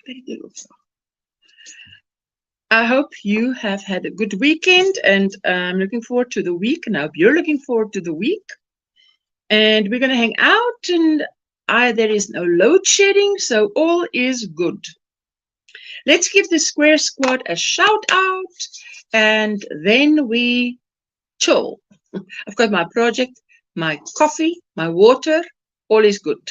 Very good also. I hope you have had a good weekend, and I'm looking forward to the week. And I hope you're looking forward to the week. And we're going to hang out, and there is no load shedding, so all is good. Let's give the Square Squad a shout out, and then we chill. I've got my project, my coffee, my water, all is good.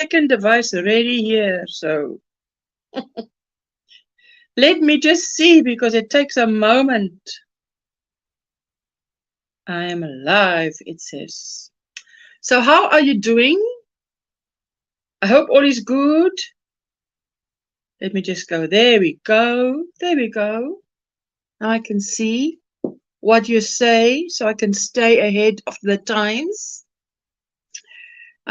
Second device already here, so let me just see, because it takes a moment. I am alive, it says. So how are you doing? I hope all is good. Let me just go. There we go. There we go. Now I can see what you say, so I can stay ahead of the times.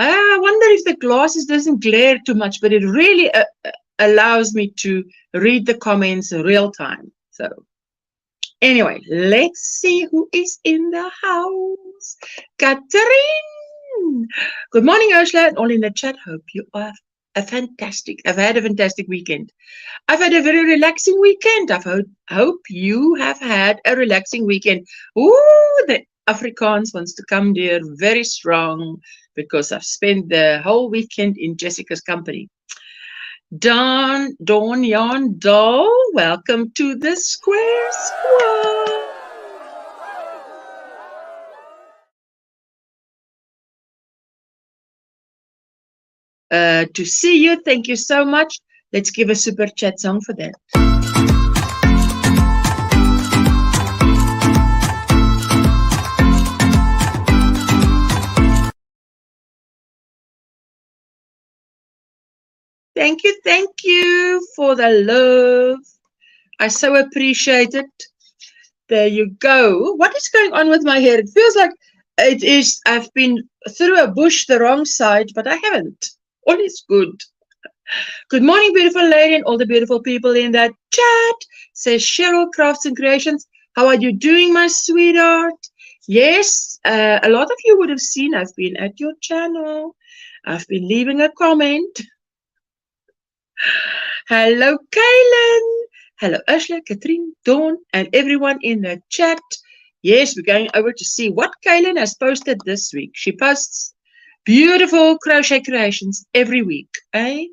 I wonder if the glasses doesn't glare too much, but it really allows me to read the comments in real time. So anyway, let's see who is in the house. Catherine. Good morning, Ursula, and all in the chat. Hope you are I've had a fantastic weekend. I've had a very relaxing weekend. I hope you have had a relaxing weekend. Ooh, the Afrikaans wants to come there very strong, because I've spent the whole weekend in Jessica's company. Dawn Jan Dahl, welcome to the Square Squad. To see you, thank you so much. Let's give a super chat song for that. Thank you for the love. I so appreciate it. There you go. What is going on with my hair? It feels like it is, I've been through a bush the wrong side, but I haven't. All is good. Good morning, beautiful lady, and all the beautiful people in that chat. Says Cheryl Crafts and Creations. How are you doing, my sweetheart? Yes, a lot of you would have seen I've been at your channel. I've been leaving a comment. Hello, Kaylin. Hello, Ursula, Katrine, Dawn, and everyone in the chat. Yes, we're going over to see what Kaylin has posted this week. She posts beautiful crochet creations every week. Eh?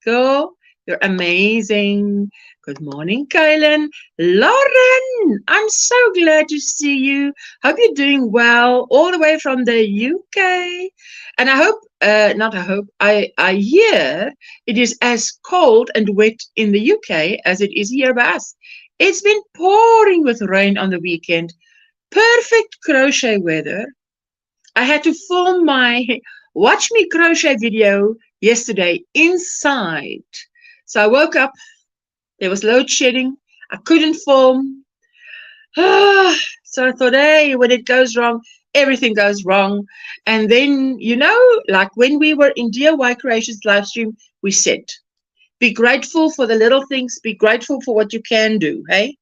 Girl, you're amazing. Good morning, Kaylin. Lauren, I'm so glad to see you. Hope you're doing well all the way from the UK. And I hope not I hope, I hear it is as cold and wet in the UK as it is here by us. It's been pouring with rain on the weekend. Perfect crochet weather. I had to film my watch me crochet video yesterday inside. So I woke up, there was load shedding, I couldn't film. So I thought, hey, when it goes wrong, everything goes wrong. And then, like when we were in DIY Creations live stream, we said, be grateful for the little things, be grateful for what you can do, hey?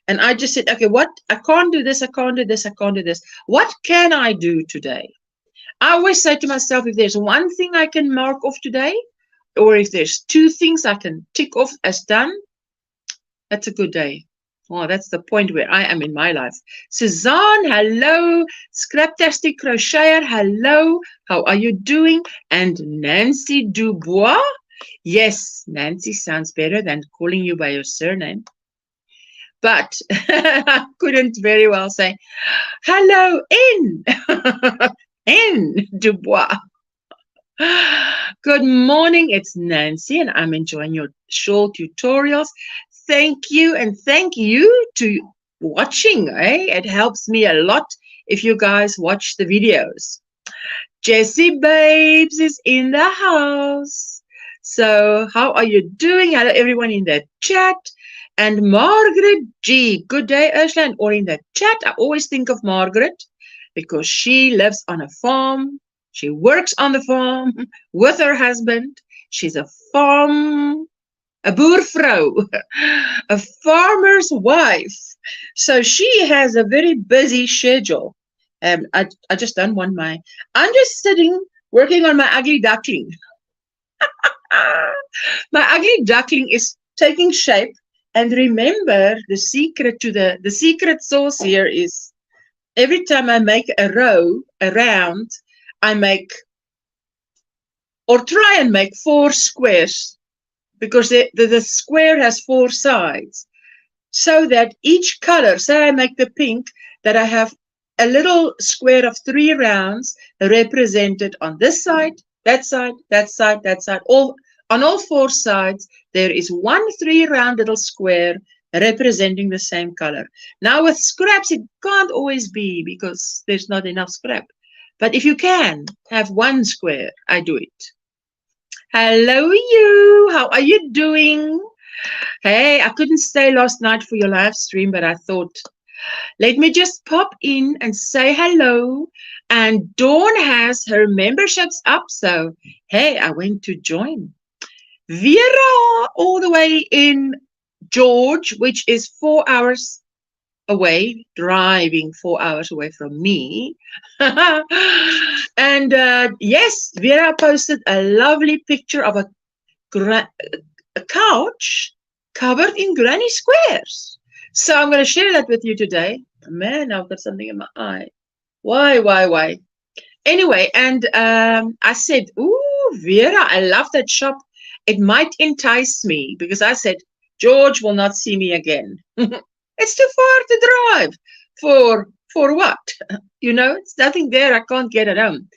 And I just said, okay, what? I can't do this, I can't do this, I can't do this. What can I do today? I always say to myself, if there's one thing I can mark off today, or if there's two things I can tick off as done, that's a good day. Oh, that's the point where I am in my life. Suzanne, hello. Scraptastic Crocheter, hello. How are you doing? And Nancy Dubois. Yes, Nancy sounds better than calling you by your surname. But I couldn't very well say, hello, N. N. Dubois. Good morning, it's Nancy, and I'm enjoying your shawl tutorials. Thank you, and thank you to watching. It helps me a lot if you guys watch the videos. Jessie Babes is in the house. So how are you doing? Hello, everyone in the chat. And Margaret G. Good day, Ursula, or in the chat. I always think of Margaret because she lives on a farm. She works on the farm with her husband. She's a boervrou, a farmer's wife. So she has a very busy schedule. I just don't want I'm just sitting working on my ugly duckling. My ugly duckling is taking shape. And remember, the secret to the secret sauce here is every time I make a round, I make or try and make 4 squares, because the square has 4 sides, so that each color, say I make the pink, that I have a little square of 3 rounds represented on this side, that side, that side, that side. On all 4 sides, there is 1 3-round little square representing the same color. Now with scraps, it can't always be because there's not enough scrap. But if you can have 1 square, I do it. Hello, you. How are you doing? Hey, I couldn't stay last night for your live stream, but I thought, let me just pop in and say hello. And Dawn has her memberships up, so hey, I went to join. Vera, all the way in George, which is 4 hours away, driving 4 hours away from me. And yes, Vera posted a lovely picture of a couch covered in granny squares. So I'm going to share that with you today. Man, I've got something in my eye. Why? Anyway, and I said, ooh, Vera, I love that shop. It might entice me, because I said, George will not see me again. It's too far to drive. For what? It's nothing there. I can't get it home.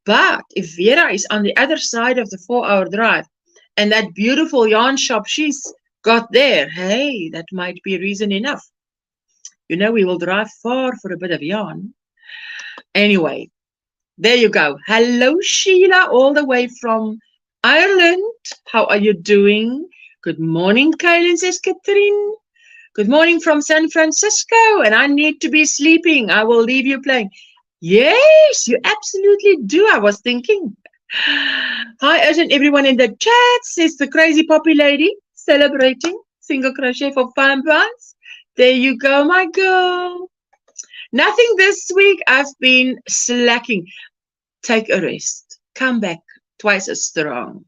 But if Vera is on the other side of the 4-hour drive, and that beautiful yarn shop she's got there, hey, that might be reason enough. We will drive far for a bit of yarn. Anyway, there you go. Hello, Sheila, all the way from Ireland. How are you doing? Good morning, Kaylin, says Catherine. Good morning from San Francisco, and I need to be sleeping. I will leave you playing. Yes, you absolutely do. I was thinking. Hi, Urgent, everyone in the chat, says the crazy poppy lady, celebrating single crochet for £5. There you go, my girl. Nothing this week. I've been slacking. Take a rest. Come back twice as strong.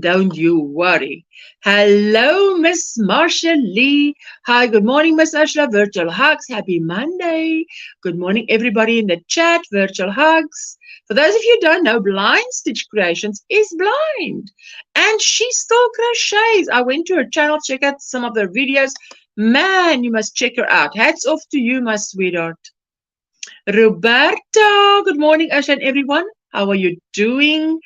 Don't you worry. Hello, Miss Marsha Lee. Hi, good morning, Miss Ursula. Virtual hugs. Happy Monday. Good morning, everybody in the chat. Virtual hugs. For those of you who don't know, Blind Stitch Creations is blind. And she still crochets. I went to her channel, check out some of her videos. Man, you must check her out. Hats off to you, my sweetheart. Roberta. Good morning, Ursula and everyone. How are you doing?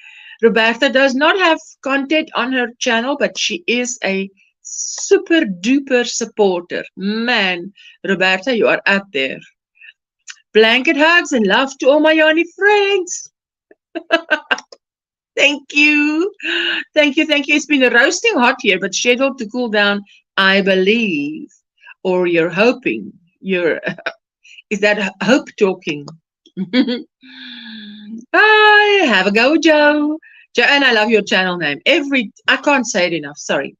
Roberta does not have content on her channel, but she is a super duper supporter. Man, Roberta, you are up there. Blanket hugs and love to all my Yanni friends. Thank you. Thank you. Thank you. It's been roasting hot here, but scheduled to cool down, I believe. Or you're hoping. Is that hope talking? Hi, have a go, Joe. Joanne, I love your channel name. I can't say it enough. Sorry.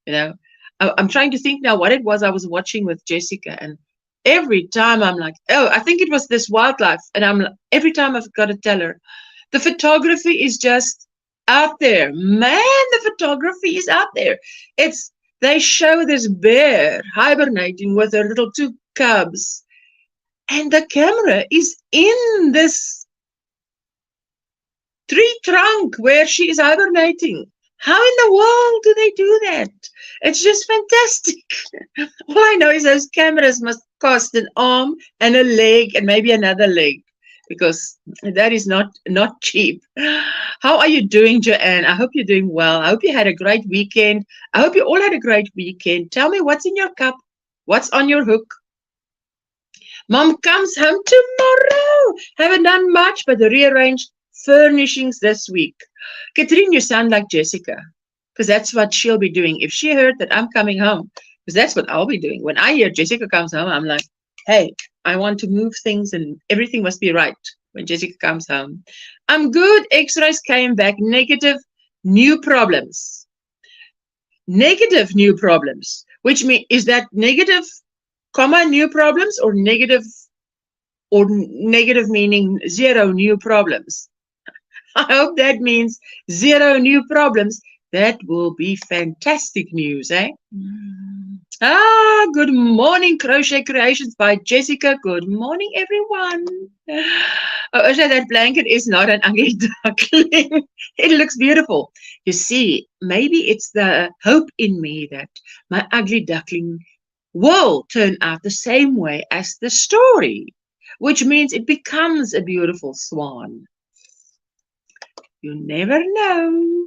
You know, I'm trying to think now what it was I was watching with Jessica, and every time I'm like, oh, I think it was this wildlife, and every time I've got to tell her, the photography is just out there. Man, the photography is out there. They show this bear hibernating with her little 2 cubs, and the camera is in this tree trunk where she is hibernating. How in the world do they do that? It's just fantastic. All I know is those cameras must cost an arm and a leg and maybe another leg, because that is not cheap. How are you doing, Joanne? I hope you're doing well. I hope you had a great weekend. I hope you all had a great weekend. Tell me what's in your cup. What's on your hook? Mom comes home tomorrow. Haven't done much, but rearranged furnishings this week. Katrine, you sound like Jessica, because that's what she'll be doing. If she heard that I'm coming home, because that's what I'll be doing. When I hear Jessica comes home, I'm like, hey, I want to move things and everything must be right when Jessica comes home. I'm good. X-rays came back negative. New problems. Negative new problems, which means, is that negative, comma, new problems, or negative meaning 0 new problems? I hope that means 0 new problems. That will be fantastic news, eh? Good morning, Crochet Creations by Jessica. Good morning, everyone. Oh, so that blanket is not an ugly duckling. It looks beautiful. You see, maybe it's the hope in me that my ugly duckling will turn out the same way as the story, which means it becomes a beautiful swan. You never know.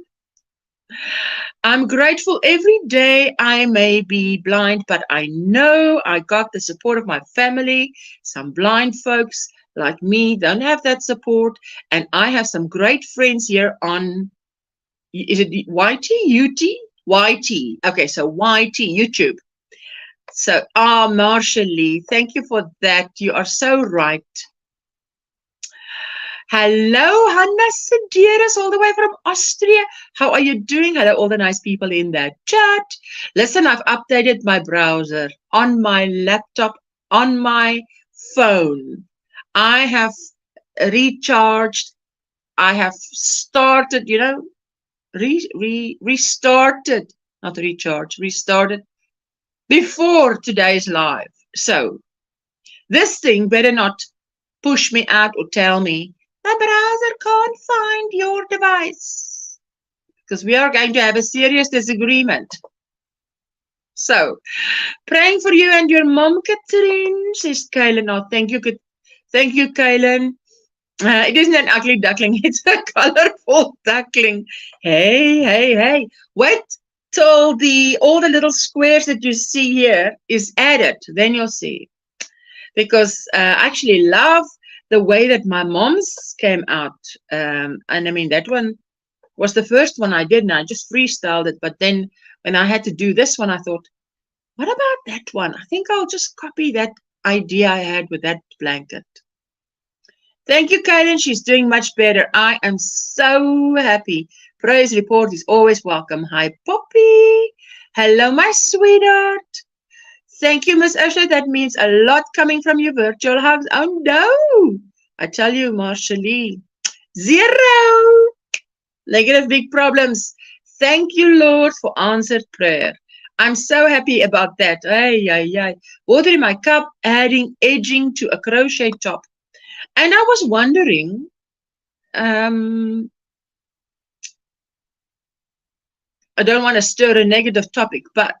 I'm grateful every day I may be blind, but I know I got the support of my family. Some blind folks like me don't have that support, and I have some great friends here on, is it YT? UT? YT. Okay, so YT, YouTube. So, Marsha Lee, thank you for that. You are so right. Hello, Hannah Sedaris, all the way from Austria. How are you doing? Hello, all the nice people in that chat. Listen, I've updated my browser on my laptop, on my phone. I have recharged. I have started, restarted, not recharged, restarted before today's live. So this thing better not push me out or tell me the browser can't find your device, because we are going to have a serious disagreement. So, praying for you and your mom, Katrine, says Kaylin. Oh, thank you, Kaylin. It isn't an ugly duckling, it's a colorful duckling. Hey. Wait till all the little squares that you see here is added, then you'll see. Because I actually love the way that my mom's came out. And I mean, that one was the first one I did, and I just freestyled it. But then when I had to do this one, I thought, what about that one? I think I'll just copy that idea I had with that blanket. Thank you, Kaylin. She's doing much better. I am so happy. Praise report is always welcome. Hi, Poppy. Hello, my sweetheart. Thank you, Miss Ursula. That means a lot coming from you. Virtual hugs. Oh, no. I tell you, Marsha Lee. 0. Negative big problems. Thank you, Lord, for answered prayer. I'm so happy about that. Water in my cup, adding edging to a crochet top. And I was wondering, I don't want to stir a negative topic, but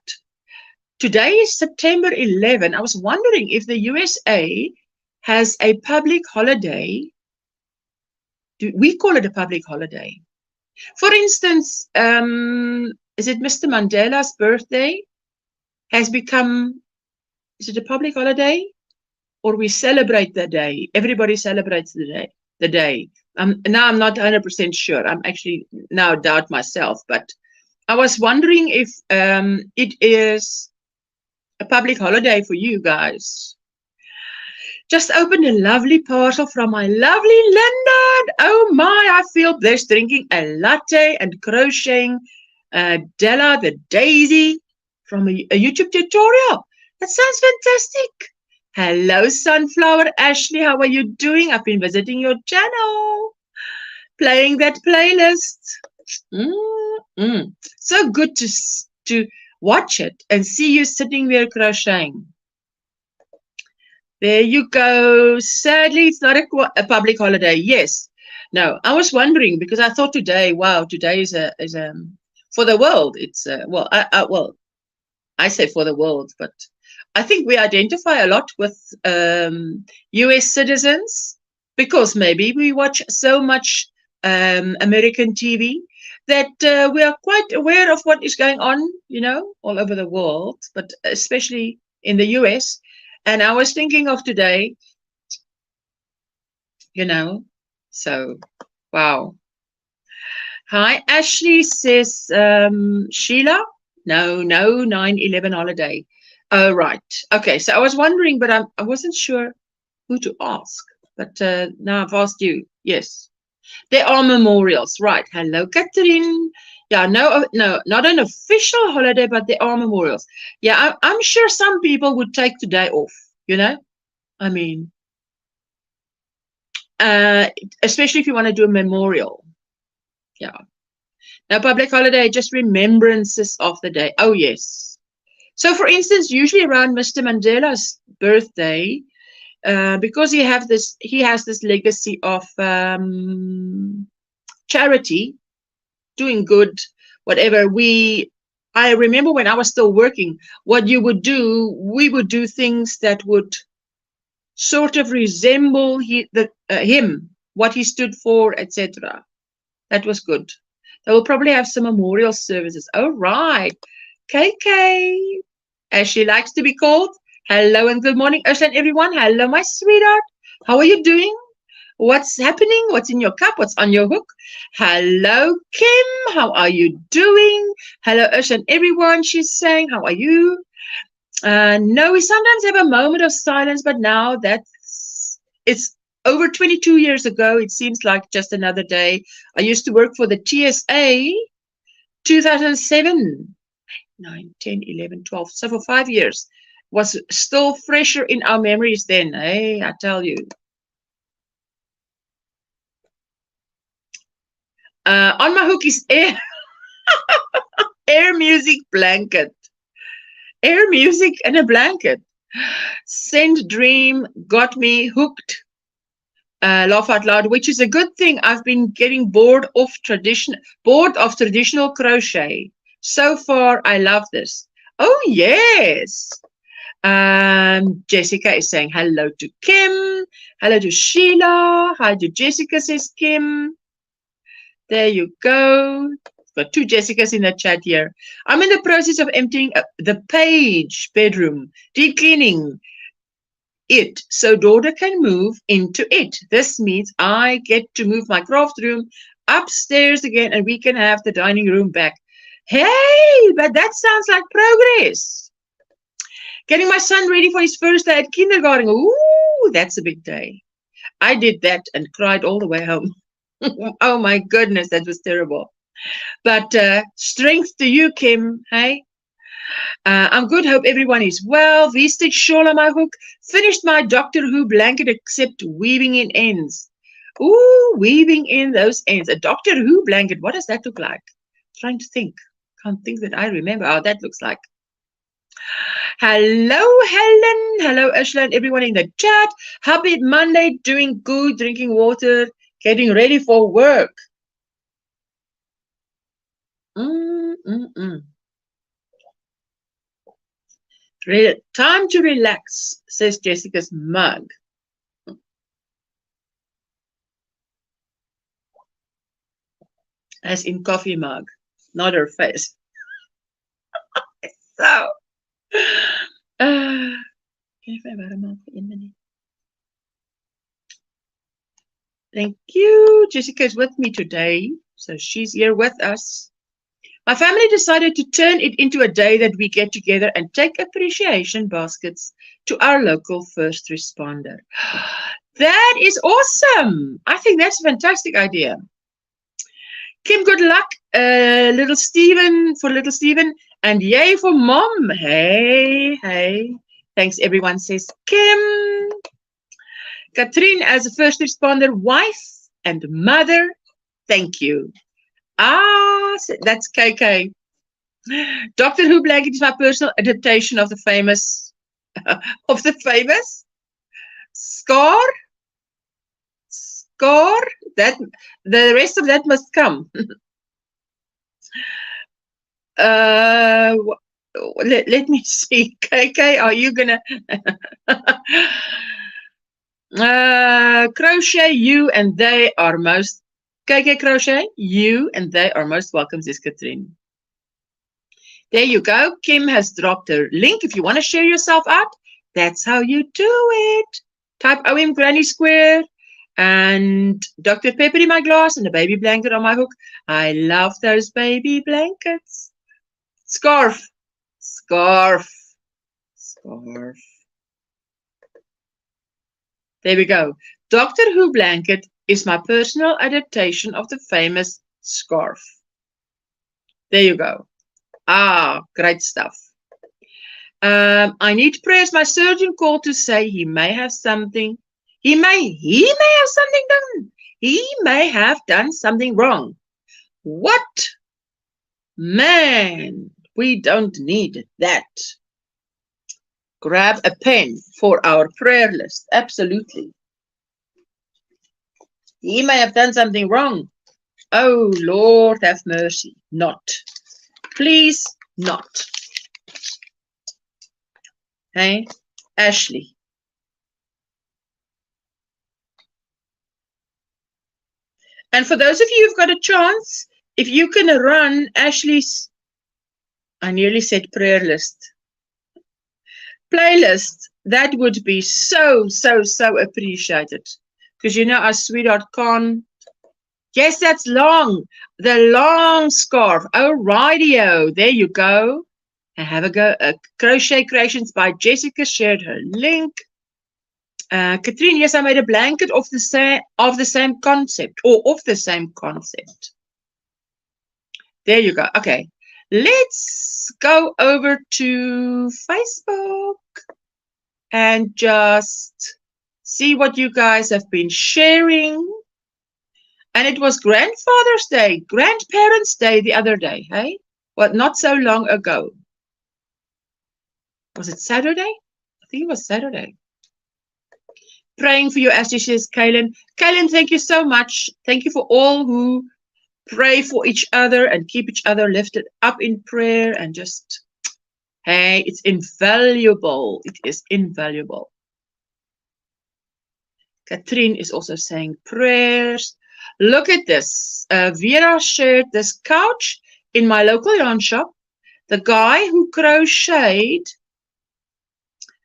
today is September 11. I was wondering if the USA has a public holiday. we call it a public holiday. For instance, is it Mr. Mandela's birthday has become, is it a public holiday? Or we celebrate the day? Everybody celebrates the day. Now I'm not 100% sure. I'm actually now doubt myself, but I was wondering if it is a public holiday for you guys. Just opened a lovely parcel from my lovely London. Oh my, I feel blessed drinking a latte and crocheting Della the Daisy from a YouTube tutorial. That sounds fantastic. Hello, Sunflower Ashley. How are you doing? I've been visiting your channel, playing that playlist. So good to watch it and see you sitting there crocheting. There you go. Sadly, it's not a public holiday. Yes. No, I was wondering because I thought today, wow, today is a for the world. It's well, I say for the world, but I think we identify a lot with US citizens because maybe we watch so much American TV that we are quite aware of what is going on, you know, all over the world, but especially in the US. And I was thinking of today, you know, so, wow. Hi, Ashley, says Sheila. No, 9/11 holiday. Oh, right. Okay, so I was wondering, but I wasn't sure who to ask. But now I've asked you. Yes. There are memorials. Right. Hello, Catherine. Yeah, no, not an official holiday, but there are memorials. Yeah, I'm sure some people would take today off, you know? I mean, especially if you want to do a memorial. Yeah. Now, public holiday, just remembrances of the day. Oh, yes. So, for instance, usually around Mr. Mandela's birthday, because he has this legacy of charity, doing good, whatever. I remember when I was still working, what you would do, we would do things that would sort of resemble him, what he stood for, etc. That was good. They will probably have some memorial services. Oh, right. KK, as she likes to be called. Hello and good morning, Ursula and everyone. Hello, my sweetheart. How are you doing? What's happening? What's in your cup? What's on your hook? Hello, Kim. How are you doing? Hello, Ursula and everyone. She's saying, how are you? No, we sometimes have a moment of silence, but now it's over 22 years ago. It seems like just another day. I used to work for the TSA, 2007, 9, 10, 11, 12. So for 5 years. Was still fresher in our memories then. Hey, I tell you. On my hook is air, air music blanket. Air music and a blanket. Send Dream got me hooked. Laugh out loud, which is a good thing. I've been getting bored of traditional crochet. So far, I love this. Oh, yes. Jessica is saying hello to Kim. Hello to Sheila. Hi to Jessica, says Kim. There you go. Got 2 Jessicas in the chat here. I'm in the process of emptying the page bedroom, deep cleaning it so daughter can move into it. This means I get to move my craft room upstairs again and we can have the dining room back. Hey, but that sounds like progress. Getting my son ready for his first day at kindergarten. Ooh, that's a big day. I did that and cried all the way home. Oh my goodness, that was terrible. But strength to you, Kim. Hey, I'm good. Hope everyone is well. V-stitch shawl on my hook. Finished my Doctor Who blanket except weaving in ends. Ooh, weaving in those ends. A Doctor Who blanket. What does that look like? Trying to think. Can't think that I remember how that looks like. Hello, Helen. Hello, Ursula and everyone in the chat. Happy Monday. Doing good. Drinking water. Getting ready for work. Time to relax, says Jessica's mug. as in coffee mug, not her face. So, thank you. Jessica is with me today, so she's here with us. My family decided to turn it into a day that we get together and take appreciation baskets to our local first responder. That is awesome. I think that's a fantastic idea. Kim, good luck. Little Stephen, and yay for mom. Hey, hey. Thanks, everyone, says Kim. Katrine, as a first responder, wife and mother, thank you. Ah, that's KK. Doctor Who blanket is my personal adaptation of the famous scar. That the rest of that must come. Let me see. KK, are you gonna crochet? You and they are most KK crochet. You and they are most welcome, says Katrine. There you go. Kim has dropped her link. If you want to share yourself out, that's how you do it. Type OMGrannySquare and Dr. Pepper in my glass and a baby blanket on my hook. I love those baby blankets. Scarf. There we go. Doctor Who blanket is my personal adaptation of the famous scarf. There you go. Ah, great stuff. I need prayers. My surgeon called to say he may have something. He may have something done. He may have done something wrong. What? Man, we don't need that. Grab a pen for our prayer list. Absolutely. He may have done something wrong. Oh, Lord, have mercy. Not. Please, not. Hey, Ashley. And for those of you who've got a chance, if you can run Ashley's, I nearly said prayer list, playlist, that would be so appreciated. Because you know our sweetheart can't. Yes, that's long. The long scarf. Oh, radio. There you go. And have a go. Crochet Creations by Jessica shared her link. Katrine, yes, I made a blanket of the same concept. There you go. Okay. Let's go over to Facebook and just see what you guys have been sharing. And it was Grandfather's Day, Grandparents' Day the other day, hey? Well, not so long ago. Was it Saturday? I think it was Saturday. Praying for you, Ashley, says Kaylin. Kaylin, thank you so much. Thank you for all who pray for each other and keep each other lifted up in prayer and just, hey, it's invaluable. It is invaluable. Katrine is also saying prayers. Look at this. Vera shared this couch in my local yarn shop. The guy who crocheted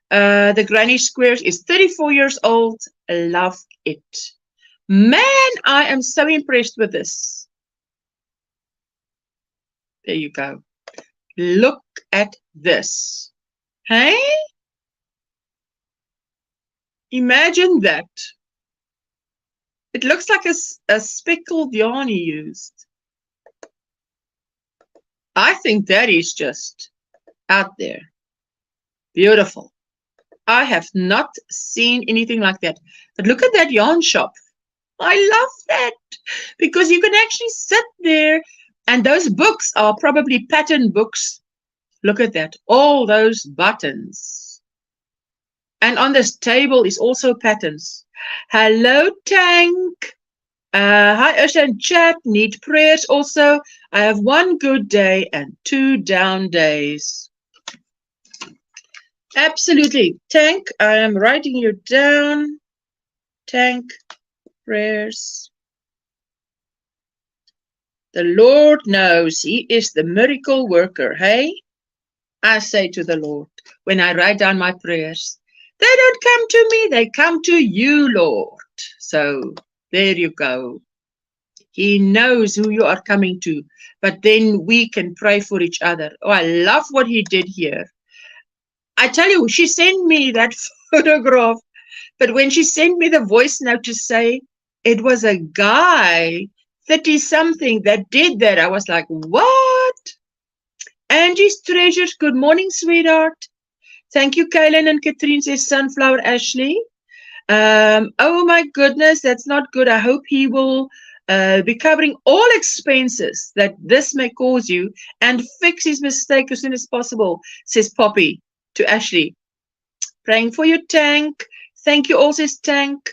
the granny squares is 34 years old. Love it. Man, I am so impressed with this. There you go. Look at this. Hey? Imagine that. It looks like a speckled yarn he used. I think that is just out there. Beautiful. I have not seen anything like that. But look at that yarn shop. I love that because you can actually sit there and those books are probably pattern books. Look at that. All those buttons. And on this table is also patterns. Hello, Tank. Hi, Usha and chat. Need prayers also. I have 1 good day and 2 down days. Absolutely. Tank, I am writing you down. Tank, prayers. The Lord knows He is the miracle worker, hey? I say to the Lord when I write down my prayers, they don't come to me, they come to you, Lord. So there you go. He knows who you are coming to, but then we can pray for each other. Oh, I love what he did here. I tell you, she sent me that photograph, but when she sent me the voice note to say it was a guy, 30-something, that did that, I was like, what? Angie's Treasures, good morning, sweetheart. Thank you, Kaylin and Katrine, says Sunflower Ashley. Oh my goodness, that's not good. I hope he will be covering all expenses that this may cause you and fix his mistake as soon as possible, says Poppy to Ashley. Praying for your tank. Thank you all, says Tank.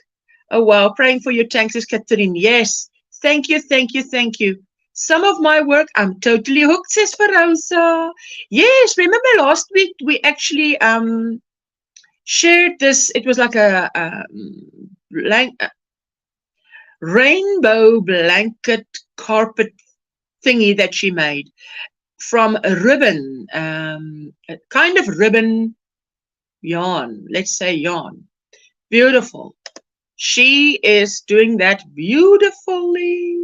Oh wow, praying for your tank, says Katrine. Yes, thank you, thank you, thank you. Some of my work, I'm totally hooked, says Farosa. Yes, remember last week we actually shared this. It was like a rainbow blanket carpet thingy that she made from a ribbon, a kind of ribbon yarn, let's say yarn. Beautiful. She is doing that beautifully.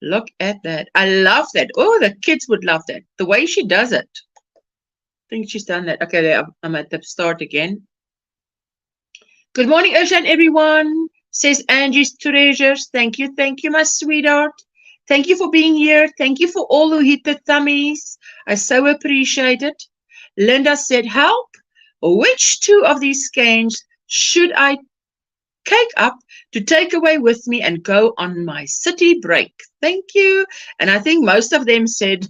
Look at that. I love that. Oh, the kids would love that. The way she does it. I think she's done that. Okay, there, I'm at the start again. Good morning, Ocean, everyone, says Angie's Treasures. Thank you, my sweetheart. Thank you for being here. Thank you for all who hit the thummies. I so appreciate it. Linda said, help. Which two of these skeins should I cake up to take away with me and go on my city break? Thank you. And I think most of them said,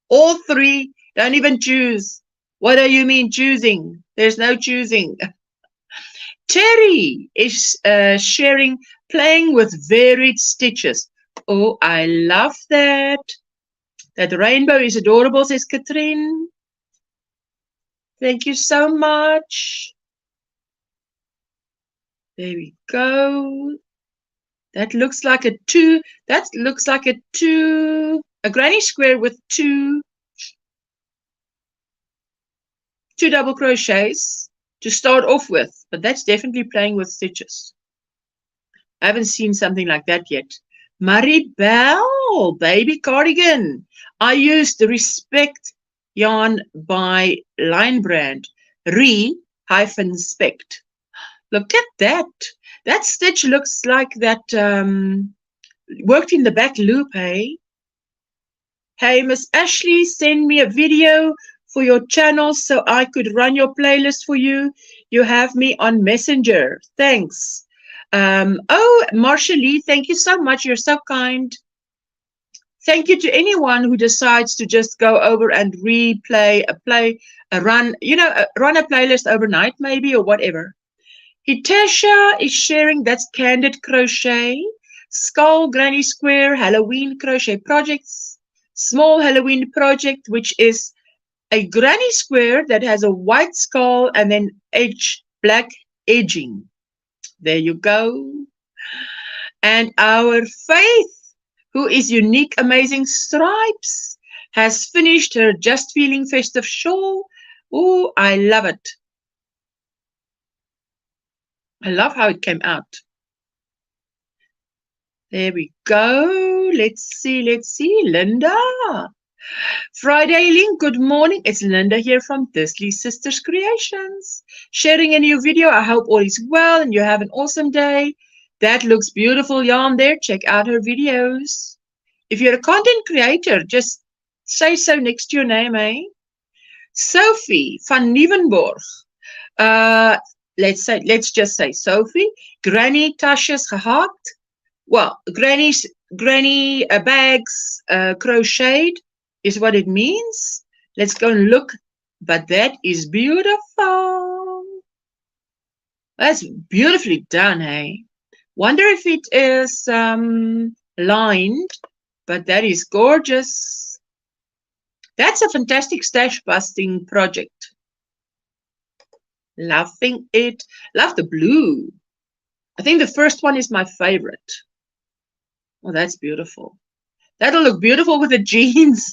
all three, don't even choose. What do you mean choosing? There's no choosing. Terry is sharing, playing with varied stitches. Oh, I love that. That rainbow is adorable, says Katrine. Thank you so much. There we go. That looks like a two. That looks like a granny square with two double crochets to start off with, but that's definitely playing with stitches. I haven't seen something like that yet. Maribel, baby cardigan. I used the Respect yarn by Line Brand, re-spect. Look at that. That stitch looks like that worked in the back loop, hey? Hey, Miss Ashley, send me a video for your channel so I could run your playlist for you. You have me on Messenger. Thanks. Oh, Marsha Lee, thank you so much. You're so kind. Thank you to anyone who decides to just go over and replay run a playlist overnight maybe or whatever. Hitasha is sharing, that's Candid Crochet, Skull Granny Square Halloween Crochet Projects, Small Halloween Project, which is a granny square that has a white skull and then black edging. There you go. And our Faith, who is Unique Amazing Stripes, has finished her Just Feeling Festive shawl. Oh, I love it. I love how it came out. There we go. Let's see. Linda. Friday link, good morning. It's Linda here from Disley Sisters Creations. Sharing a new video. I hope all is well and you have an awesome day. That looks beautiful yarn there. Check out her videos. If you're a content creator, just say so next to your name, eh? Sophie van Nieuwenborg. Let's just say Sophie. Granny tasjes gehakt. Well, granny bags crocheted is what it means. Let's go and look. But that is beautiful. That's beautifully done, hey? Wonder if it is lined, but that is gorgeous. That's a fantastic stash busting project. Loving it. Love the blue. I think the first one is my favorite. Oh, that's beautiful. That'll look beautiful with the jeans.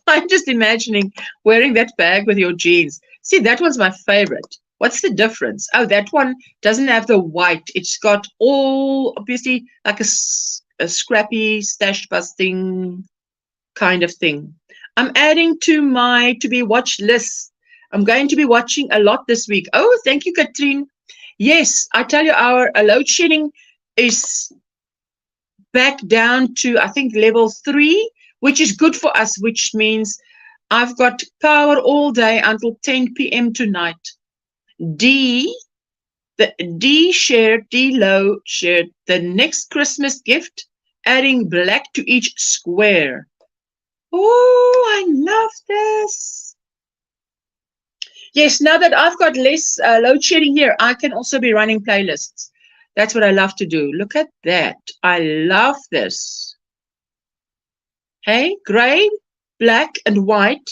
I'm just imagining wearing that bag with your jeans. See, that one's my favorite. What's the difference? Oh, that one doesn't have the white. It's got all, obviously, like a scrappy, stash busting kind of thing. I'm adding to my to-be watch list. I'm going to be watching a lot this week. Oh, thank you, Katrine. Yes, I tell you, our load shedding is back down to, I think, level 3, which is good for us, which means I've got power all day until 10 p.m. tonight. D low shared the next Christmas gift, adding black to each square. Oh, I love this. Yes, now that I've got less load shedding here, I can also be running playlists. That's what I love to do. Look at that. I love this. Hey, gray, black, and white.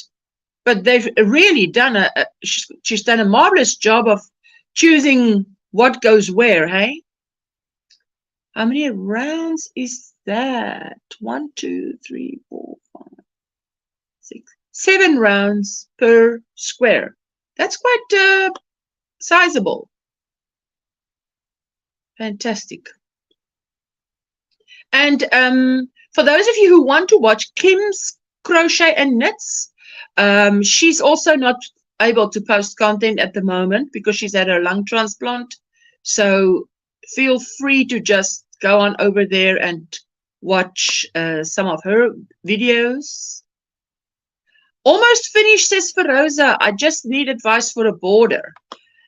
But they've really done she's done a marvelous job of choosing what goes where, hey? How many rounds is that? 1, 2, 3, 4, 5, 6, 7 rounds per square. That's quite sizable. Fantastic. And for those of you who want to watch Kim's Crochet and Knits, she's also not able to post content at the moment because she's had her lung transplant. So feel free to just go on over there and watch some of her videos. Almost finished, says Feroza. I just need advice for a border.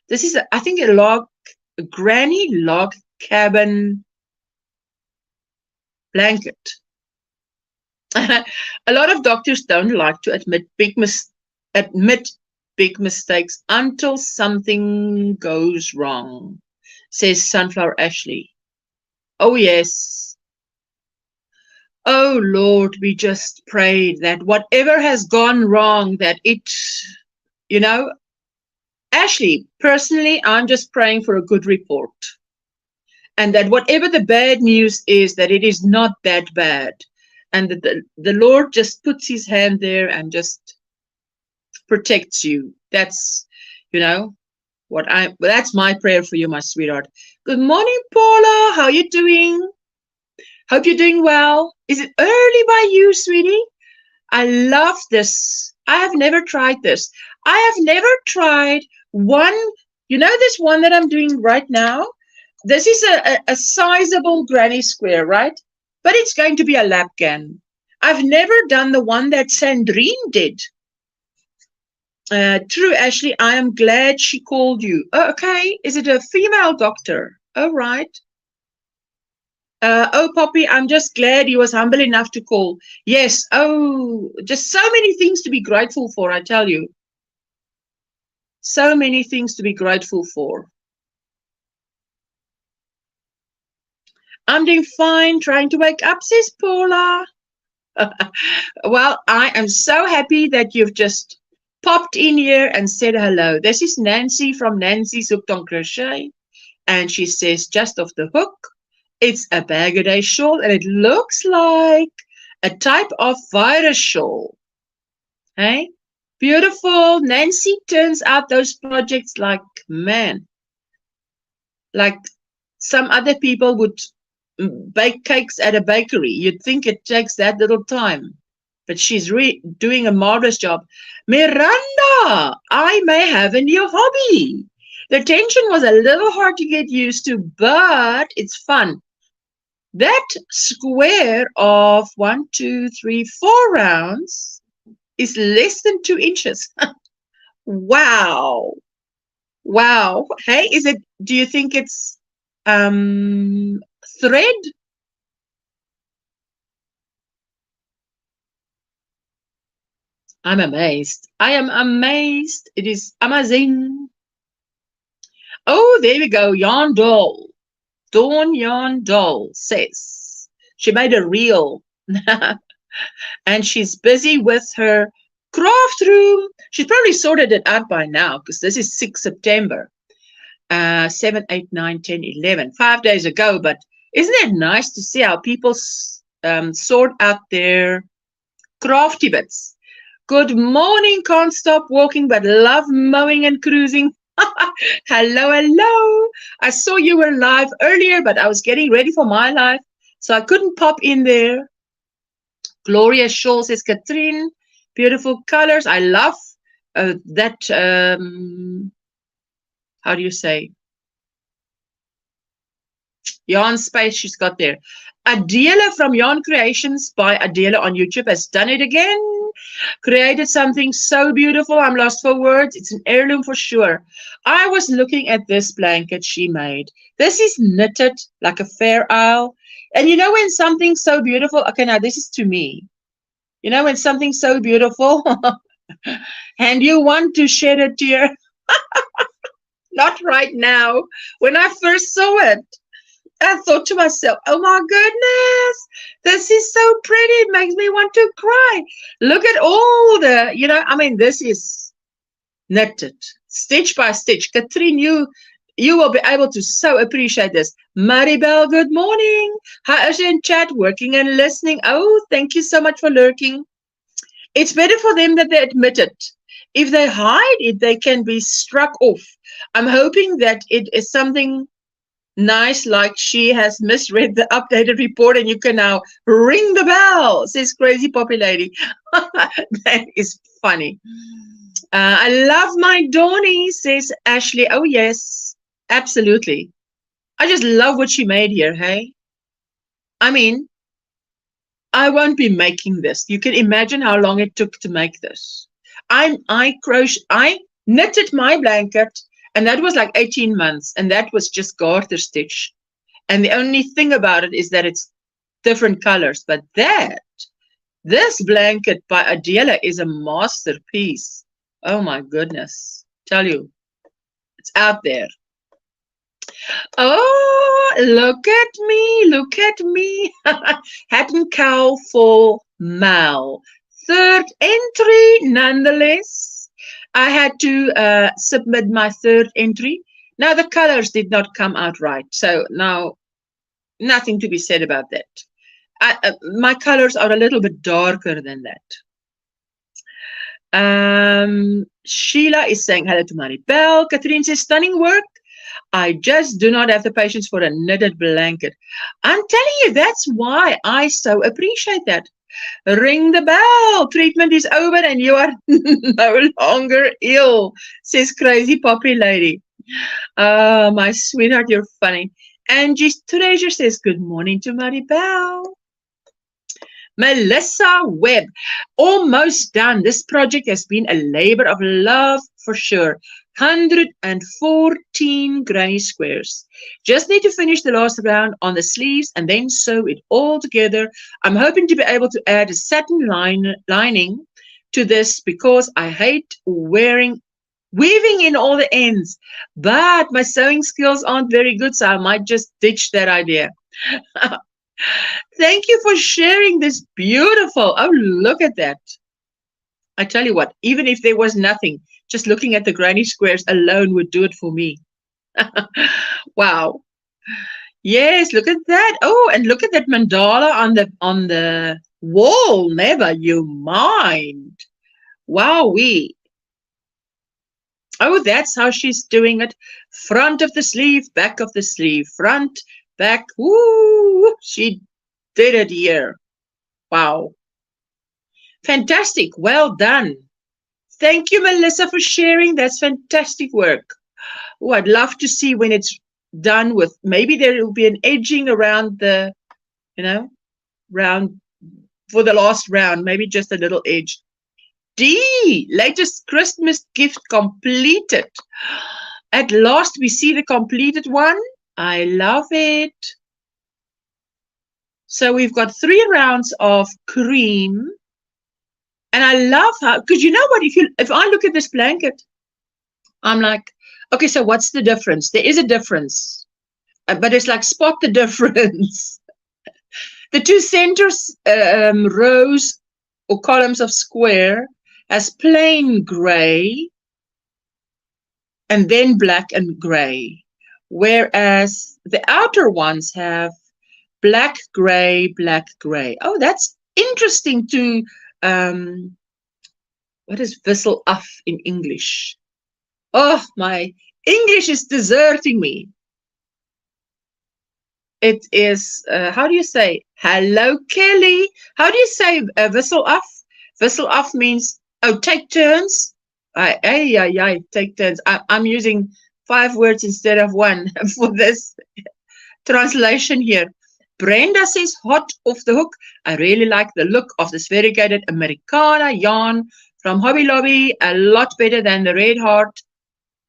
This is, I think, a granny log cabin blanket. A lot of doctors don't like to admit big mistakes until something goes wrong, says Sunflower Ashley. Oh, yes. Oh, Lord, we just prayed that whatever has gone wrong, that it, Ashley, personally, I'm just praying for a good report. And that whatever the bad news is, that it is not that bad. And that the Lord just puts his hand there and just protects you. That's, that's my prayer for you, my sweetheart. Good morning, Paula. How are you doing? Hope you're doing well. Is it early by you, sweetie? I love this. I have never tried this. I have never tried one, this one that I'm doing right now? This is a sizable granny square, right? But it's going to be a lapgan. I've never done the one that Sandrine did. True, Ashley, I am glad she called you. Oh, okay, is it a female doctor? Oh, right. Oh, Poppy, I'm just glad he was humble enough to call. Yes, oh, just so many things to be grateful for, I tell you. So many things to be grateful for. I'm doing fine, trying to wake up, says Paula. Well, I am so happy that you've just popped in here and said hello. This is Nancy from Nancy's Hooked on Crochet. And she says, just off the hook, it's a bag-a-day shawl, and it looks like a type of virus shawl. Hey? Beautiful. Nancy turns out those projects like, man, like some other people would bake cakes at a bakery. You'd think it takes that little time. But she's doing a marvelous job. Miranda, I may have a new hobby. The tension was a little hard to get used to, but it's fun. That square of 1, 2, 3, 4 rounds is less than 2 inches. Wow. Wow. Hey, do you think it's thread? I'm amazed. I am amazed. It is amazing. Oh, there we go. Yarn Doll. Dawn Yarn Doll says she made a reel. And she's busy with her craft room. She's probably sorted it out by now because this is 6 September. 7, 8, 9, 10, 11. 5 days ago. But isn't it nice to see how people sort out their crafty bits. Good morning, can't stop walking but love mowing and cruising. Hello, hello. I saw you were live earlier, but I was getting ready for my live, so I couldn't pop in there. Gloria Shaw says, Katrine, beautiful colors. I love that, how do you say? Yarn Space she's got there. Adela from Yarn Creations by Adela on YouTube has done it again. Created something so beautiful. I'm lost for words. It's an heirloom for sure. I was looking at this blanket she made. This is knitted like a fair isle. And you know when something's so beautiful, okay, now this is to me. You know when something's so beautiful and you want to shed a tear? Not right now. When I first saw it, I thought to myself, oh my goodness, this is so pretty. It makes me want to cry. Look at all the, I mean, this is knitted, stitch by stitch. Katrine, you will be able to so appreciate this. Maribel, good morning. How is you in chat, working and listening? Oh, thank you so much for lurking. It's better for them that they admit it. If they hide it, they can be struck off. I'm hoping that it is something nice, like she has misread the updated report and you can now ring the bell, says Crazy Poppy Lady. That is funny. I love my Donny, says Ashley. Oh yes, absolutely. I just love what she made here, hey? I mean, I won't be making this. You can imagine how long it took to make this. I knitted my blanket, and that was like 18 months, and that was just garter stitch. And the only thing about it is that it's different colors. But this blanket by Adela is a masterpiece. Oh my goodness. Tell you, it's out there. Oh, look at me. Hat and cowl for Mal. Third entry, nonetheless. I had to submit my third entry. Now, the colors did not come out right. So now, nothing to be said about that. My colors are a little bit darker than that. Sheila is saying hello to Maribel. Katrine says, stunning work. I just do not have the patience for a knitted blanket. I'm telling you, that's why I so appreciate that. Ring the bell. Treatment is over and you are no longer ill, says Crazy Poppy Lady. My sweetheart, you're funny. Angie Treasure says, good morning to Maribel. Melissa Webb, almost done. This project has been a labor of love for sure. 114 granny squares. Just need to finish the last round on the sleeves and then sew it all together. I'm hoping to be able to add a satin lining to this because I hate weaving in all the ends, but my sewing skills aren't very good, so I might just ditch that idea. Thank you for sharing this beautiful. Oh, look at that. I tell you what, even if there was nothing, just looking at the granny squares alone would do it for me. Wow. Yes, look at that. Oh, and look at that mandala on the wall. Never you mind. Wowee. Oh, that's how she's doing it. Front of the sleeve, back of the sleeve, front, back. Woo! She did it here. Wow. Fantastic. Well done. Thank you, Melissa, for sharing. That's fantastic work. Oh, I'd love to see when it's done with. Maybe there will be an edging around the, round for the last round. Maybe just a little edge. D, latest Christmas gift completed. At last, we see the completed one. I love it. So we've got 3 rounds of cream. And I love how, because you know what, if I look at this blanket, I'm like, okay, so what's the difference? There is a difference, but it's like, spot the difference. The 2 center rows or columns of square has plain gray and then black and gray, whereas the outer ones have Black, gray, black, gray. Oh, that's interesting to, what is wissel af in English? Oh, my English is deserting me. It is, how do you say, hello, Kelly? How do you say wissel af? Wissel af means, oh, take turns. Take turns. I'm using 5 words instead of 1 for this translation here. Brenda says, hot off the hook. I really like the look of this variegated Americana yarn from Hobby Lobby. A lot better than the Red Heart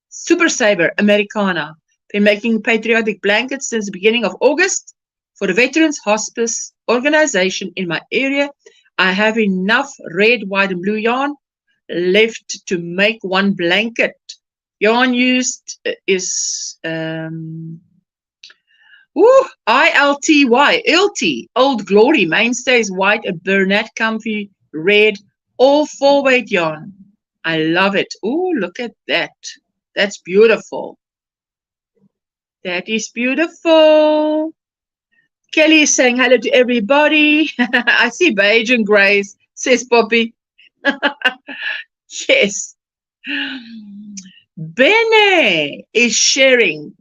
Super Saver Americana. Been making patriotic blankets since the beginning of August for the Veterans Hospice organization in my area. I have enough red, white, and blue yarn left to make 1 blanket. Yarn used is ILTY, Old Glory, Mainstays white, and Bernat Comfy red, all 4-weight yarn. I love it. Oh, look at that. That's beautiful. That is beautiful. Kelly is saying hello to everybody. I see beige and grays, says Poppy. Yes. Bene is sharing.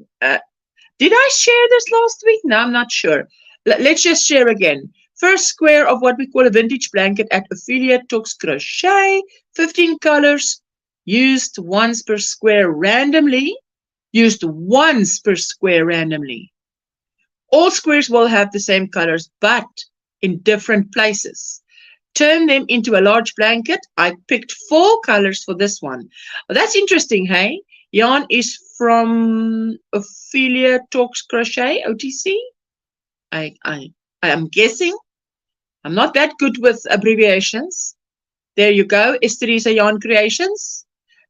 Did I share this last week? No, I'm not sure. Let's just share again. First square of what we call a vintage blanket at Ophelia Talks Crochet. 15 colors. Used once per square randomly. Used once per square randomly. All squares will have the same colors, but in different places. Turn them into a large blanket. I picked 4 colors for this one. Oh, that's interesting, hey? Yarn is from Ophelia Talks Crochet, OTC. I am guessing. I'm not that good with abbreviations. There you go, Esterisa Yarn Creations.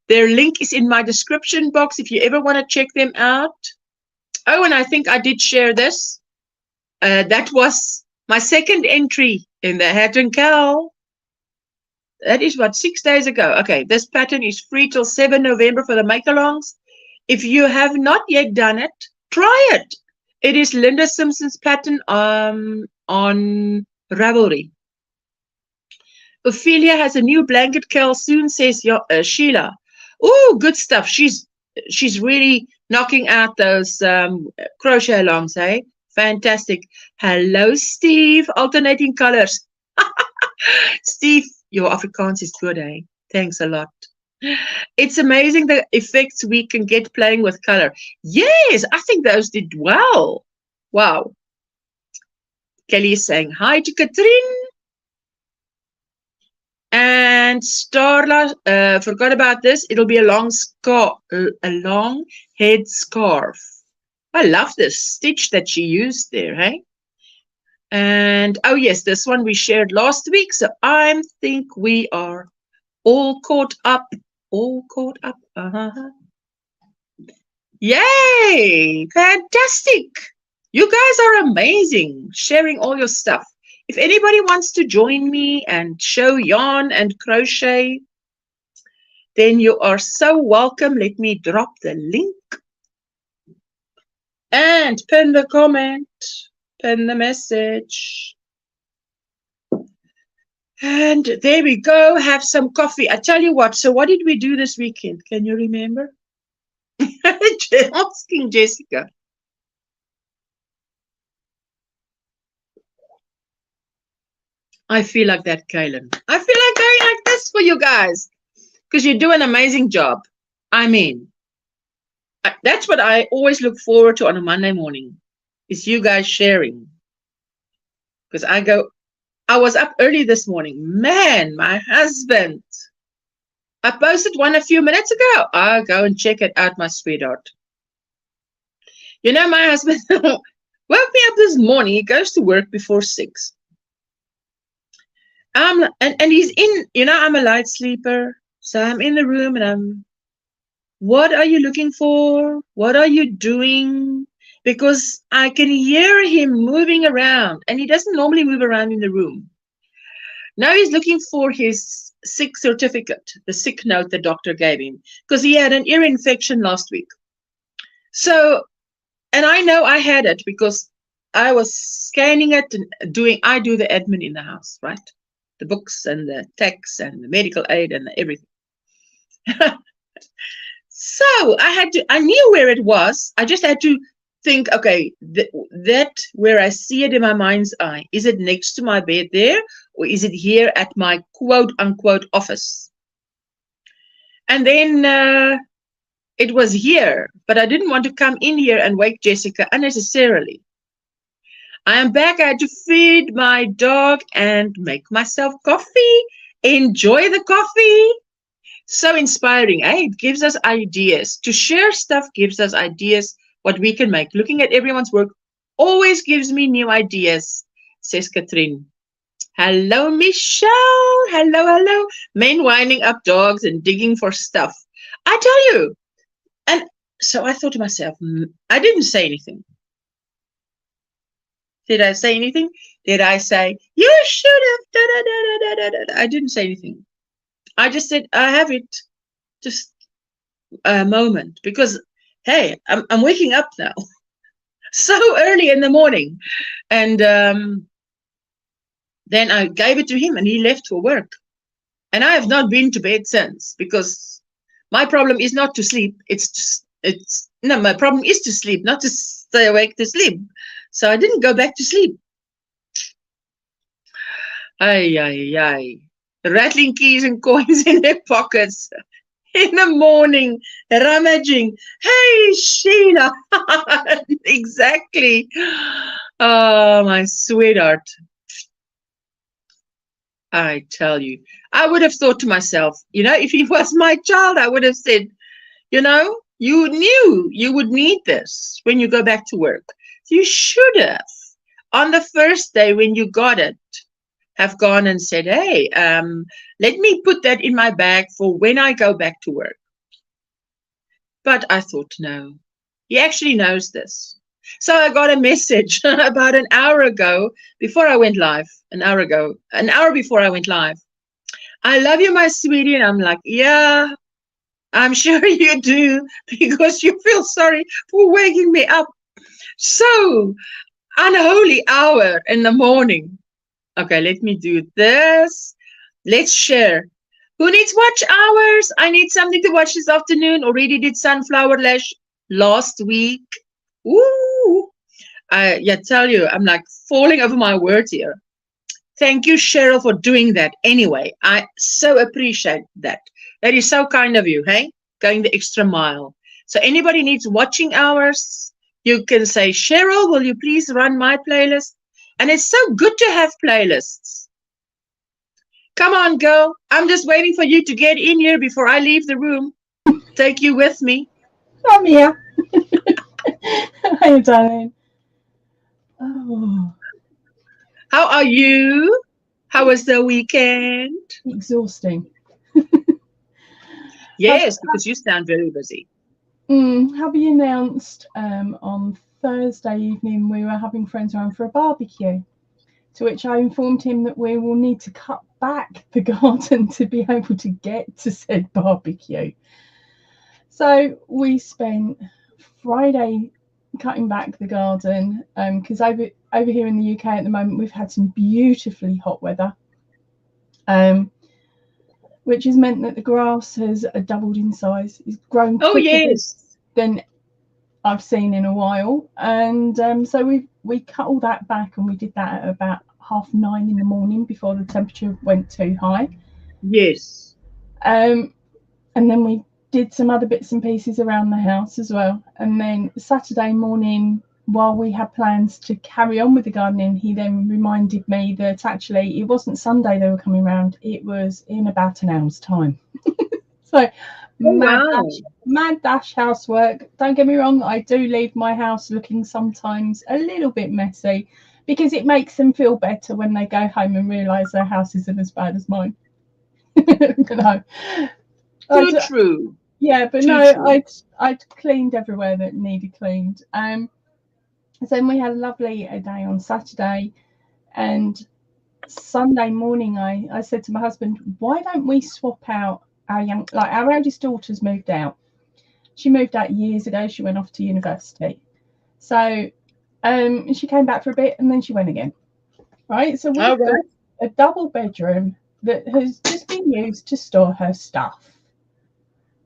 Their link is in my description box if you ever want to check them out. Oh, and I think I did share this. That was my second entry in the Hat and Cowl. That is what, 6 days ago. Okay, this pattern is free till 7 November for the make-alongs. If you have not yet done it, try it. It is Linda Simpson's pattern on Ravelry. Ophelia has a new blanket cowl soon, says Sheila. Oh, good stuff. She's really knocking out those crochet alongs, eh? Fantastic. Hello, Steve. Alternating colors. Steve, your Afrikaans is good, eh? Thanks a lot. It's amazing the effects we can get playing with color. Yes, I think those did well. Wow. Kelly is saying hi to Katrine. And Starla, forgot about this. It'll be a long head scarf. I love this stitch that she used there, hey? And, oh yes, this one we shared last week. So I think we are all caught up. Yay! Fantastic! You guys are amazing, sharing all your stuff. If anybody wants to join me and show yarn and crochet, then you are so welcome. Let me drop the link and pin the comment, pin the message. And there we go. Have some coffee. I tell you what. So what did we do this weekend? Can you remember? Asking Jessica. I feel like that, Kaylin. I feel like going like this for you guys because you do an amazing job. I mean, that's what I always look forward to on a Monday morning is you guys sharing. Because I was up early this morning. Man, my husband. I posted one a few minutes ago. I'll go and check it out, my sweetheart. You know, my husband woke me up this morning. He goes to work before 6. And he's in, you know, I'm a light sleeper. So I'm in the room and what are you looking for? What are you doing? Because I can hear him moving around and he doesn't normally move around in the room. Now he's looking for his sick certificate, the sick note the doctor gave him, because he had an ear infection last week. So, and I know I had it because I was scanning it and I do the admin in the house, right? The books and the tax and the medical aid and everything. So I knew where it was. I just had to think, okay, that where I see it in my mind's eye, is it next to my bed there, or is it here at my quote unquote office? And then it was here, but I didn't want to come in here and wake Jessica unnecessarily. I am back. I had to feed my dog and make myself coffee. Enjoy the coffee. So inspiring, eh? It gives us ideas. To share stuff gives us ideas what we can make. Looking at everyone's work always gives me new ideas, says Catherine. Hello, Michelle. Hello, hello. Men winding up dogs and digging for stuff. I tell you. And so I thought to myself, I didn't say anything. Did I say anything? Did I say, you should have, da, da, da, da, da, da, da. I didn't say anything. I just said, I have it, just a moment, because, hey, I'm waking up now, so early in the morning. And then I gave it to him, and he left for work. And I have not been to bed since, because my problem is not to sleep. No, my problem is to sleep, not to stay awake to sleep. So I didn't go back to sleep. Ay, ay, ay. Rattling keys and coins in their pockets in the morning, rummaging. Hey, Sheila. Exactly. Oh, my sweetheart. I tell you, I would have thought to myself, if he was my child, I would have said, you knew you would need this when you go back to work. You should have, on the first day when you got it, have gone and said, hey, let me put that in my bag for when I go back to work. But I thought, no, he actually knows this. So I got a message about an hour ago before I went live, an hour before I went live. I love you, my sweetie. And I'm like, yeah, I'm sure you do, because you feel sorry for waking me up so unholy hour in the morning. Okay, let me do this. Let's share. Who needs watch hours? I need something to watch this afternoon. Already did Sunflower Lash last week. Ooh. Tell you, I'm like falling over my words here. Thank you, Cheryl, for doing that. Anyway, I so appreciate that. That is so kind of you, hey? Going the extra mile. So anybody needs watching hours, you can say, Cheryl, will you please run my playlist? And it's so good to have playlists. Come on, girl. I'm just waiting for you to get in here before I leave the room. Take you with me. I'm here. Hi, darling. Oh. How are you? How was the weekend? Exhausting. Yes, because you sound very busy. Hubby announced on Thursday evening we were having friends around for a barbecue, to which I informed him that we will need to cut back the garden to be able to get to said barbecue. So we spent Friday cutting back the garden because over here in the UK at the moment we've had some beautifully hot weather, which has meant that the grass has doubled in size. It's grown quicker than I've seen in a while, and so we cut all that back, and we did that at about 9:30 in the morning before the temperature went too high. Yes. And then we did some other bits and pieces around the house as well. And then Saturday morning, while we had plans to carry on with the gardening, he then reminded me that actually it wasn't Sunday they were coming around, it was in about an hour's time. So mad dash housework. Don't get me wrong, I do leave my house looking sometimes a little bit messy, because it makes them feel better when they go home and realise their house isn't as bad as mine. True. Yeah, but no, I'd cleaned everywhere that needed cleaned. So then we had a lovely day on Saturday, and Sunday morning I said to my husband, why don't we swap out our eldest daughter's moved out. She moved out years ago. She went off to university. So She came back for a bit and then she went again. Right, so we've got a double bedroom that has just been used to store her stuff.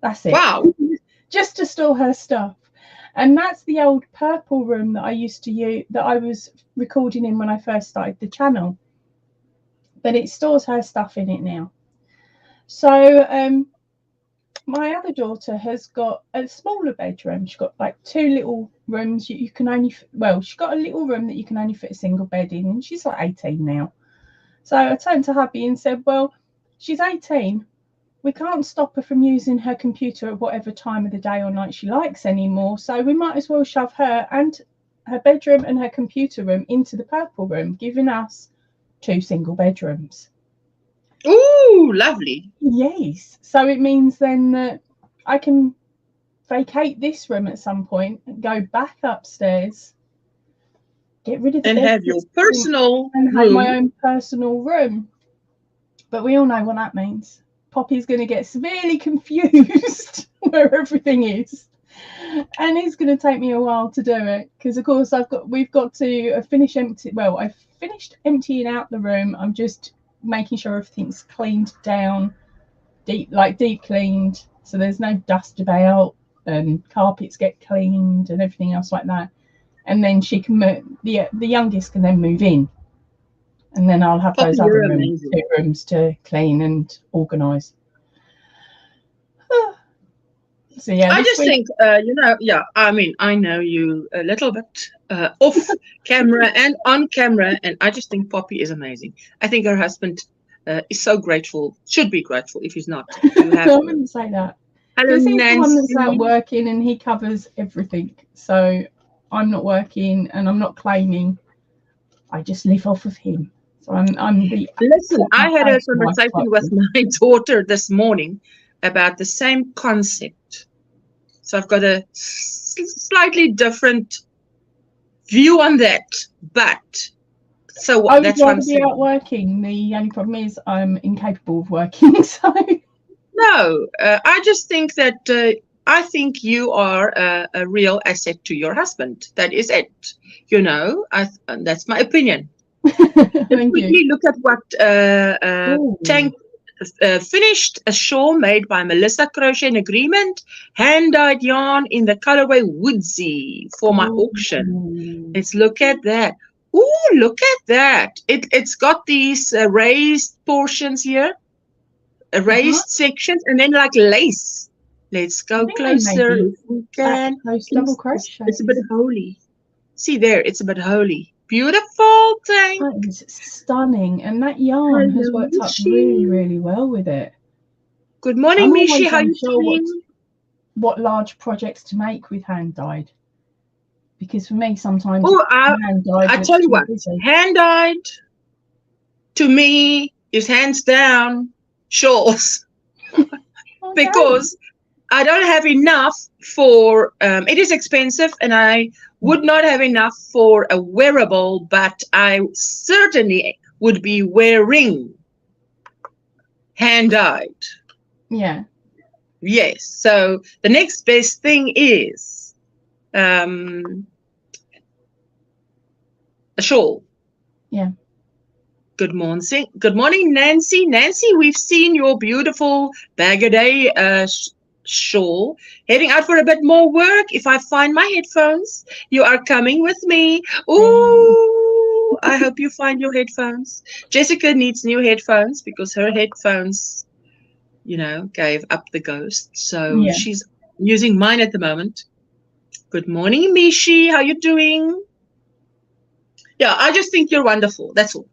That's it. Wow. Just to store her stuff. And that's the old purple room that I used to use, that I was recording in when I first started the channel. But it stores her stuff in it now. So my other daughter has got a smaller bedroom. She's got like 2 little rooms. You can only, well, she's got a little room that you can only fit a single bed in, and she's like 18 now. So I turned to hubby and said, well, she's 18. We can't stop her from using her computer at whatever time of the day or night she likes anymore. So we might as well shove her and her bedroom and her computer room into the purple room, giving us 2 single bedrooms. Ooh, lovely. Yes. So it means then that I can vacate this room at some point and go back upstairs, get rid of the and have your personal and room. have my own personal room. But we all know what that means. Poppy's going to get severely confused where everything is, and it's going to take me a while to do it because, of course, we've got to finish empty. Well, I've finished emptying out the room. I'm just making sure everything's cleaned down, deep cleaned, so there's no dust about, and carpets get cleaned and everything else like that. And then she can move, the youngest can then move in, and then I'll have those other rooms, 2 rooms to clean and organise. So yeah, I just think, I mean, I know you a little bit off camera and on camera, and I just think Poppy is amazing. I think her husband is so grateful, should be grateful if he's not. I wouldn't say that. Hello, He's Nancy. the one that's out working and he covers everything. So I'm not working and I'm not claiming. I just live off of him. So I'm the. Listen, I had a conversation with my daughter this morning about the same concept. So I've got a slightly different view on that, but so I would that's what I'm rather be saying. out working. The only problem is I'm incapable of working. So no, I just think that I think you are a real asset to your husband. That is it. You know, that's my opinion. Thank you. Look at what Tank finished, a shawl made by Melissa Crochet in Agreement, hand-dyed yarn in the colorway Woodsy for my auction. Let's look at that. Ooh, look at that. It's got these raised portions here, raised sections, and then like lace. Let's go closer if we can. Double crochet. It's a bit holy. See there, it's a bit holy. Beautiful thing. That is stunning, and that yarn has worked up really, really well with it. Good morning, Mishi. How are you doing? What large projects to make with hand dyed? Because for me, sometimes hand dyed. I tell you what, hand dyed to me is hands down shawls, because I don't have enough for. It is expensive, and I would not have enough for a wearable, but I certainly would be wearing hand-dyed. Yeah. Yes. So the next best thing is a shawl. Yeah. Good morning. Good morning, Nancy. Nancy, we've seen your beautiful Bag-A-Day shawl. Heading out for a bit more work. If I find my headphones, you are coming with me. Ooh, I hope you find your headphones. Jessica needs new headphones because her headphones, you know, gave up the ghost. So she's using mine at the moment. Good morning, Mishi. How you doing? Yeah, I just think you're wonderful. That's all.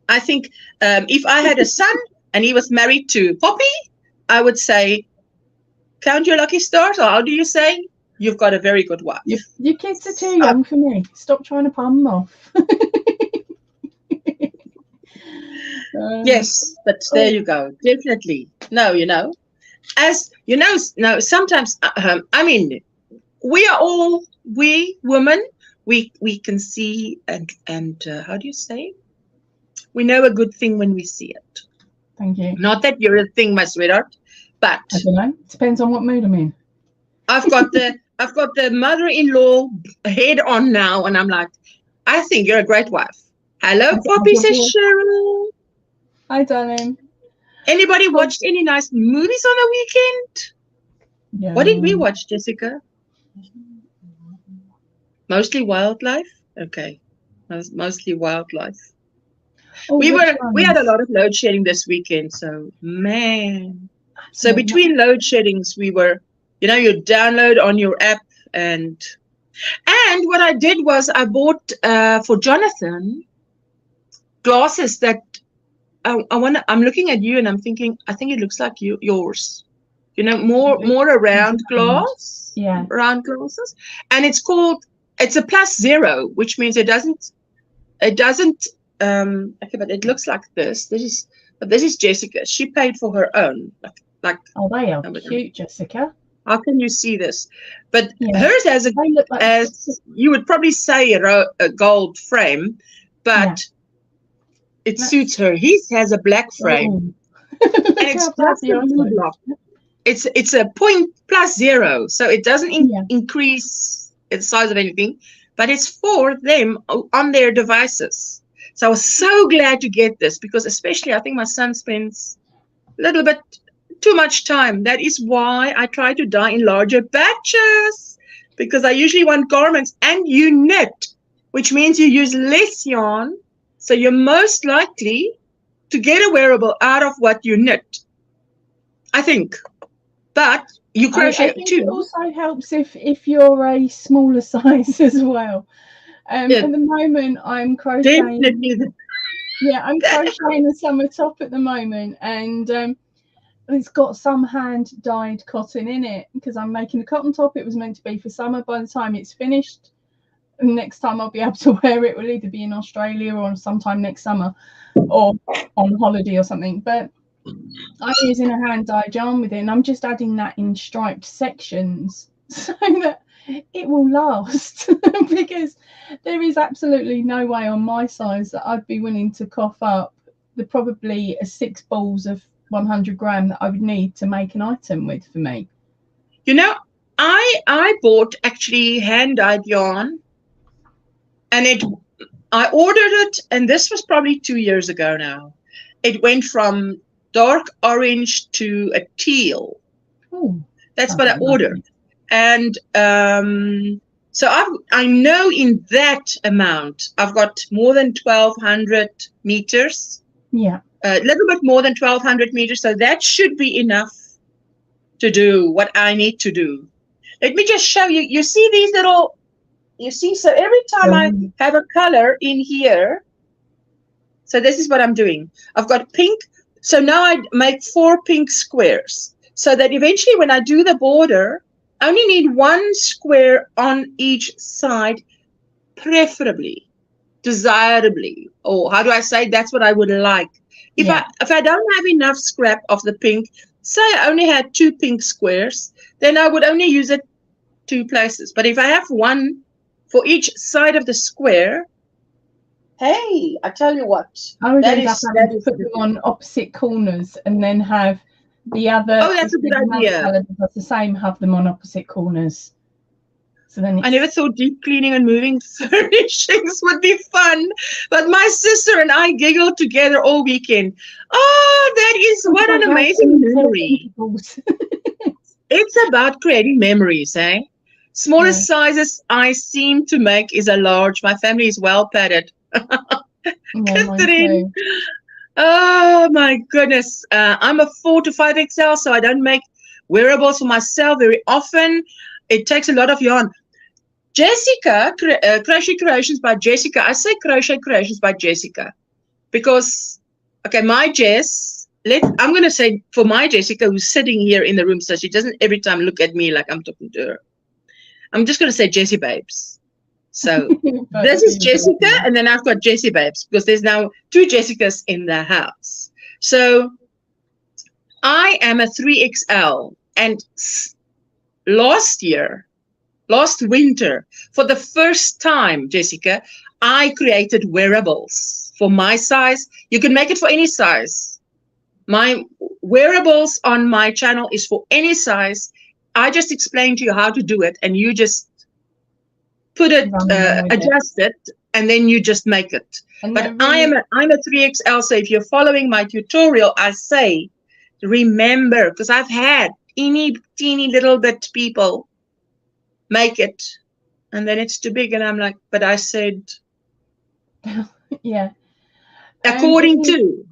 I think if I had a son and he was married to Poppy, I would say, count your lucky stars, or how do you say? You've got a very good wife. Your kids are too young for me. Stop trying to palm them off. Yes, but there you go. Definitely. No, you know, as you know, no, sometimes, I mean, we women, we can see and how do you say? We know a good thing when we see it. Thank you. Not that you're a thing, my sweetheart. But I don't know. Depends on what mood I'm in. I've got the I've got the mother-in-law head on now, and I'm like, I think you're a great wife. Hello, Poppy, says Cheryl. Hi, darling. Anybody watched any nice movies on the weekend? Yeah. What did we watch, Jessica? Mostly wildlife? Okay. Mostly wildlife. Oh, we had a ones? lot of load shedding this weekend, so man. So Absolutely. between load sheddings, we were, you download on your app, and what I did was I bought for Jonathan glasses that I'm looking at you and I'm thinking, I think it looks like yours. More a round glass. Yeah. Round glasses. And it's a +0, which means it doesn't okay, but it looks like this. This is Jessica. She paid for her own. Like oh, they are cute, Jessica. How can you see this? But hers has as you would probably say a gold frame, but it suits her. His has a black frame. And it's just a little block. It's a point +0, so it doesn't increase the size of anything, but it's for them on their devices. So I was so glad to get this, because especially I think my son spends a little bit too much time. That is why I try to dye in larger batches, because I usually want garments, and you knit, which means you use less yarn, so you're most likely to get a wearable out of what you knit, I think. But you crochet too. It also helps if you're a smaller size as well. At the moment, I'm crocheting. Definitely. Yeah, I'm crocheting a summer top at the moment, and it's got some hand dyed cotton in it, because I'm making a cotton top. It was meant to be for summer. By the time it's finished, next time I'll be able to wear it will either be in Australia or sometime next summer, or on holiday or something. But I'm using a hand dyed yarn with it, and I'm just adding that in striped sections so that it will last, because there is absolutely no way on my size that I'd be willing to cough up probably 6 balls of 100 gram that I would need to make an item with for me. I bought actually hand dyed yarn, and I ordered it, and this was probably 2 years ago now. It went from dark orange to a teal. Oh, that's what I ordered. And so I know in that amount I've got more than 1,200 meters. Yeah. A little bit more than 1,200 meters. So that should be enough to do what I need to do. Let me just show you. You see these little, so every time I have a color in here, so this is what I'm doing. I've got pink. So now I make 4 pink squares, so that eventually when I do the border, I only need 1 square on each side, preferably, desirably, or how do I say, that's what I would like. If I don't have enough scrap of the pink, say I only had 2 pink squares, then I would only use it 2 places. But if I have 1 for each side of the square, hey, I tell you what, I would end up having to put them on opposite corners, and then have the other. Oh, that's a good idea. That's the same. Have them on opposite corners. So then I never thought deep cleaning and moving furnishings would be fun, but my sister and I giggled together all weekend. Oh, that is what an amazing memory. It's about creating memories, eh? Smallest sizes I seem to make is a large. My family is well padded. Catherine. Oh my goodness. I'm a 4 to 5 XL, so I don't make wearables for myself very often. It takes a lot of yarn. Jessica, Crochet Creations by Jessica. I say Crochet Creations by Jessica because, okay, my Jess, I'm going to say for my Jessica, who's sitting here in the room, so she doesn't every time look at me like I'm talking to her. I'm just going to say Jessie Babes. So this is Jessica, and then I've got Jessie Babes, because there's now 2 Jessicas in the house. So I am a 3XL, and last winter, for the first time, Jessica, I created wearables for my size. You can make it for any size. My wearables on my channel is for any size, I just explain to you how to do it, and you just put it, adjust it, and then you just make it. And but I'm a 3XL, so if you're following my tutorial, I say, remember, because I've had teeny little bit people make it, and then it's too big, and I'm like, but I said, yeah. According to.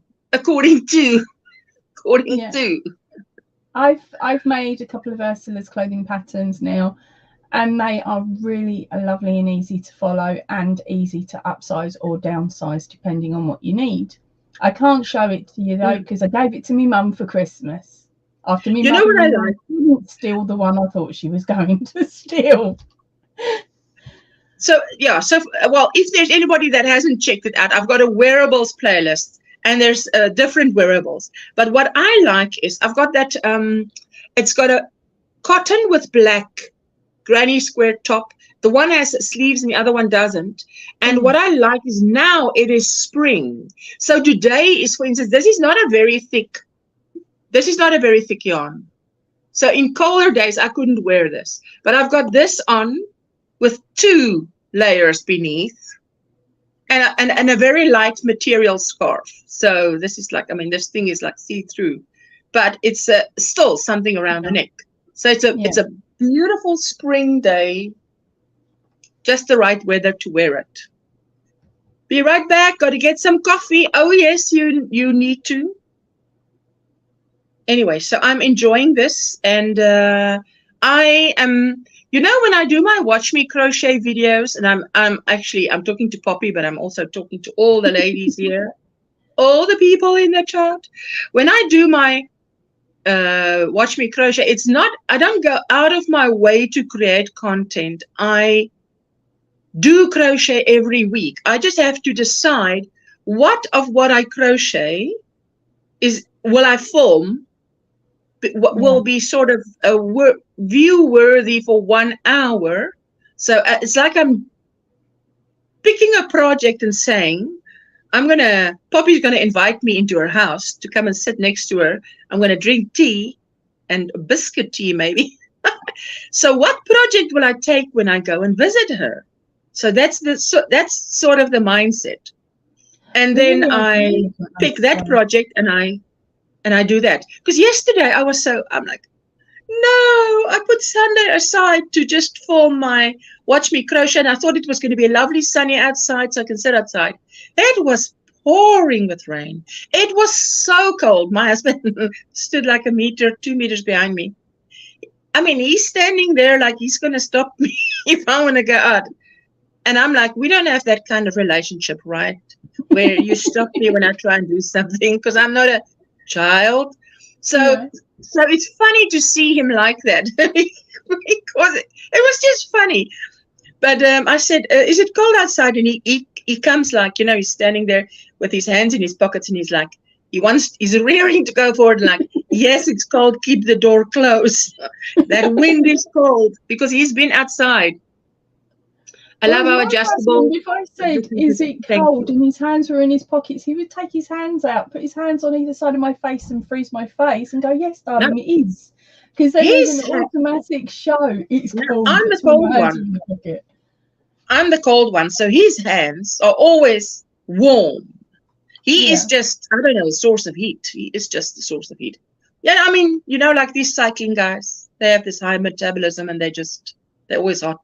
I've made a couple of Ursula's clothing patterns now, and they are really lovely and easy to follow and easy to upsize or downsize depending on what you need. I can't show it to you though because I gave it to my mum for Christmas. After me, you know what I like? Didn't steal the one I thought she was going to steal. So yeah, well, if there's anybody that hasn't checked it out, I've got a wearables playlist, and there's different wearables. But what I like is I've got that. It's got a cotton with black granny square top. The one has sleeves and the other one doesn't. And what I like is now it is spring. So today is, for instance, this is not a very thick yarn. So in colder days, I couldn't wear this. But I've got this on with 2 layers beneath and a very light material scarf. So this is like, I mean, this thing is like see-through, but it's still something around the neck. So it's a beautiful spring day, just the right weather to wear it. Be right back. Got to get some coffee. Oh yes, you need to. Anyway, so I'm enjoying this, and I am, you know, when I do my Watch Me Crochet videos, and I'm talking to Poppy, but I'm also talking to all the ladies here, all the people in the chat. When I do my Watch Me Crochet, I don't go out of my way to create content. I do crochet every week. I just have to decide what of what I crochet will I film, will be sort of view worthy for 1 hour. So it's like I'm picking a project and saying, Poppy's gonna invite me into her house to come and sit next to her. I'm gonna drink tea and biscuit tea maybe. So what project will I take when I go and visit her? So that's sort of the mindset. And then I pick that project and I do that. Because yesterday I'm like, no, I put Sunday aside to just film my Watch Me Crochet, and I thought it was going to be a lovely sunny outside so I can sit outside. It was pouring with rain. It was so cold. My husband stood like 2 meters behind me. I mean, he's standing there like he's going to stop me if I want to go out. And I'm like, we don't have that kind of relationship, right? Where you stop me when I try and do something, because I'm not a child. So it's funny to see him like that because it was just funny. But I said, is it cold outside? And he comes like, you know, he's standing there with his hands in his pockets, and he's like, he's rearing to go forward, like, yes, it's cold, keep the door closed. That wind is cold, because he's been outside. I love how adjustable. If I said, is it cold, and his hands were in his pockets, he would take his hands out, put his hands on either side of my face and freeze my face and go, yes, darling, it is. Because there is an automatic show. It's cold. I'm the cold one. I'm the cold one. So his hands are always warm. He is just, I don't know, a source of heat. He is just the source of heat. Yeah, I mean, you know, like these cycling guys, they have this high metabolism, and they're always hot.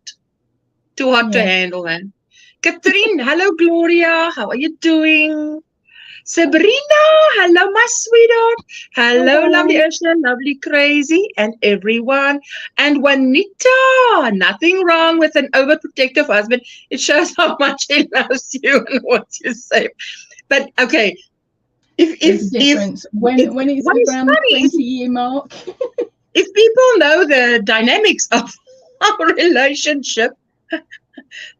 Too hot to handle, man. Catherine, hello, Gloria. How are you doing? Sabrina, hello, my sweetheart. Hello, lovely Ursula, lovely Crazy, and everyone. And Juanita, nothing wrong with an overprotective husband. It shows how much he loves you and wants you safe. But okay, when it's around the 20-year mark, if people know the dynamics of our relationship,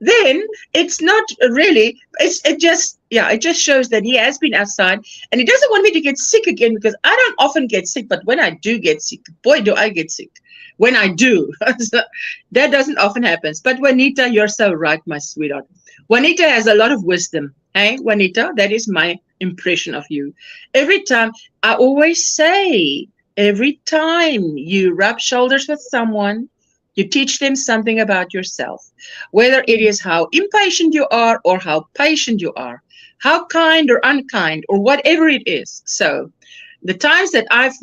then it's not really, it just shows that he has been outside, and he doesn't want me to get sick again, because I don't often get sick, but when I do get sick, boy, do I get sick. When I do. So that doesn't often happen. But Juanita, you're so right, my sweetheart. Juanita has a lot of wisdom. Hey, Juanita, that is my impression of you. Every time I always say, every time you rub shoulders with someone, you teach them something about yourself, whether it is how impatient you are or how patient you are, how kind or unkind or whatever it is. So the times that I've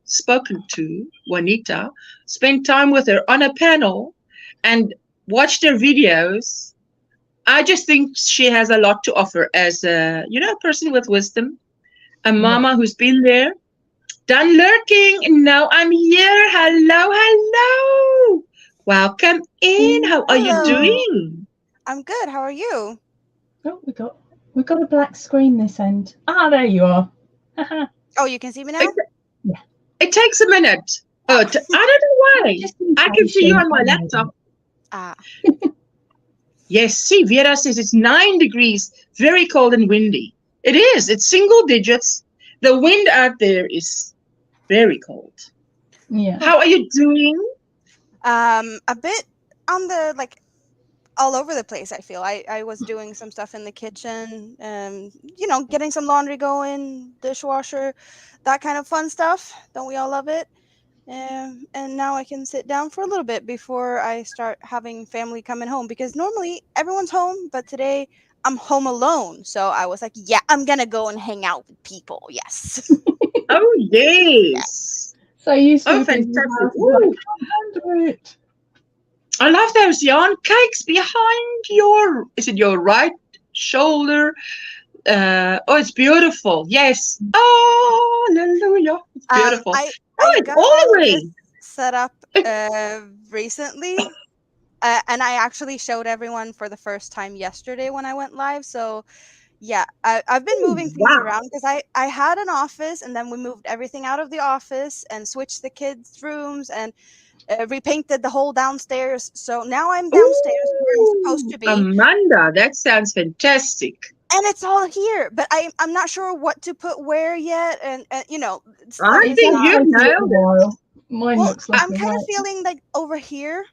spoken to Juanita, spent time with her on a panel and watched her videos, I just think she has a lot to offer as a, person with wisdom, a mama who's been there, done lurking, and now I'm here. Hello, hello. Welcome in. How are you doing? I'm good. How are you? Oh, we got a black screen this end. Ah, there you are. Oh, you can see me now? Yeah. It takes a minute. I don't know why. I can see you on my laptop. Ah. Yes, see, Vera says it's 9 degrees, very cold and windy. It is. It's single digits. The wind out there is very cold. Yeah. How are you doing? A bit on the, all over the place, I feel. I was doing some stuff in the kitchen, getting some laundry going, dishwasher, that kind of fun stuff. Don't we all love it? And now I can sit down for a little bit before I start having family coming home, because normally everyone's home, but today I'm home alone. So I was like, yeah, I'm going to go and hang out with people. Yes. Oh, yes. So you Oh, fantastic. Ooh. I love those yarn cakes behind your right shoulder. It's beautiful. Yes. Oh, hallelujah. It's beautiful. I got always set up recently, and I actually showed everyone for the first time yesterday when I went live. So yeah, I've been moving things around because I had an office, and then we moved everything out of the office and switched the kids' rooms and repainted the whole downstairs. So now I'm downstairs where I'm supposed to be. Amanda, that sounds fantastic. And it's all here, but I'm not sure what to put where yet, and I think you nailed it. Mine looks like I'm kind of feeling like over here,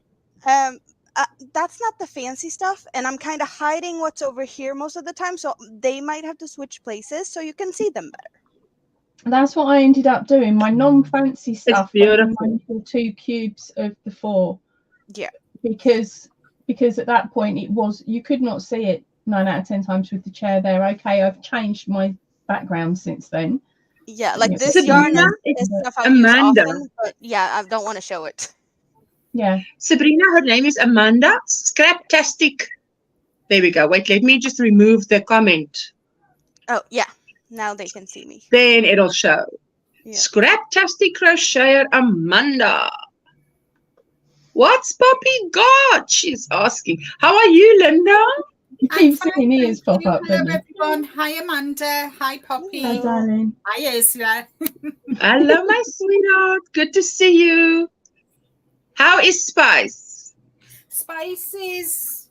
that's not the fancy stuff, and I'm kind of hiding what's over here most of the time, so they might have to switch places so you can see them better. That's what I ended up doing. My non-fancy stuff. It's beautiful. My 2 cubes of the 4. Yeah. Because at that point you could not see it 9 out of 10 times with the chair there. Okay, I've changed my background since then. Yeah, like this yarn is stuff I use often, but yeah, I don't want to show it. Yeah. Sabrina, her name is Amanda. Scraptastic. There we go. Wait, let me just remove the comment. Oh, yeah. Now they can see me. Then it'll show. Yeah. Scraptastic crocheter Amanda. What's Poppy got? She's asking. How are you, Linda? You keep seeing ears pop up. Hello, everyone. Hi, Amanda. Hi, Poppy. Hi, darling. Hi, Ursula. Hello, my sweetheart. Good to see you. How is Spice? Spice is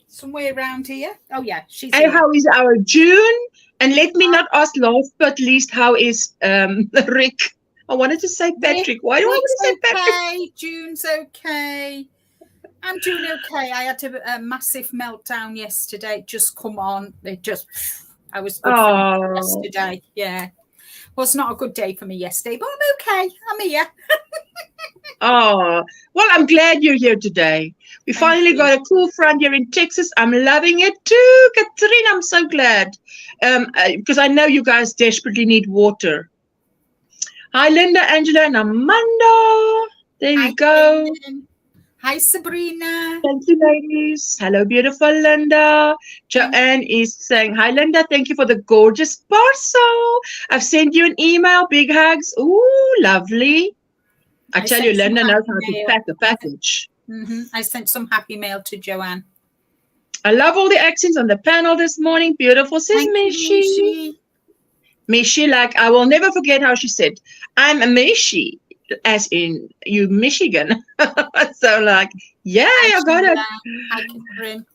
somewhere around here. Oh, yeah, she's And here. how is our June? And let me not ask last but least, how is Rick? I wanted to say Patrick. Why do I want to say Patrick? Okay, June's okay. I'm doing okay. I had a massive meltdown yesterday. Just come on. I was good for yesterday. Yeah. Was not a good day for me yesterday, but I'm okay. I'm here. Oh, well, I'm glad you're here today. We finally got a cool front here in Texas. I'm loving it too, Katrina. I'm so glad because I know you guys desperately need water. Hi, Linda, Angela, and Amanda. There you go. Kristen. Hi, Sabrina. Thank you, ladies. Hello, beautiful Linda. Joanne is saying, hi, Linda. Thank you for the gorgeous parcel. I've sent you an email. Big hugs. Ooh, lovely. I tell you, Linda knows how to pack a package. I sent some happy mail to Joanne. I love all the accents on the panel this morning. Beautiful, says Mishi. Mishi, like, I will never forget how she said, I'm a Mishi, as in you Michigan. So, like, yeah, I got it. Hi, Catherine.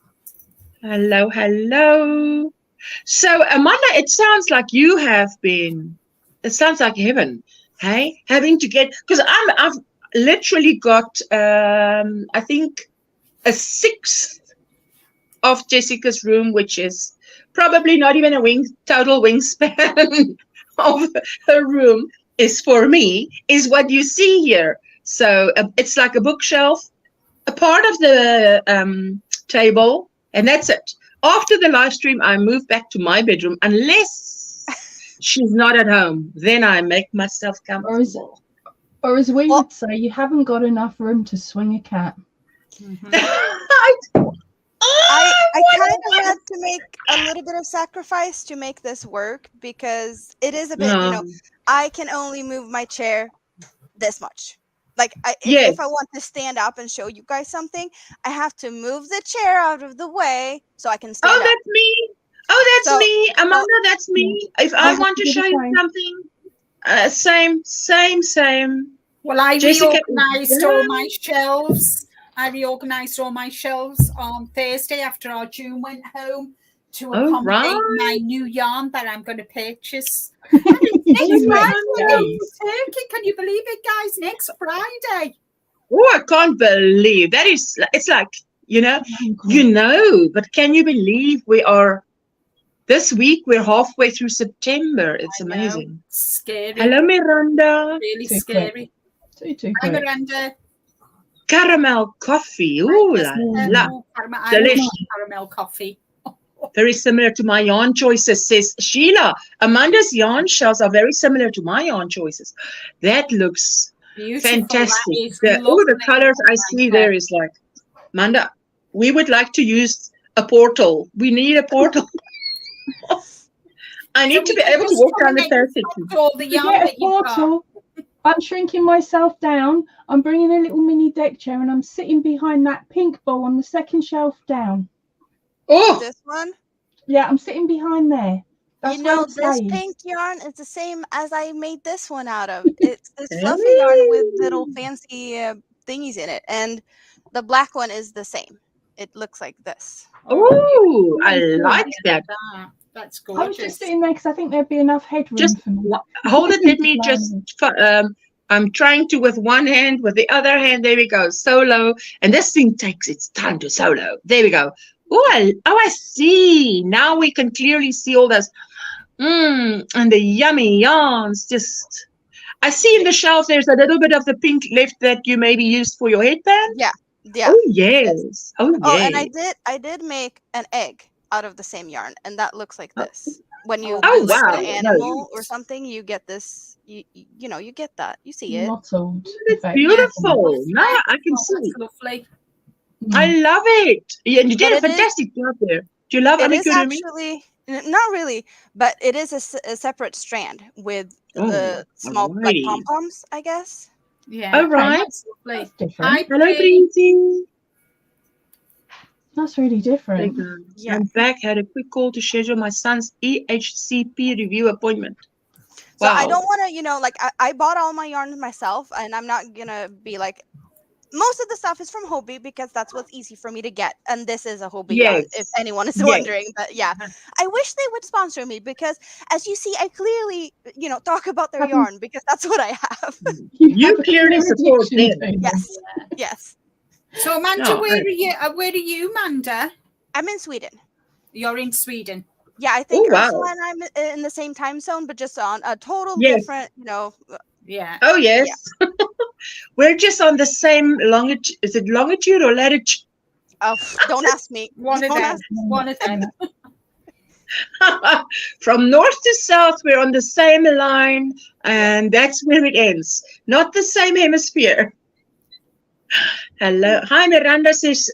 Hello, hello. So, Amanda, it sounds like you have been, it sounds like heaven. Hey, having to get, because I've literally got, I think, a 1/6 of Jessica's room, which is probably not even a total wingspan of her room. is for me is what you see here. So it's like a bookshelf, a part of the table, and that's it. After the live stream, I move back to my bedroom unless she's not at home. Then I make myself comfortable. Or as we would say, you haven't got enough room to swing a cat. Mhm. I kind of had to make a little bit of sacrifice to make this work because it is a bit, I can only move my chair this much. Like if I want to stand up and show you guys something, I have to move the chair out of the way so I can stand up. That's me. Oh, that's me. Amanda, that's me. If I want to show you something, same. Well, I reorganized all my shelves. I reorganized all my shelves on Thursday after our June went home to accommodate my new yarn that I'm going to purchase. Next Friday, Turkey. Can you believe it, guys? Next Friday. Oh, I can't believe that is. It's like but can you believe we are? This week we're halfway through September. It's amazing. Scary. Hello, Miranda. Really scary. Hi, Miranda. Caramel coffee. Ooh, delicious. Caramel coffee. Very similar to my yarn choices, says Sheila. Amanda's yarn shells are very similar to my yarn choices. That looks fantastic. The colors I see there is like, Amanda, we would like to use a portal. We need a portal. I need to be able to walk down the portal. I'm shrinking myself down. I'm bringing a little mini deck chair and I'm sitting behind that pink ball on the second shelf down. Oh, this one? Yeah, I'm sitting behind there. That's this pink yarn is the same as I made this one out of. It's this fluffy yarn with little fancy thingies in it. And the black one is the same. It looks like this. Oh, I like that. That's gorgeous. I was just sitting there because I think there'd be enough headroom for me. Hold it. Let me just. I'm trying to with one hand, with the other hand. There we go. Solo, and this thing takes its time to solo. There we go. Oh, I see. Now we can clearly see all those. And the yummy yarns. Just, I see in the shelf there's a little bit of the pink left that you maybe used for your headband. Yeah. Oh yes. Oh yes. Oh, and I did make an egg out of the same yarn, and that looks like this. When you an animal or something, you get this. You get that. You see it. Mottled. It's beautiful. Now I can see. Lovely. I love it. Yeah, you did a fantastic job there. Do you love it? It is actually not really, but it is a separate strand with the small like pom poms, I guess. Yeah. All right. Hi, hello, Breezy. That's really different. Yeah. I'm back. Had a quick call to schedule my son's EHCP review appointment. So I don't want to, I bought all my yarns myself, and I'm not gonna be like. Most of the stuff is from Hobby because that's what's easy for me to get, and this is a Hobby yarn, if anyone is wondering. But yeah, I wish they would sponsor me because, as you see, I clearly, talk about their yarn because that's what I have. You clearly support them. Yes. So Amanda, where are you? Where are you, Amanda? I'm in Sweden. You're in Sweden. Yeah, I think Ursula and I'm in the same time zone, but just on a total different, Yeah. Oh yes. Yeah. We're just on the same longitude. Is it longitude or latitude? Oh, don't ask me. One of them. From north to south, we're on the same line, and that's where it ends. Not the same hemisphere. Hello. Hi, Miranda, says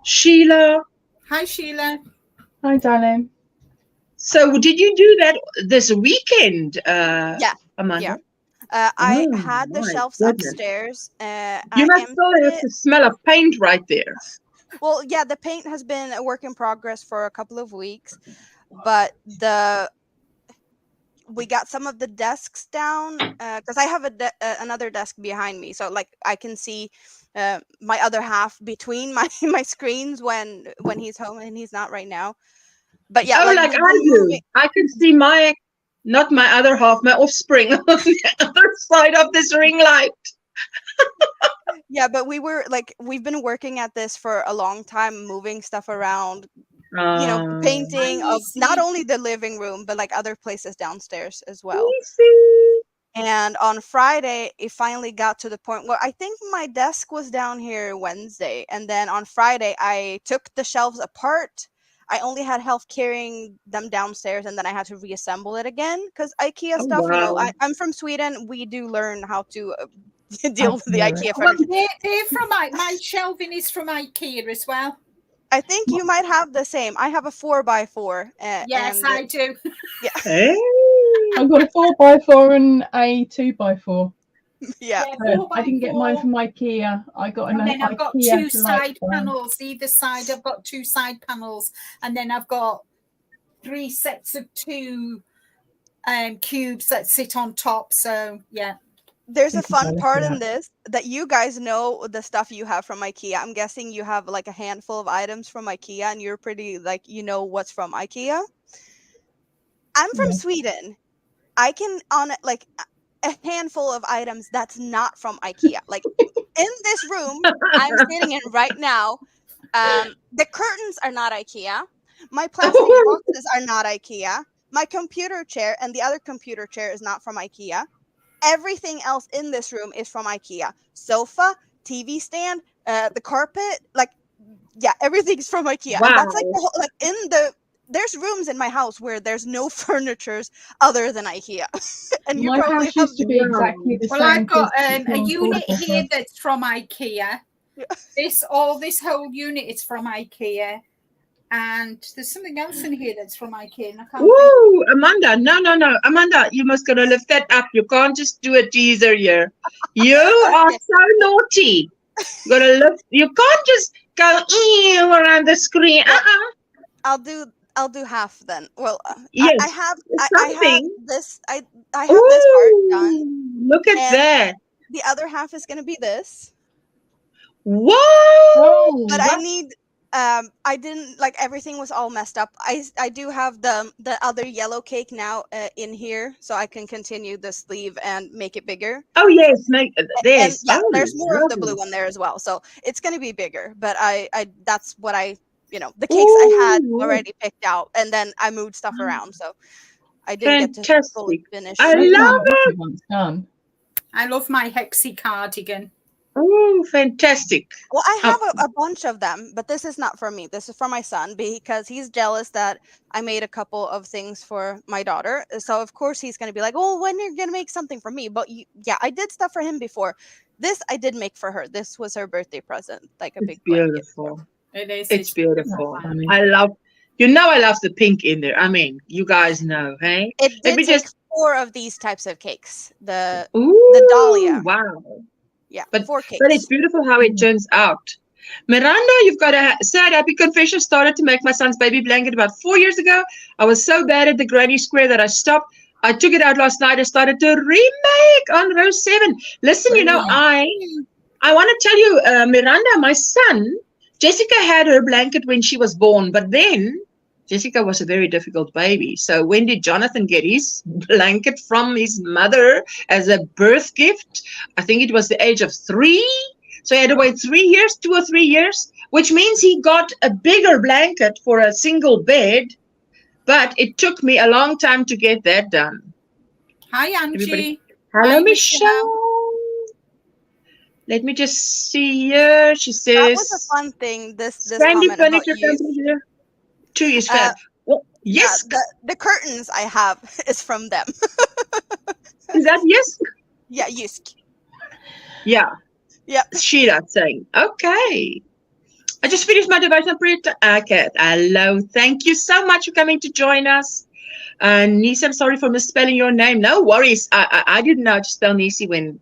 Sheila. Hi, Sheila. Hi, darling. So did you do that this weekend, Amanda? Yeah. I had the shelves upstairs. You must still have the smell of paint right there. Well, yeah, the paint has been a work in progress for a couple of weeks, but we got some of the desks down because I have another desk behind me, so like I can see my other half between my screens when he's home, and he's not right now. But yeah, I do. I can see not my other half, my offspring on the other side of this ring light. Yeah, but we've been working at this for a long time, moving stuff around, painting of not only the living room, but like other places downstairs as well. And on Friday, it finally got to the point where I think my desk was down here Wednesday. And then on Friday, I took the shelves apart. I only had help carrying them downstairs, and then I had to reassemble it again because IKEA Oh, stuff, wow. I'm from Sweden. We do learn how to deal with the hear IKEA it. Well, furniture. they're from my shelving is from IKEA as well. I think you might have the same. I have a 4x4. Yes, and I do. yeah, Hey. I've got a 4x4 and a 2x4. yeah. I didn't get mine from IKEA. I got an And then I've got IKEA two side light panels. Either side, I've got two side panels, and then I've got 3 sets of 2 cubes that sit on top. So yeah. There's a Think about fun it, part yeah. in this that you guys know the stuff you have from IKEA. I'm guessing you have like a handful of items from IKEA, and you're pretty like what's from IKEA. I'm from Yeah. Sweden. I can on like a handful of items that's not from IKEA. Like in this room I'm sitting in right now, the curtains are not IKEA. My plastic boxes are not IKEA. My computer chair and the other computer chair is not from IKEA. Everything else in this room is from IKEA. Sofa, TV stand, the carpet, like everything's from IKEA. And that's like Wow. the whole, there's rooms in my house where there's no furnitures other than IKEA. And you My probably house have used to be Wow. exactly the Well, same. I've got 'cause it's a more unit affordable for here us. that's from IKEA. This whole unit is from IKEA, and there's something else in here that's from IKEA. And I can't think. Woo, Amanda, no. Amanda, you must gotta lift that up. You can't just do a teaser here. You are so naughty. You can't just go around the screen. I'll do half then. Well, Yes, I have something. this I have this part done. Ooh, look at And that. the other half is going to be this. Whoa. Oh, But I need I didn't like everything was all messed up. I do have the other yellow cake now in here, so I can continue the sleeve and make it bigger. Oh yes, make this. And Oh, there's more of the lovely. blue one there as well, so it's going to be bigger. But I that's what I the cakes I had Ooh, already picked out, and then I moved stuff around, so I didn't get to fully fantastic. finish. I that's love what it. once done. I love my Hexie cardigan. Oh, fantastic. Well, I have a bunch of them, but this is not for me. This is for my son because he's jealous that I made a couple of things for my daughter. So of course he's going to be like, "Oh, when you're going to make something for me?" But I did stuff for him before. This I did make for her. This was her birthday present, like a It's big blanket. beautiful. It is. It's beautiful. Funny. I love, I love the pink in there. I mean, you guys know, hey? It Let did me take just, 4 of these types of cakes. The ooh, dahlia. wow. But 4 cakes. But it's beautiful how it turns out. Miranda, you've got a sad, happy confession. Started to make my son's baby blanket about 4 years ago. I was so bad at the granny square that I stopped. I took it out last night and started to remake on row 7. Listen, I want to tell you, Miranda, my son, Jessica had her blanket when she was born, but then Jessica was a very difficult baby. So when did Jonathan get his blanket from his mother as a birth gift? I think it was the age of 3. So he had to wait 3 years, 2 or 3 years, which means he got a bigger blanket for a single bed. But it took me a long time to get that done. Hi, Angie. Everybody. Hello, Hi, Michelle. Let me just see here. She says, that was a fun thing. This Sandy comment about Furniture use. Company here. 2 is fab. Well, yes. Yeah, the curtains I have is from them. Is that yes? Yeah, Jysk. Yeah. Yeah. Sheila saying, okay. I just finished my devotional prayer. Okay. Hello. Thank you so much for coming to join us. Nisi, I'm sorry for misspelling your name. No worries. I didn't know how to spell Nisi when,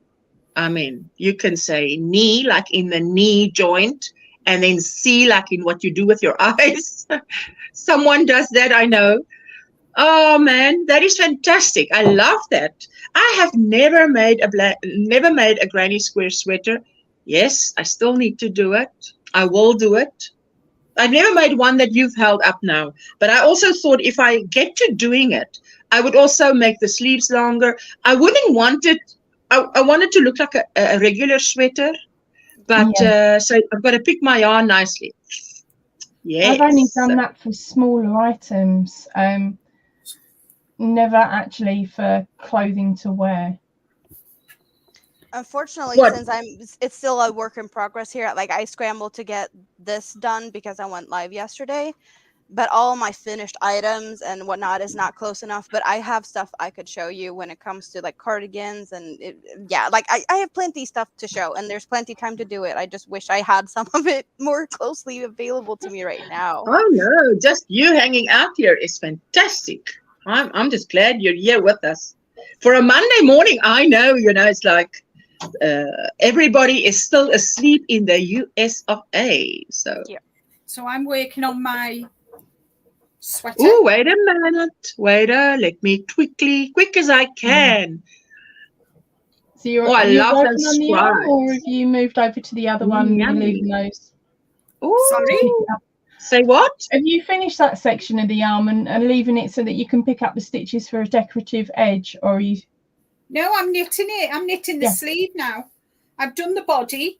you can say knee, like in the knee joint, and then see, like in what you do with your eyes. Someone does that, I know. Oh, man, that is fantastic. I love that. I have never made a granny square sweater. Yes, I still need to do it. I will do it. I've never made one that you've held up now. But I also thought if I get to doing it, I would also make the sleeves longer. I wouldn't want it. I want it to look like a regular sweater. But so I've got to pick my yarn nicely. Yes. I've only done that for smaller items. Never actually for clothing to wear. Unfortunately, What? since it's still a work in progress here. Like I scrambled to get this done because I went live yesterday, but all my finished items and whatnot is not close enough. But I have stuff I could show you when it comes to like cardigans and yeah, like I have plenty stuff to show, and there's plenty time to do it. I just wish I had some of it more closely available to me right now. Oh no, just you hanging out here is fantastic. I'm just glad you're here with us. For a Monday morning, I know, it's like everybody is still asleep in the US of A. So Yeah. So I'm working on my sweater. oh, wait a minute. Let me quick as I can. So you're, I are you love working those on the arm, or scribes. have you moved over to the other one and you're Yummy. leaving those? Sorry? Ooh. Say what? Have you finished that section of the arm and leaving it so that you can pick up the stitches for a decorative edge, or are you? No, I'm knitting it. I'm knitting the sleeve now. I've done the body.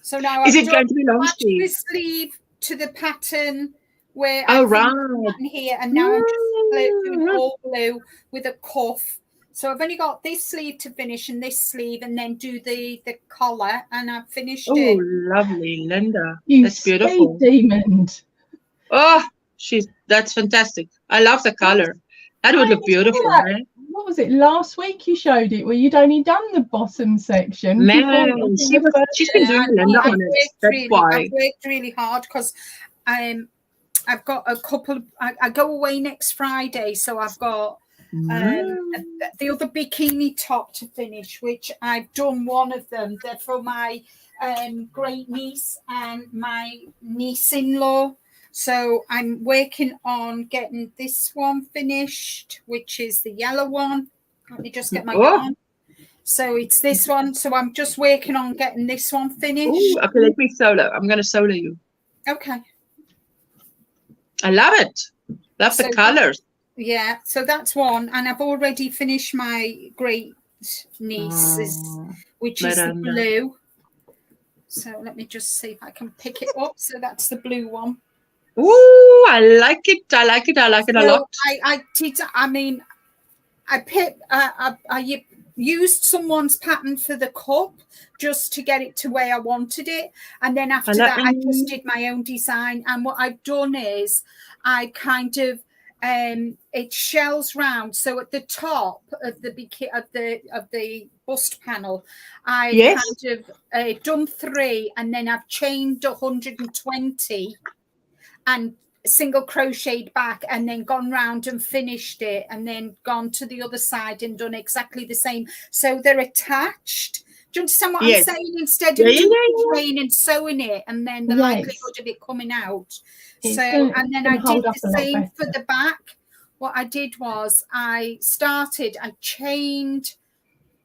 So now Is I've it going to be long matched the sleeve? sleeve to the pattern where Oh, I right. pattern here, and now I'm just doing all blue with a cuff. So I've only got this sleeve to finish and this sleeve, and then do the collar, and I've finished Oh, it. lovely, Linda. You That's beautiful. speed demon. Oh, that's fantastic. I love the color. That would look beautiful, eh? What was it, last week you showed it where you'd only done the bottom section? Man, she's been doing Linda on it. That's why. I've worked really hard because I've got a couple. I go away next Friday, so I've got the other bikini top to finish, which I've done one of them. They're for my great niece and my niece-in-law. So I'm working on getting this one finished, which is the yellow one. Let me just get my yarn. So it's this one. So I'm just working on getting this one finished. Ooh, okay, let me solo. I'm going to solo you. Okay. I love it. Love the colors. Yeah, so that's one. And I've already finished my great niece's, which is the blue. So let me just see if I can pick it up. So that's the blue one. Ooh, I like it. I like it a lot. I used someone's pattern for the cup just to get it to where I wanted it, and then after that I just did my own design. And what I've done is I kind of it shells round, so at the top of the bust panel I kind of done 3, and then I've chained 120 and single crocheted back, and then gone round and finished it, and then gone to the other side and done exactly the same, so they're attached. Do you understand what I'm saying? Instead of doing and sewing it, and then the likelihood of it coming out. And then I did the same for the back. What I did was I chained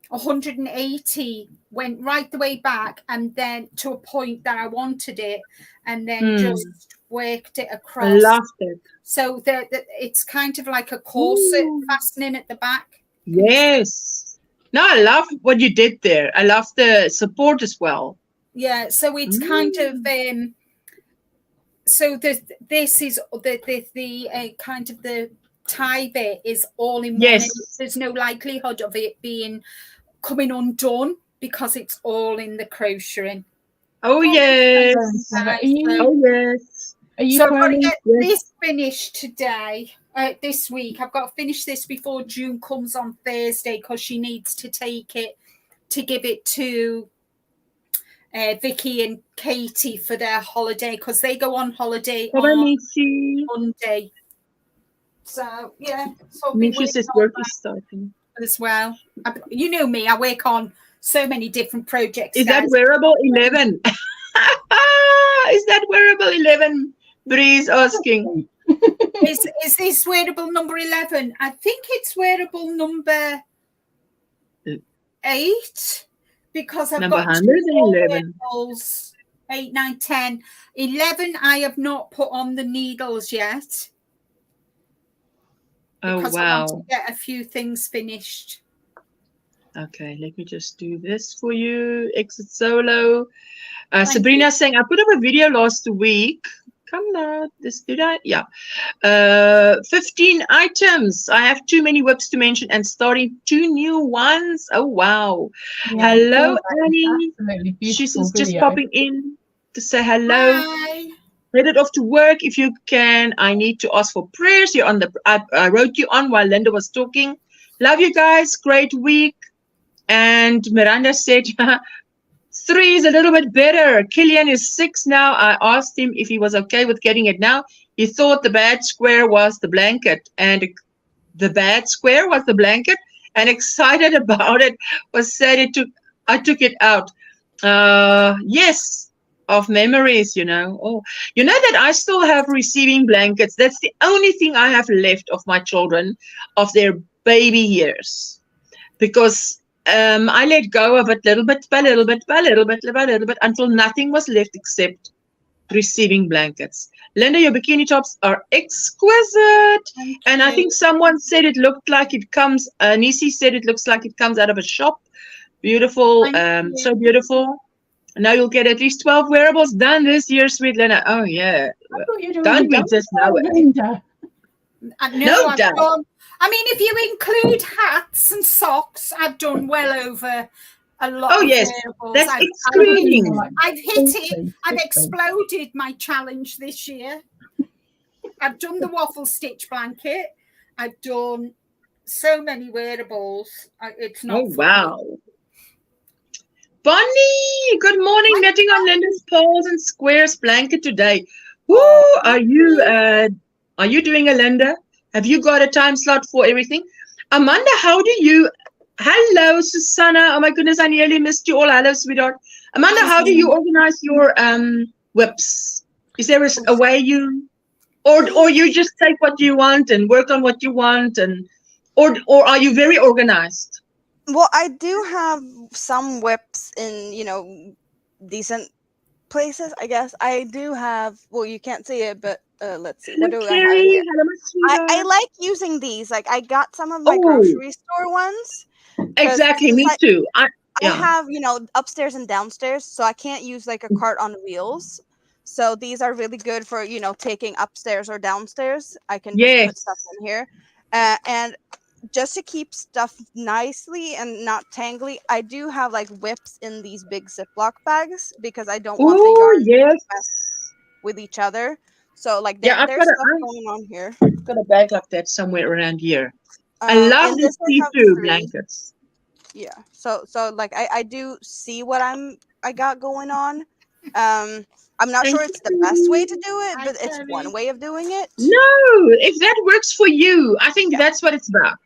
180, went right the way back, and then to a point that I wanted it, and then just worked it across. I loved it. So that it's kind of like a corset fastening at the back. Yes. No, I love what you did there. I love the support as well. Yeah, so it's kind of so this is the kind of the tie bit is all in one. There's no likelihood of it coming undone because it's all in the crocheting. Oh yes. Oh yes. So I've got to get this finished today. This week I've got to finish this before June comes on Thursday, because she needs to take it to give it to Vicky and Katie for their holiday, because they go on holiday on Monday. So yeah, so I'll be work is starting as well. You know me, I work on so many different projects. Is that wearable 11? Is that wearable 11? Bree's asking. Is this wearable number 11? I think it's wearable number 8, because I've number got 111. 8, 9, 10. 11 I have not put on the needles yet. Because I want to get a few things finished. Okay, let me just do this for you. Exit solo. Sabrina saying, I put up a video last week. come now. Did I? Yeah. 15 items. I have too many whips to mention and starting 2 new ones. Oh, wow. Yeah, Hello, that Annie. absolutely She's beautiful just video. popping in to say hello. Hi. Headed off to work. If you can, I need to ask for prayers. You're on the. I wrote you on while Linda was talking. Love you guys. Great week. And Miranda said 3 is a little bit better. Killian is 6 now. I asked him if he was okay with getting it now. He thought the bad square was the blanket, and the bad square was the blanket, and excited about it was said I took it out. Yes. Of memories, Oh, you know that I still have receiving blankets. That's the only thing I have left of my children, of their baby years, because I let go of it little bit by little bit by little bit by little bit until nothing was left except receiving blankets. Linda, your bikini tops are exquisite. And I think someone said it looked like it comes, Nisi said it looks like it comes out of a shop. Beautiful, so beautiful. Now you'll get at least 12 wearables done this year, sweet Linda. Oh, yeah. I thought you'd Don't already we done just that, know it? Linda. No I've doubt. done. I mean, if you include hats and socks, I've done well over a lot of yes. wearables. That's I've excluding. I've hit it. I've exploded my challenge this year. I've done the waffle stitch blanket. I've done so many wearables. It's not. Oh, wow. Bonnie, good morning. Knitting on Linda's poles and squares blanket today. Woo! Are you doing a Linda? Have you got a time slot for everything? Amanda, how do you? Hello, Susanna. Oh my goodness, I nearly missed you all. Hello, sweetheart. Amanda, how do you organize your whips? Is there a way you, or you just take what you want and work on what you want, and or are you very organized? Well, I do have some whips in, decent places, I guess. I do have, well, you can't see it, but let's see. What do I have here? I like using these. Like, I got some of my grocery store ones. Exactly, me too. I have, upstairs and downstairs, so I can't use like a cart on wheels. So these are really good for, taking upstairs or downstairs. I can just put stuff in here. And just to keep stuff nicely and not tangly, I do have like whips in these big Ziploc bags because I don't want the yarn to mess with each other. So like there's stuff going on here. I've got a bag like that somewhere around here. I love the see-through blankets. Yeah. So like I do see what I got going on. I'm not sure it's the best way to do it, but it's one way of doing it. No, if that works for you, I think that's what it's about.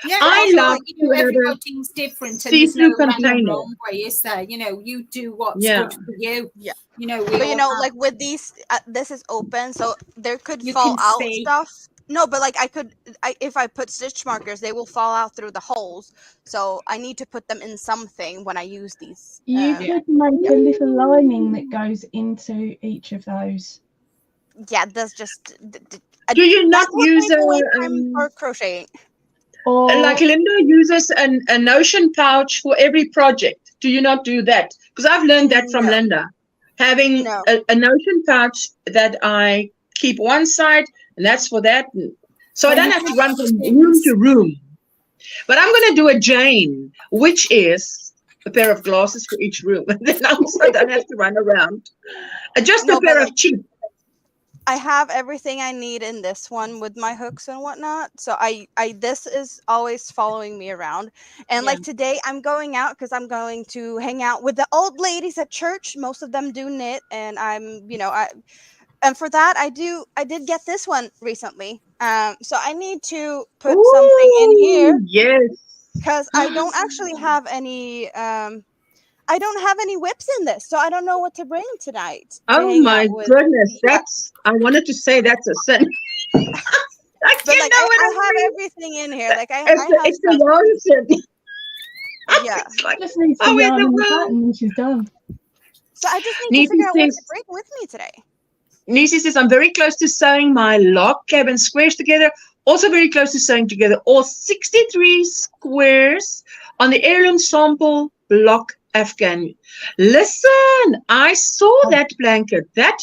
Yeah, I love everybody's different, and there's no right and wrong way, is there? You do what's good for you. Yeah. But like with these, this is open, so there could fall out stuff. No, but like if I put stitch markers, they will fall out through the holes. So I need to put them in something when I use these. You could make a little lining that goes into each of those. Yeah, that's just. Do you not use for crocheting? Like Linda uses a Notion pouch for every project. Do you not do that? Because I've learned that from Linda. Having a Notion pouch that I keep one side, and that's for that. So I don't have to run from room to room. But I'm going to do a Jane, which is a pair of glasses for each room. And then I also don't have to run around. Just a pair of cheap. I have everything I need in this one with my hooks and whatnot. So this is always following me around. And like today I'm going out because I'm going to hang out with the old ladies at church. Most of them do knit, and and for that I did get this one recently. So I need to put something in here. Yes. Because I don't actually have any I don't have any whips in this, so I don't know what to bring tonight. Oh my goodness, I wanted to say that's a sin. I have everything in here. Like it's a yarn sin. Yeah. Just needs to yarn in the pattern and she's done. So I just need to figure out what to bring with me today. Nisi says, I'm very close to sewing my log cabin squares together. Also very close to sewing together all 63 squares on the heirloom sample block Afghan. Listen, I saw that blanket. That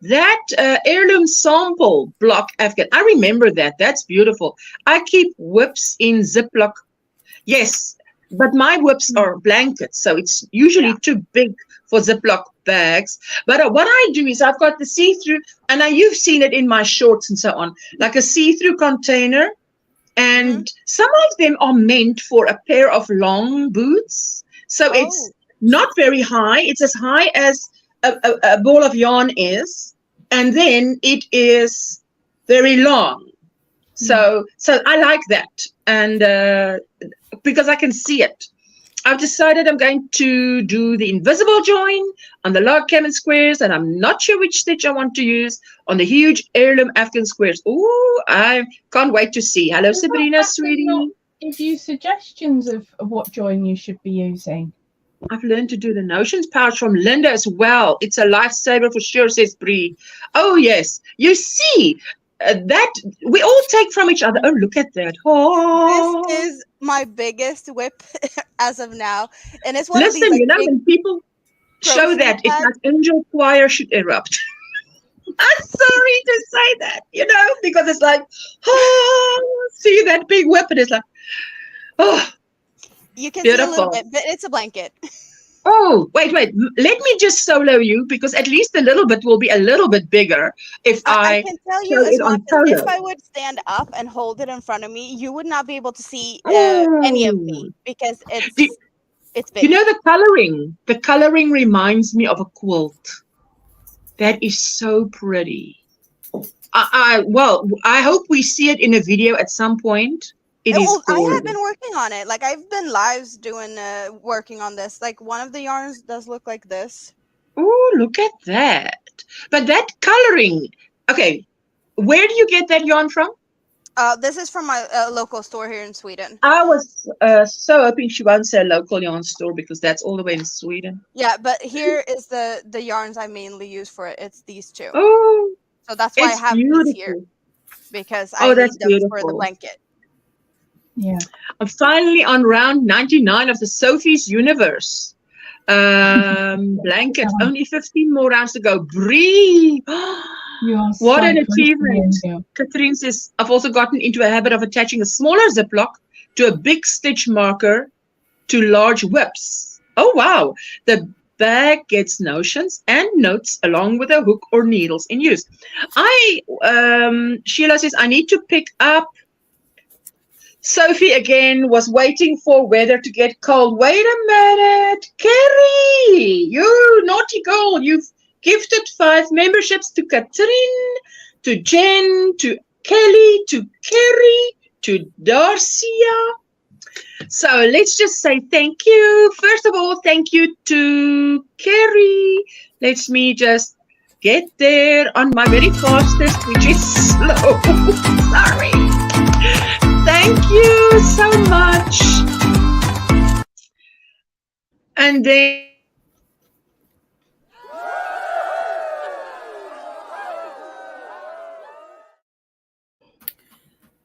that heirloom sample block Afghan. I remember that. That's beautiful. I keep whips in Ziploc. Yes, but my whips are blankets, so it's usually too big for Ziploc bags. But what I do is I've got the see-through, and you've seen it in my shorts and so on, like a see-through container. And some of them are meant for a pair of long boots. So it's not very high. It's as high as a ball of yarn is. And then it is very long. So I like that. And because I can see it. I've decided I'm going to do the invisible join on the log cabin squares, and I'm not sure which stitch I want to use on the huge heirloom Afghan squares. Ooh, I can't wait to see. Hello, Sabrina, sweetie. Give you suggestions of what join you should be using. I've learned to do the notions pouch from Linda as well. It's a lifesaver for sure, says Bree. Oh, yes. You see, that we all take from each other. Oh, look at that. Oh. This is my biggest whip as of now. And it's one Listen, of these, like, when people show that, it's like angel choir should erupt. I'm sorry to say that, because it's like, see that big whip, and it's like, you can beautiful. see a little bit, but it's a blanket. Oh, wait. Let me just solo you, because at least a little bit will be a little bit bigger if I can tell you as much as if I would stand up and hold it in front of me, you would not be able to see any of me, because it's big. The coloring reminds me of a quilt. That is so pretty. I hope we see it in a video at some point. I have been working on it. Like, I've been lives doing working on this. Like, one of the yarns does look like this. Oh, look at that. But that coloring, okay, where do you get that yarn from? This is from my local store here in Sweden. I was so hoping she won't say local yarn store, because that's all the way in Sweden. Yeah, but here is the yarns I mainly use for it. It's these two. Oh, so that's why I have these here, because I need them for the blanket. Yeah. I'm finally on round 99 of the Sophie's Universe blanket. Only 15 more rounds to go. Bree! What an achievement. Catherine says, I've also gotten into a habit of attaching a smaller Ziploc to a big stitch marker to large whips. Oh, wow. The bag gets notions and notes along with a hook or needles in use. Sheila says, I need to pick up. Sophie again was waiting for weather to get cold. Wait a minute. Carrie, you naughty girl. You've gifted 5 memberships to Catherine, to Jen, to Kelly, to Kerry, to Darcia. So let's just say thank you. First of all, thank you to Kerry. Let me just get there on my very fastest, which is slow. Sorry. Thank you so much. And then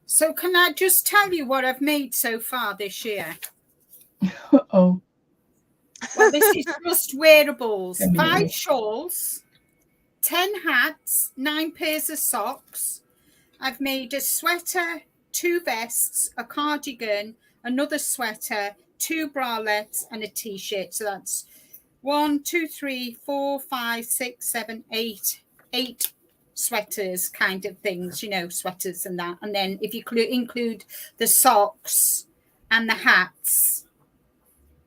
so can I just tell you what I've made so far this year? Oh. Well, this is just wearables. 5 shawls, 10 hats, 9 pairs of socks. I've made a sweater, 2 vests, a cardigan, another sweater, 2 bralettes, and a t-shirt. So that's 1, 2, 3, 4, 5, 6, 7, 8 sweaters kind of things, sweaters and that. And then if you include the socks and the hats,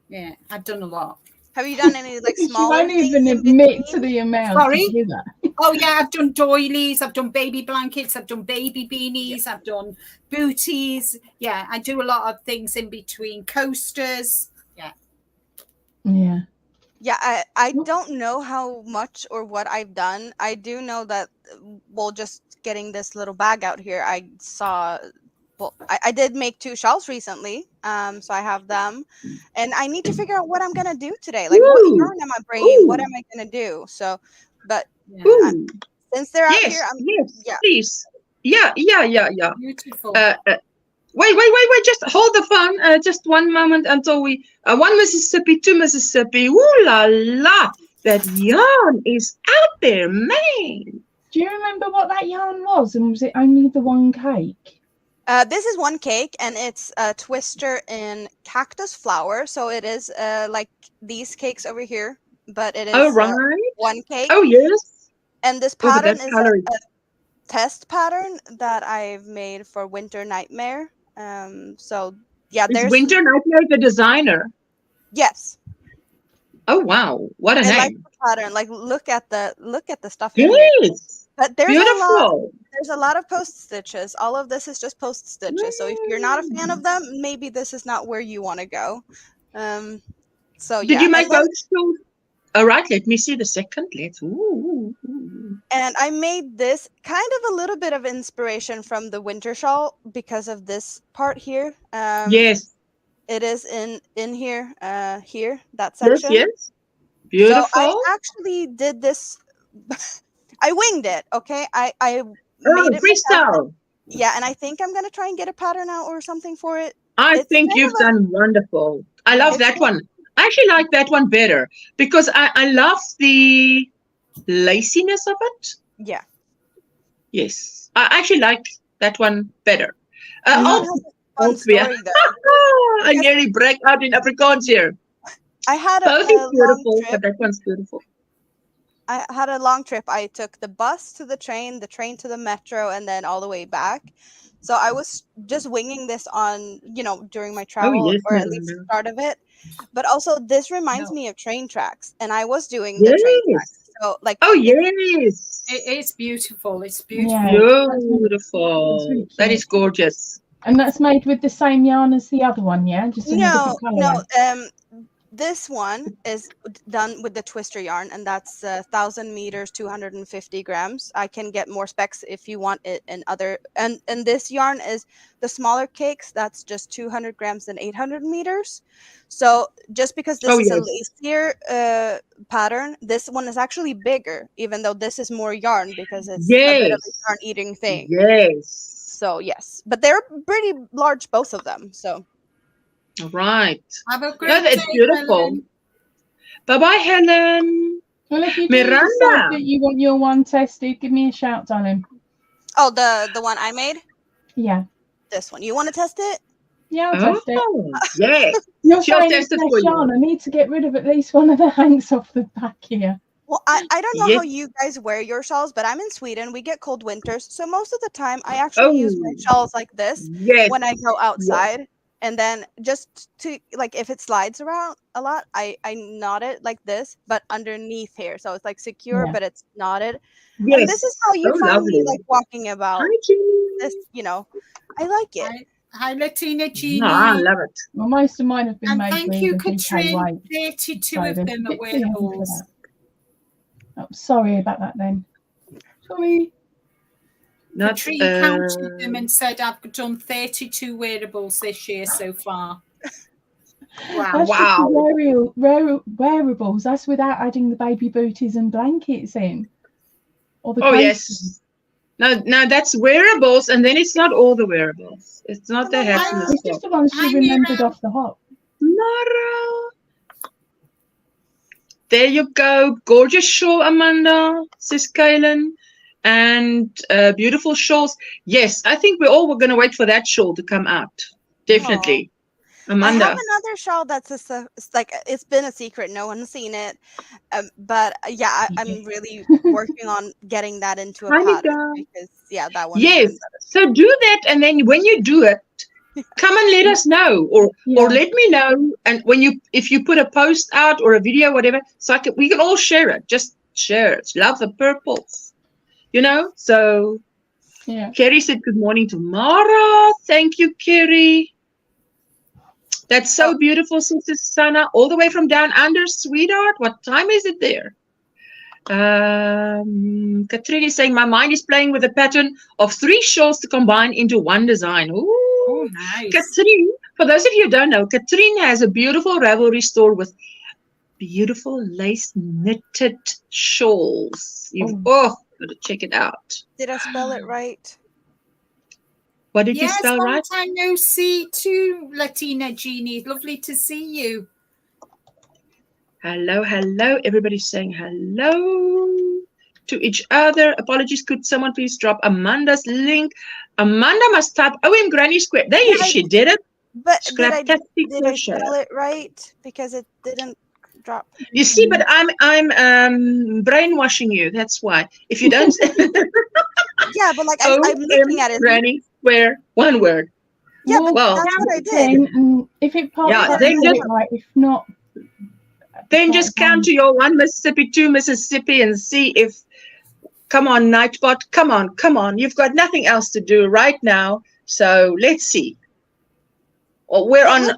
yeah, I've done a lot. Have you done any smaller things? You won't even admit to the amount. Sorry? Oh yeah, I've done doilies, I've done baby blankets, I've done baby beanies, I've done booties. Yeah, I do a lot of things in between, coasters. Yeah. I don't know how much or what I've done. I do know that, just getting this little bag out here, I saw, I did make 2 shawls recently. So I have them, and I need to figure out what I'm going to do today. Like, what yarn am I bringing? What am I going to do? So, but since they're out here, please. Yeah. Beautiful. Wait. Just hold the phone. Just one moment until we. 1 Mississippi, 2 Mississippi. Ooh la la. That yarn is out there, man. Do you remember what that yarn was? And was it only the one cake? This is one cake, and it's a twister in cactus flower. So it is like these cakes over here, but it is Oh, right. one cake. Oh, yes. And this Oh, but pattern that is color a test pattern that I've made for Winter Nightmare. So yeah, is there's Winter Nightmare the designer? yes. Oh, wow. What a I like name. the pattern. Like look at the stuff in here. Yes. But there's Beautiful. a lot of post stitches. All of this is just post stitches. So if you're not a fan of them, maybe this is not where you want to go. So Did yeah. you make And then- both still? All right, let me see the second. Let's. Ooh. And I made this kind of a little bit of inspiration from the winter shawl because of this part here. Yes. It is in here, that Yes, section. yes. Beautiful. So I actually did this. I winged it. Okay, I Oh, made it myself. freestyle. Yeah, and I think I'm gonna try and get a pattern out or something for it. I It's think kind you've of a- done wonderful. I Yeah, love it's that one. I actually like that one better because I love the laciness of it. Yeah. Yes. I actually like that one better. That Oh, one has a fun yeah. story though. I nearly break out in Afrikaans here. I had Both a is long beautiful, trip. but that one's beautiful. I had a long trip. I took the bus to the train to the metro, and then all the way back. So I was just winging this on, during my travel, yes, or at least the Miranda. start of it. But also, this reminds me of train tracks, and I was doing the train tracks. Yes. So, like, Oh, yes. It's beautiful. It's beautiful. Yeah. Beautiful. That's really That is cute. gorgeous. And that's made with the same yarn as the other one, yeah? Just in a different colour. no. This one is done with the twister yarn, and that's 1,000 meters, 250 grams. I can get more specs if you want it in other. And this yarn is the smaller cakes. That's just 200 grams and 800 meters. So just because this is a lacier pattern, this one is actually bigger, even though this is more yarn because it's a bit of a yarn eating thing. Yes. So yes, but they're pretty large, both of them. So. All right. Have a great No, that's day, beautiful. Helen. Bye-bye, Helen. Well, if you do Miranda. decide that you want your one tested, give me a shout, darling. Oh, the one I made? Yeah. This one. You want to test it? Yeah, I'll test it. Yeah. You're She'll saying test it's it for less you. yarn. I need to get rid of at least one of the hanks off the back here. Well, I don't know Yes. how you guys wear your shawls, but I'm in Sweden. We get cold winters. So most of the time, I actually use my shawls like this Yes. when I go outside. And then just to, like, if it slides around a lot, I knot it like this, but underneath here. So it's like secure, but it's knotted. Yes. And this is how you find lovely. me, like, walking about Hi, Jenny. this, I like it. Hi, Latina Jeannie. No, I love it. Well, most of mine have been And made thank with you, a DK Katrin. weight. 32 So of they're them a are bit too heavy for wearables. that. Oh, sorry about that then. Sorry. Not, Katrin counted them and said, I've done 32 wearables this year so far. Wow. That's just the wearables. That's without adding the baby booties and blankets in. Or the yes. No, that's wearables, and then it's not all the wearables. It's not the hats and the It's just the ones she remembered off the hop. Mara. There you go. Gorgeous shawl, Amanda, says Kaylin. And beautiful shawls. Yes, I think we all were going to wait for that shawl to come out. Definitely. Amanda. I have another shawl that's like, it's been a secret. No one's seen it. But yeah, I'm really working on getting that into a pattern because that one. Yes. So do that, and then when you do it, come and let us know, or let me know. And if you put a post out or a video, whatever, so we can all share it. Just share it. Love the purples, So Kerry said good morning to Mara. Thank you, Kerry. That's so beautiful, Sister Sana, all the way from down under, sweetheart. What time is it there? Katrine is saying, my mind is playing with a pattern of 3 shawls to combine into one design. Ooh, nice. Katrine, for those of you who don't know, Katrine has a beautiful Ravelry store with beautiful lace knitted shawls. Got to check it out. Did I spell it right? What did you spell right? Yes, long time no see too, Latina Jeannie. Lovely to see you. Hello, hello. Everybody's saying hello to each other. Apologies. Could someone please drop Amanda's link? Amanda must type OMGrannySquare. There Yeah, she did it. But did I Scraptastic spell it right? Because it didn't drop. You see, but I'm brainwashing you. That's why. If you don't, Yeah, but like I'm looking at it. OMGrannySquare, one word. Yeah, but Well, that's what I did. And if it pops Yeah, up, then just- right. If not, Then just count to your 1 Mississippi, 2 Mississippi, and see if. Come on, Nightbot. Come on. You've got nothing else to do right now. So let's see. Well, we're on 5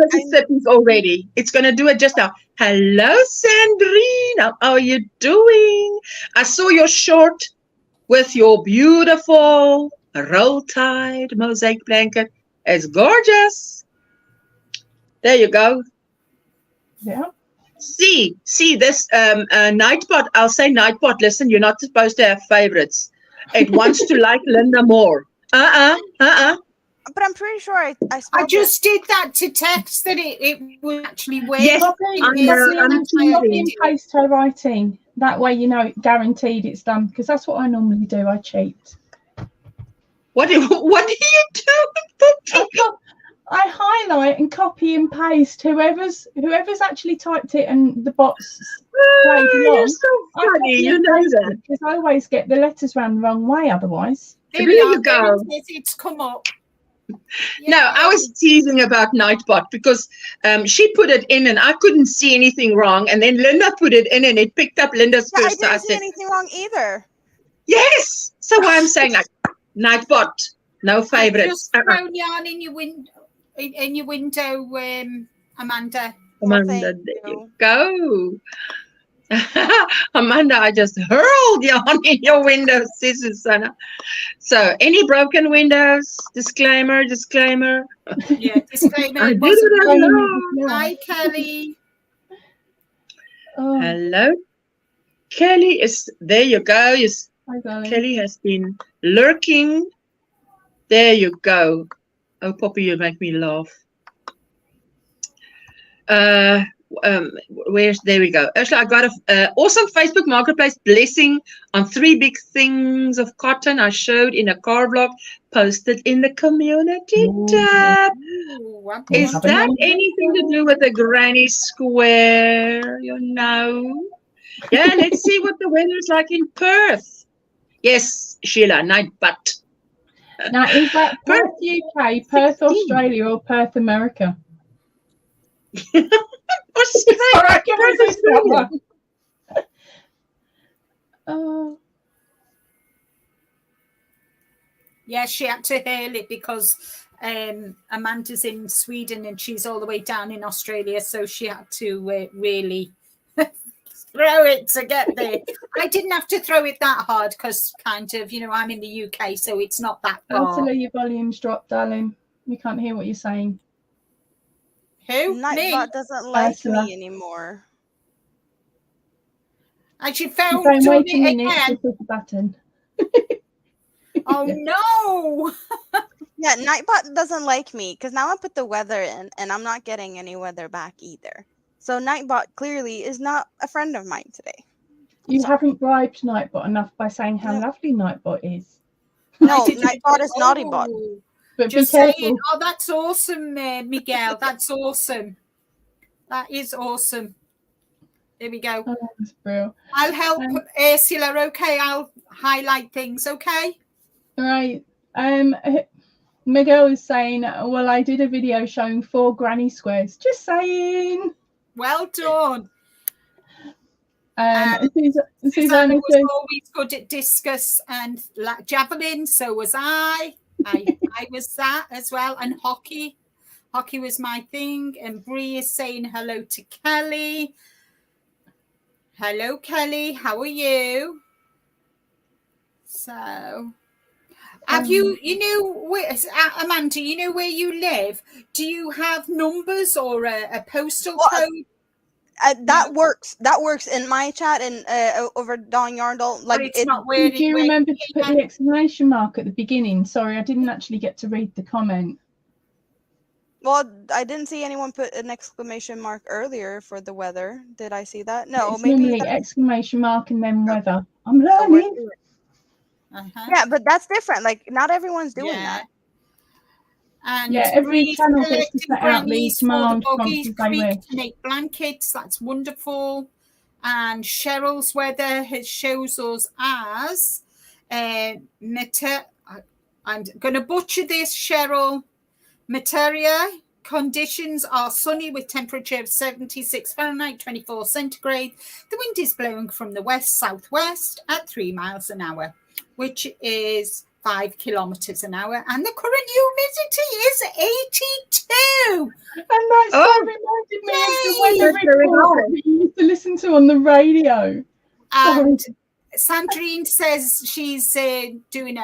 Mississippis already. It's going to do it just now. Hello, Sandrine. How are you doing? I saw your short with your beautiful roll-tied mosaic blanket. It's gorgeous. There you go. Yeah. See this Nightbot. I'll say Nightbot. Listen, you're not supposed to have favorites. It wants to like Linda more. But I'm pretty sure I just did that to text that it would actually work. Yes, Copy and paste her writing. That way, you know, guaranteed it's done. Because that's what I normally do. I cheat. What do you do? I highlight and copy and paste whoever's actually typed it and the bots played along. You're so funny, you know that. Because I always get the letters round the wrong way otherwise. There you go. It's come up. No, I was teasing about Nightbot because she put it in and I couldn't see anything wrong, and then Linda put it in and it picked up Linda's first. I didn't see anything wrong either. Yes, so why I'm saying like Nightbot, no favorites. Just throw yarn in your window. In your window, Amanda. Amanda, there you go. Amanda, I just hurled yarn in your window, says Susanna. So, any broken windows? Disclaimer. Yeah, disclaimer. I did it. Hi, Kelly. Oh. Hello. Kelly is, there you go. Yes. Hi, Kelly has been lurking. There you go. Oh, Poppy, you make me laugh. There we go. Actually, I got a awesome Facebook Marketplace blessing on 3 big things of cotton I showed in a card block posted in the community tab. Is that anything to do with the Granny Square? You know? Yeah, let's see what the weather is like in Perth. Yes, Sheila, Nightbot. Now, is that Perth UK, Perth Australia, or Perth America? Oh. Yeah, she had to hail it because Amanda's in Sweden and she's all the way down in Australia, so she had to really throw it to get there. I didn't have to throw it that hard because kind of, you know, I'm in the UK, so it's not that far. Ursula, your volume's dropped, darling. We can't hear what you're saying. Who? Nightbot doesn't like me anymore. And she found wait a minute to push the button. Oh no. Yeah, Nightbot doesn't like me because now I put the weather in and I'm not getting any weather back either. So Nightbot clearly is not a friend of mine today. You haven't bribed Nightbot enough by saying how lovely Nightbot is. No, Nightbot is Naughtybot. But just be careful. saying, oh, that's awesome, Miguel. That's awesome. That is awesome. There we go. Oh, that's brilliant. I'll help Ursula. Okay, I'll highlight things. Okay. All right. Miguel is saying, well, I did a video showing 4 granny squares. Just saying. Well done. Susanna was always good at discus and javelin. So was I. I was that as well. And hockey. Hockey was my thing. And Bree is saying hello to Kelly. Hello, Kelly. How are you? So, have you Amanda, you know where you live? Do you have numbers or a postal code? That works. That works in my chat and over Dawn Yarndall. Like, it's not where. Do you remember to put the exclamation mark at the beginning? Sorry, I didn't actually get to read the comment. Well, I didn't see anyone put an exclamation mark earlier for the weather. Did I see that? No, It's maybe normally that's- exclamation mark and then weather. I'm oh, we're learning. doing- Uh-huh. Yeah, but that's different. Like, not everyone's doing Yeah. that. And Yeah, every Bree's channel gets to collecting set out the grannies for the command prompts Boggies as they Creek wish. to make blankets. That's wonderful. And Cheryl's weather shows us as I'm going to butcher this, Cheryl. Materia conditions are sunny with temperature of 76 Fahrenheit, 24 centigrade. The wind is blowing from the west-southwest at 3 miles an hour, which is 5 kilometers an hour. And the current humidity is 82. And that so reminded me of the weather report that you used to listen to on the radio. And Sandrine says she's doing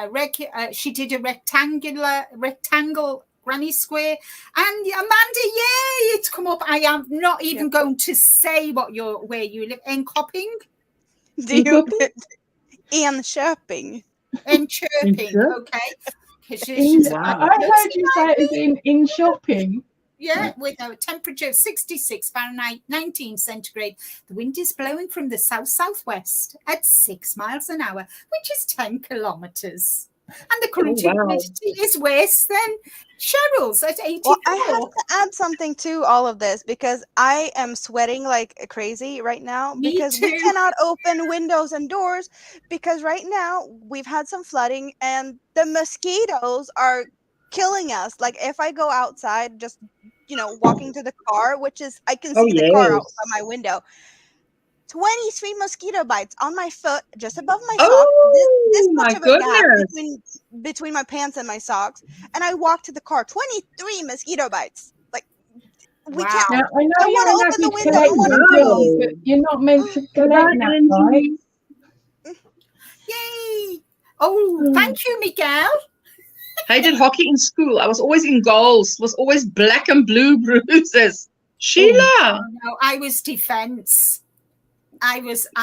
she did a rectangle granny square. And Amanda, yay, it's come up. I am not even going to say where you live. In Copping? Enköping. Enköping, okay. I heard you say it in shopping. Yeah, with a temperature of 66 Fahrenheit, 19 centigrade. The wind is blowing from the south-southwest at 6 miles an hour, which is 10 kilometers. And the current humidity is worse than Cheryl's at 84. Well, I have to add something to all of this because I am sweating like crazy right now because we cannot open windows and doors because right now we've had some flooding and the mosquitoes are killing us. Like if I go outside, just walking to the car, which is I can see the car outside my window. 23 mosquito bites on my foot, just above my sock. This much of a gap between my pants and my socks. And I walked to the car. 23 mosquito bites. Like we can't. Now, I know you're allowed to collect them, but you're not meant to collect that, right? Yay! Oh, thank you, Miguel. I did hockey in school. I was always in goals. Was always black and blue bruises. Sheila. No, I was defense. I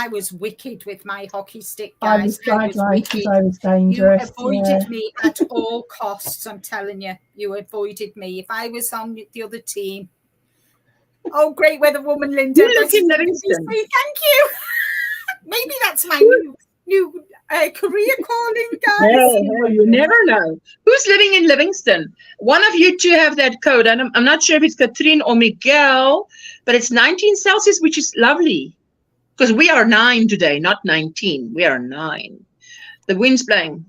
was wicked with my hockey stick, guys. I was sidelined because I was dangerous. You avoided me at all costs. I'm telling you, you avoided me. If I was on the other team. Oh, great weather woman, Linda. You live in Livingston. Thank you. Maybe that's my new career calling, guys. Hey, you never know. Who's living in Livingston? One of you two have that code. And I'm not sure if it's Katrine or Miguel, but it's 19 Celsius, which is lovely. Because we are 9 today, not 19. We are 9. The wind's blowing.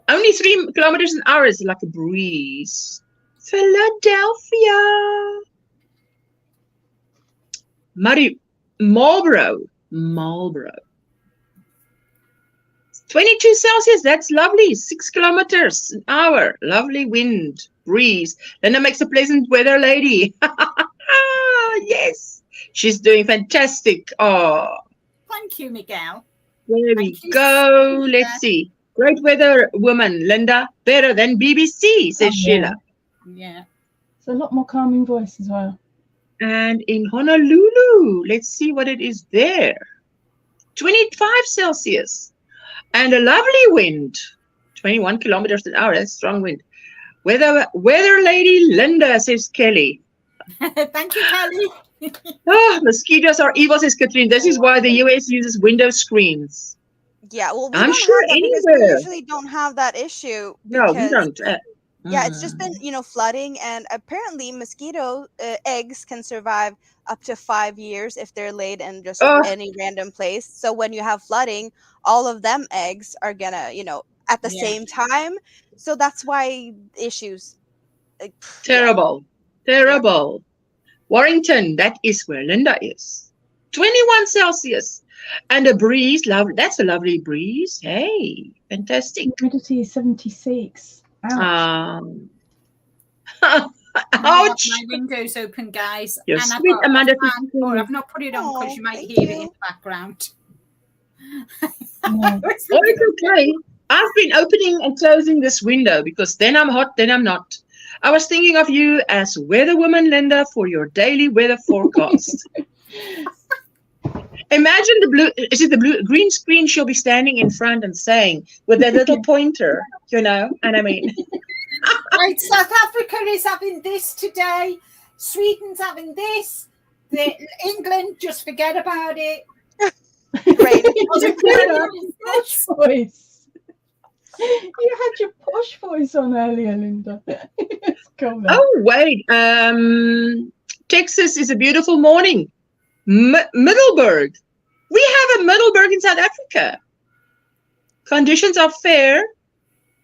Only 3 kilometers an hour is like a breeze. Philadelphia. Marlborough. 22 Celsius. That's lovely. 6 kilometers an hour. Lovely wind, breeze. Then it makes a pleasant weather lady. Yes. She's doing fantastic. Oh. Thank you, Miguel. There we go. Let's see. Great weather woman, Linda. Better than BBC, says Sheila. Yeah. It's a lot more calming voice as well. And in Honolulu, let's see what it is there. 25 Celsius. And a lovely wind. 21 kilometers an hour. That's strong wind. Weather lady Linda, says Kelly. Thank you, Kelly. Mosquitoes are evil, says Katrine. This is why the US uses window screens. Yeah, well, I'm sure anywhere. we usually don't have that issue. No, we don't. Yeah, it's just been, flooding, and apparently mosquito eggs can survive up to 5 years if they're laid in just any random place. So when you have flooding, all of them eggs are gonna, at the same time. So that's why issues. Terrible. Warrington, that is where Linda is. 21 Celsius. And a breeze, lovely. That's a lovely breeze. Hey, fantastic. Humidity is 76. Ouch. Ouch. My window's open, guys. You're and sweet, I've Amanda. I've not put it on because you might hear it in the background. It's okay. I've been opening and closing this window because then I'm hot, then I'm not. I was thinking of you as weather woman, Linda, for your daily weather forecast. Imagine the green screen she'll be standing in front and saying with that little pointer, and I mean. Right, South Africa is having this today. Sweden's having this. England, just forget about it. Great. Posh voice. You had your posh voice on earlier, Linda. It's cool. Oh, wait. Texas is a beautiful morning. Middelburg. We have a Middelburg in South Africa. Conditions are fair.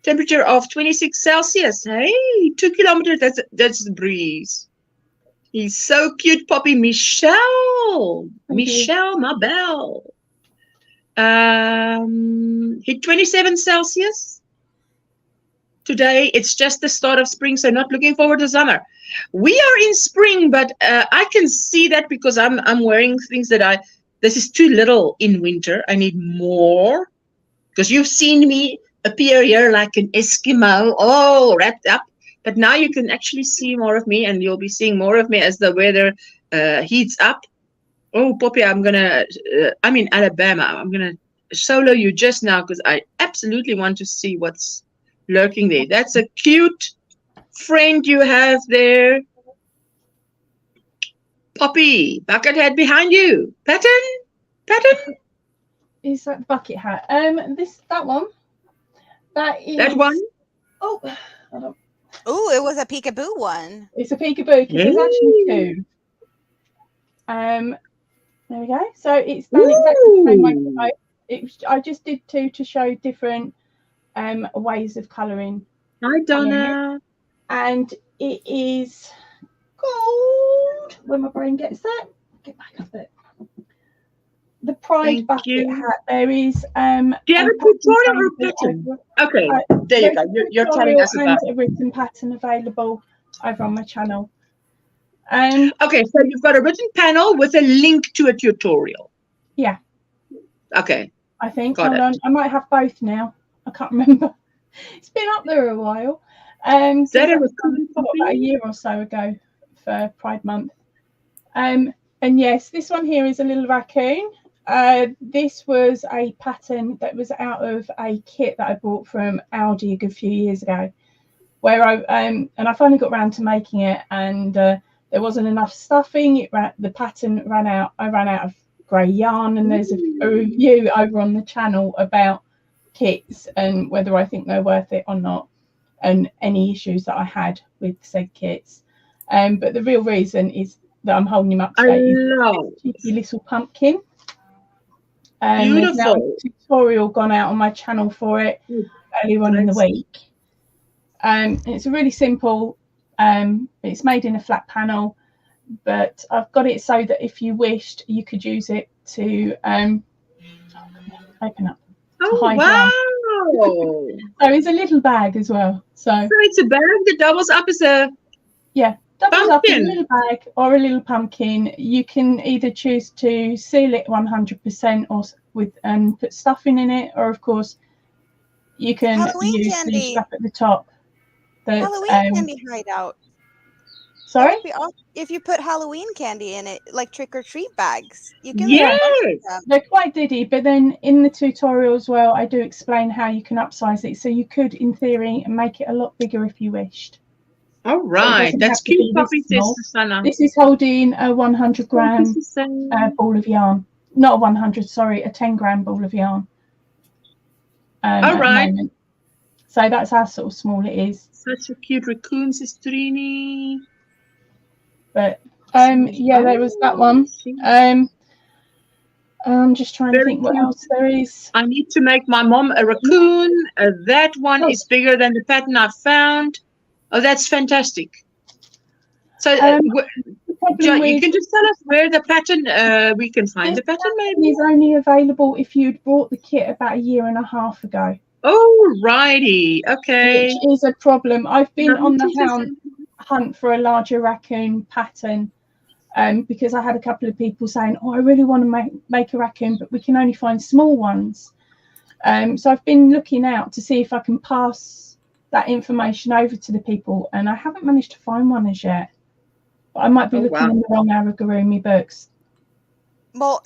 Temperature of 26 Celsius. Hey, 2 kilometers. That's the breeze. He's so cute, Poppy. Michelle. Michelle, my belle. Hit 27 Celsius. Today, it's just the start of spring, so not looking forward to summer. We are in spring, but I can see that because I'm wearing things that this is too little in winter. I need more. Because you've seen me appear here like an Eskimo, all wrapped up. But now you can actually see more of me, and you'll be seeing more of me as the weather heats up. Oh, Poppy, I'm in Alabama. I'm going to solo you just now because I absolutely want to see what's lurking there. That's a cute friend you have there. Poppy, bucket hat behind you. Pattern. Is that bucket hat? That one. That one. Oh, hold on. Oh, it was a peekaboo one. It's a peekaboo because there's actually two. There we go. So it's done exactly the same way. I just did two to show different ways of colouring. Hi, Donna. And it is gold. When my brain gets that, get back up it. The Pride bucket hat. There is. Do you have a tutorial or a pattern? Okay, there you go. You're telling us about a written pattern available over on my channel. Okay, so you've got a written panel with a link to a tutorial. Yeah. Okay. I think. Hold on. I might have both now. I can't remember. It's been up there a while. That was about a year or so ago for Pride Month. And yes, this one here is a little raccoon. This was a pattern that was out of a kit that I bought from Aldi a good few years ago, where I finally got around to making it, and there wasn't enough stuffing. The pattern ran out. I ran out of grey yarn, and there's a review over on the channel about kits and whether I think they're worth it or not, and any issues that I had with said kits. But the real reason is that I'm holding him up today. Cheeky little pumpkin. Beautiful. There's now a tutorial gone out on my channel for it earlier on in the week. It's a really simple. It's made in a flat panel, but I've got it so that if you wished, you could use it to open up. Oh, wow. So it's a little bag as well. So it's a bag that doubles up as a doubles up as a little bag or a little pumpkin. You can either choose to seal it 100% or and put stuffing in it, or of course you can use the stuff at the top. Halloween candy hideout. Sorry? If you put Halloween candy in it, like trick-or-treat bags, you can. Yes, they're quite diddy, but then in the tutorial as well, I do explain how you can upsize it. So you could, in theory, make it a lot bigger if you wished. All right, so that's cute. This is holding a 100 gram ball of yarn. Not a 100, sorry, a 10 gram ball of yarn. All right. So that's how sort of small it is. Such a cute raccoon, Sister Trini. But yeah, there was that one. I'm just trying to think what else there is. I need to make my mom a raccoon. That one is bigger than the pattern I found. Oh, that's fantastic. So you can just tell us where the pattern, we can find the pattern maybe. It's only available if you'd bought the kit about 1.5 years ago. Oh, righty. Okay. Which is a problem. I've been on the hunt for a larger raccoon pattern because I had a couple of people saying, oh, I really want to make a raccoon, but we can only find small ones. So I've been looking out to see if I can pass that information over to the people, and I haven't managed to find one as yet. But I might be looking in the wrong amigurumi books. Well,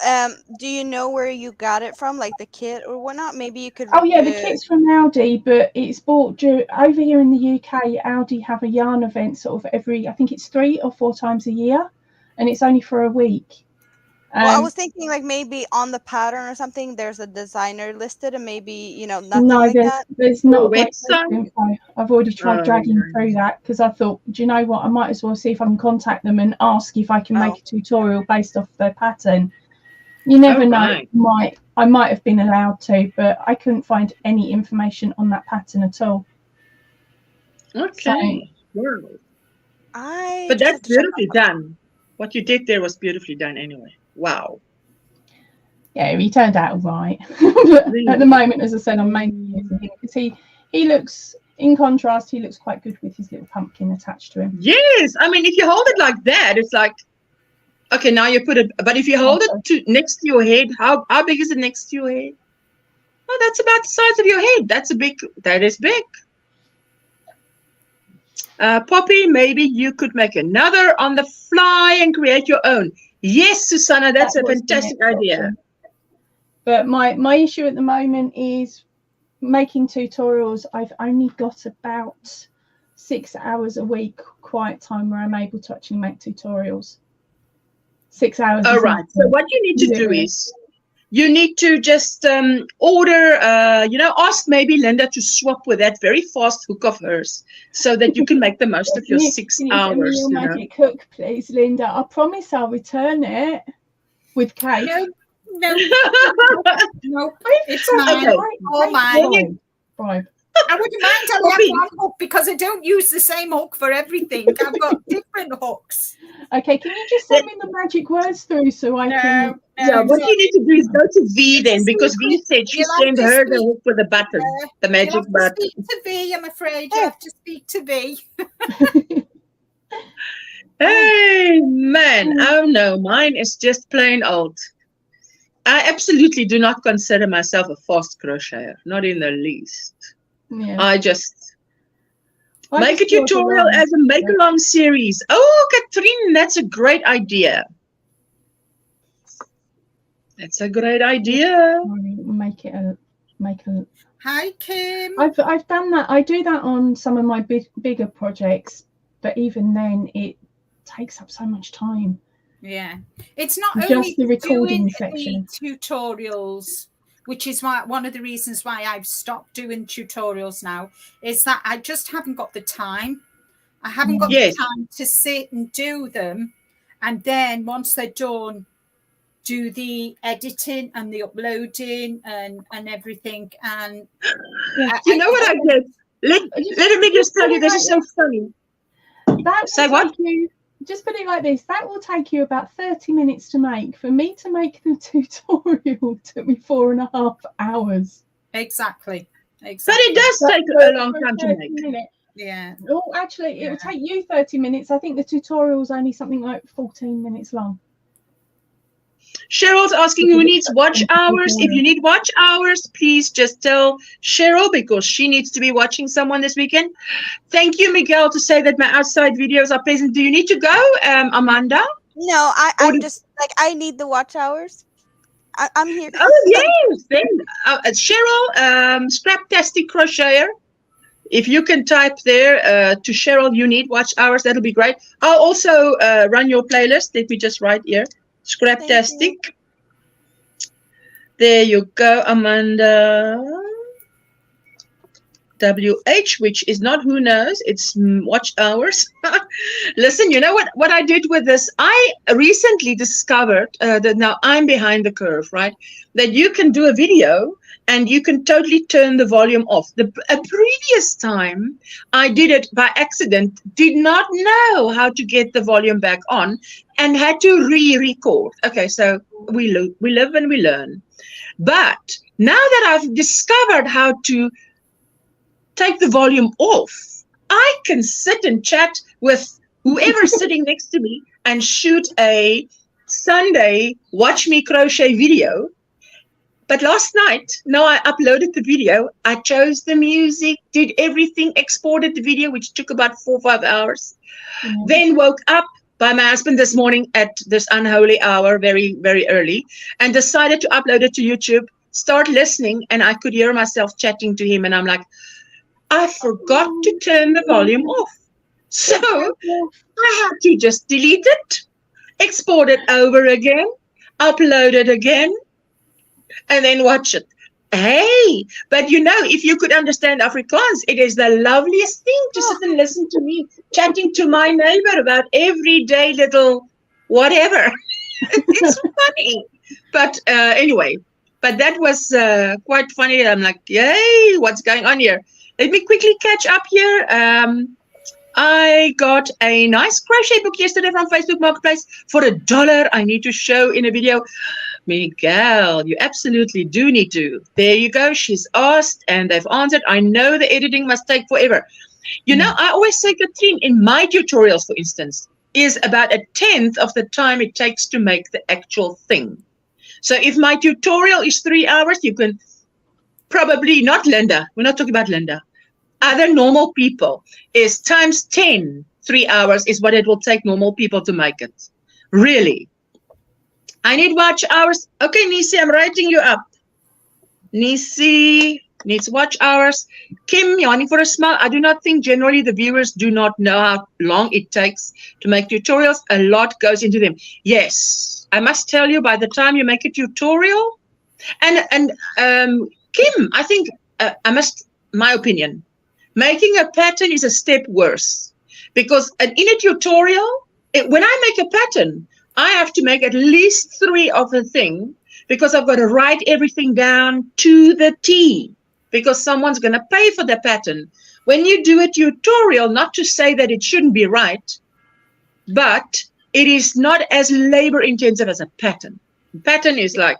do you know where you got it from, like the kit or whatnot? Maybe you could. Oh yeah, the kit's from Aldi, but it's bought over here in the UK. Aldi have a yarn event sort of every, I think it's 3 or 4 times a year, and it's only for a week. Well, I was thinking like maybe on the pattern or something, there's a designer listed, and maybe, you know, nothing no, like that. there's not a website. info. I've already tried dragging through that because I thought, do you know what? I might as well see if I can contact them and ask if I can make a tutorial based off their pattern. You never know. I might have been allowed to, but I couldn't find any information on that pattern at all. Okay. So, but that's beautifully done. What you did there was beautifully done anyway. Wow. Yeah, he turned out all right. At the moment, as I said, I'm mainly using him because he looks, in contrast, he looks quite good with his little pumpkin attached to him. Yes. I mean, if you hold it like that, it's like, okay, now you put it, but if you hold it next to your head, how big is it next to your head? Oh, that's about the size of your head. That is big. Poppy, maybe you could make another on the fly and create your own. Yes, Susanna, that's a fantastic idea. But my issue at the moment is making tutorials. I've only got about 6 hours a week quiet time where I'm able to actually make tutorials. 6 hours. All right. So what you need to do is you need to just order, ask maybe Linda to swap with that very fast hook of hers so that you can make the most of your 6 hours. Can you magic hook, please, Linda? I promise I'll return it with cake. No, it's mine. Okay. All mine. Bribe. I wouldn't mind having one hook because I don't use the same hook for everything. I've got different hooks. Okay, can you just send me the magic words through so I can... Yeah, what you need to do is go to V then, because V said she sent her the hook with the button, the magic button. Speak to V, I'm afraid. You have to speak to V. Hey, man. Oh, no. Mine is just plain old. I absolutely do not consider myself a fast crocheter. Not in the least. Yeah. I just make a tutorial as a make-along series. Oh, Katrine, that's a great idea. That's a great idea. Make a. Hi, Kim. I've done that. I do that on some of my bigger projects, but even then, it takes up so much time. Yeah, it's not just only the recording doing section. The tutorials, which is why one of the reasons why I've stopped doing tutorials now is that I just haven't got the time. I haven't got the time to sit and do them, and then once they're done, do the editing and the uploading and everything. And you know what I did? Let me just tell you, this is so funny. Say what? Just put it like this. That will take you about 30 minutes to make. For me to make the tutorial took me 4.5 hours. Exactly. But it does take a long time to make. Yeah. Oh, actually, it will take you 30 minutes. I think the tutorial is only something like 14 minutes long. Cheryl's asking who needs watch hours. If you need watch hours, please just tell Cheryl because she needs to be watching someone this weekend. Thank you, Miguel, to say that my outside videos are pleasant. Do you need to go, Amanda? No, I'm just like, I need the watch hours. I'm here. Oh, yes. Then Cheryl, Scraptastic Crocheter. If you can type there to Cheryl, you need watch hours. That'll be great. I'll also run your playlist. Let me just write here. Scraptastic. There you go, Amanda. WH, which is not who knows, it's watch hours. Listen, you know what I did with this? I recently discovered that now I'm behind the curve, right? That you can do a video and you can totally turn the volume off. A previous time I did it by accident, did not know how to get the volume back on and had to re-record. Okay, so we live and we learn. But now that I've discovered how to take the volume off, I can sit and chat with whoever's sitting next to me and shoot a Sunday watch me crochet video. But last night, I uploaded the video. I chose the music, did everything, exported the video, which took about 4 or 5 hours. Then woke up, by my husband this morning at this unholy hour, very, very early, and decided to upload it to YouTube, start listening, and I could hear myself chatting to him, and I'm like, I forgot to turn the volume off. So I had to just delete it, export it over again, upload it again, and then watch it. Hey, but you know, if you could understand Afrikaans, it is the loveliest thing to sit and listen to me chatting to my neighbor about everyday little whatever. It's funny. But anyway, but that was quite funny. I'm like, yay, what's going on here? Let me quickly catch up here. I got a nice crochet book yesterday from Facebook Marketplace for $1. I need to show in a video. Miguel, you absolutely do need to. There you go. She's asked and they've answered. I know the editing must take forever. You know, I always say, Katrine, in my tutorials, for instance, is about 1/10 of the time it takes to make the actual thing. So if my tutorial is 3 hours, you can probably, not Linda, we're not talking about Linda, other normal people, is times 10, 3 hours is what it will take normal people to make it. Really. I need watch hours. Okay, Nisi, I'm writing you up. Nisi needs watch hours. Kim, yawning for a smile. I do not think generally the viewers do not know how long it takes to make tutorials. A lot goes into them. Yes, I must tell you, by the time you make a tutorial, and Kim, I think my opinion, making a pattern is a step worse, because in a tutorial, when I make a pattern, I have to make at least 3 of the thing, because I've got to write everything down to the T, because someone's going to pay for the pattern. When you do a tutorial, not to say that it shouldn't be right, but it is not as labor intensive as a pattern. Pattern is like...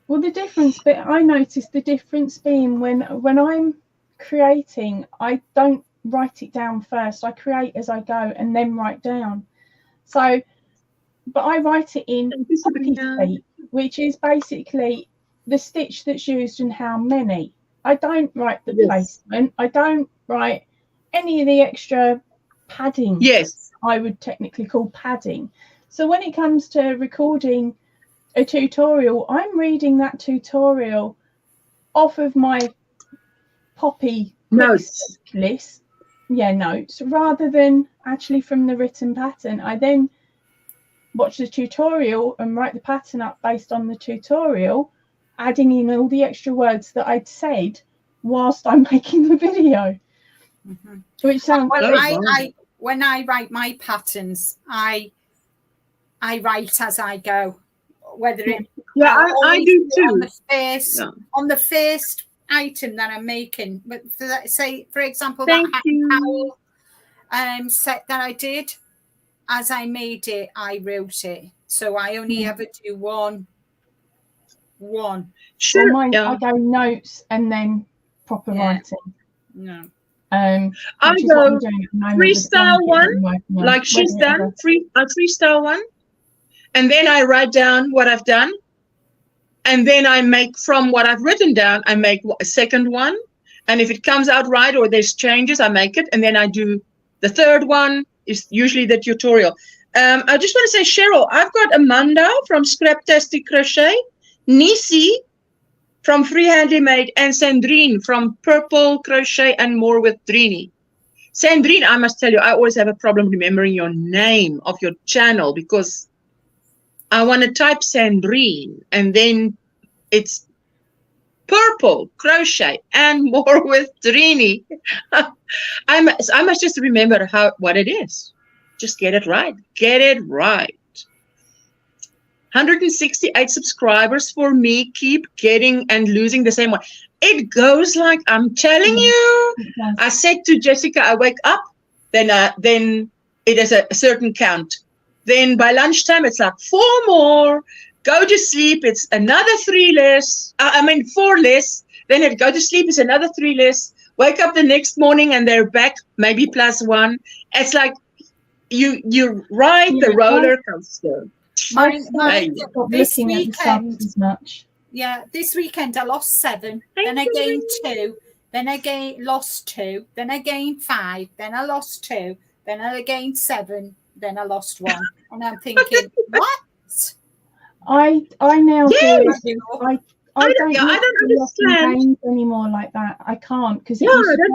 Well, the difference, but I noticed the difference being when I'm creating, I don't write it down first. I create as I go and then write down. So, but I write it in poppy feet, which is basically the stitch that's used and how many. I don't write the placement. I don't write any of the extra padding. Yes, I would technically call padding. So when it comes to recording a tutorial, I'm reading that tutorial off of my poppy notes list, notes, rather than actually from the written pattern. I then watch the tutorial and write the pattern up based on the tutorial, adding in all the extra words that I'd said whilst I'm making the video. Which sounds when I write my patterns, I write as I go. Whether it I do too. On the first item that I'm making, but say for example Thank that you. towel set that I did, as I made it, I wrote it. So I only ever do one. Sure. Mine, I go notes and then proper writing. No. I go freestyle one, like she's done, freestyle one, and then I write down what I've done, and then I make from what I've written down, I make a second one, and if it comes out right or there's changes, I make it, and then I do the third one. Is usually the tutorial. I just want to say, Cheryl, I've got Amanda from Scraptastic Crochet, Nisi from Freehandly Made, and Sandrine from Purple Crochet and More with Drini. Sandrine, I must tell you, I always have a problem remembering your name of your channel, because I want to type Sandrine and then it's Purple Crochet and More with Drini. I must just remember what it is. Just get it right. Get it right. 168 subscribers for me. Keep getting and losing the same one. It goes like, I'm telling you. I said to Jessica, I wake up, then it is a certain count. Then by lunchtime, it's like 4 more. Go to sleep, it's another 3 less. 4 less. Then it go to sleep, it's another 3 less. Wake up the next morning and they're back, maybe +1. It's like you ride the roller coaster. This weekend, this weekend I lost 7, then I gained 2, then I lost 2, then I gained 5, then I lost 2, then I gained 7, then I lost one. And I'm thinking, what? I now Yes. do it. I don't understand games anymore like that. I can't because Yeah,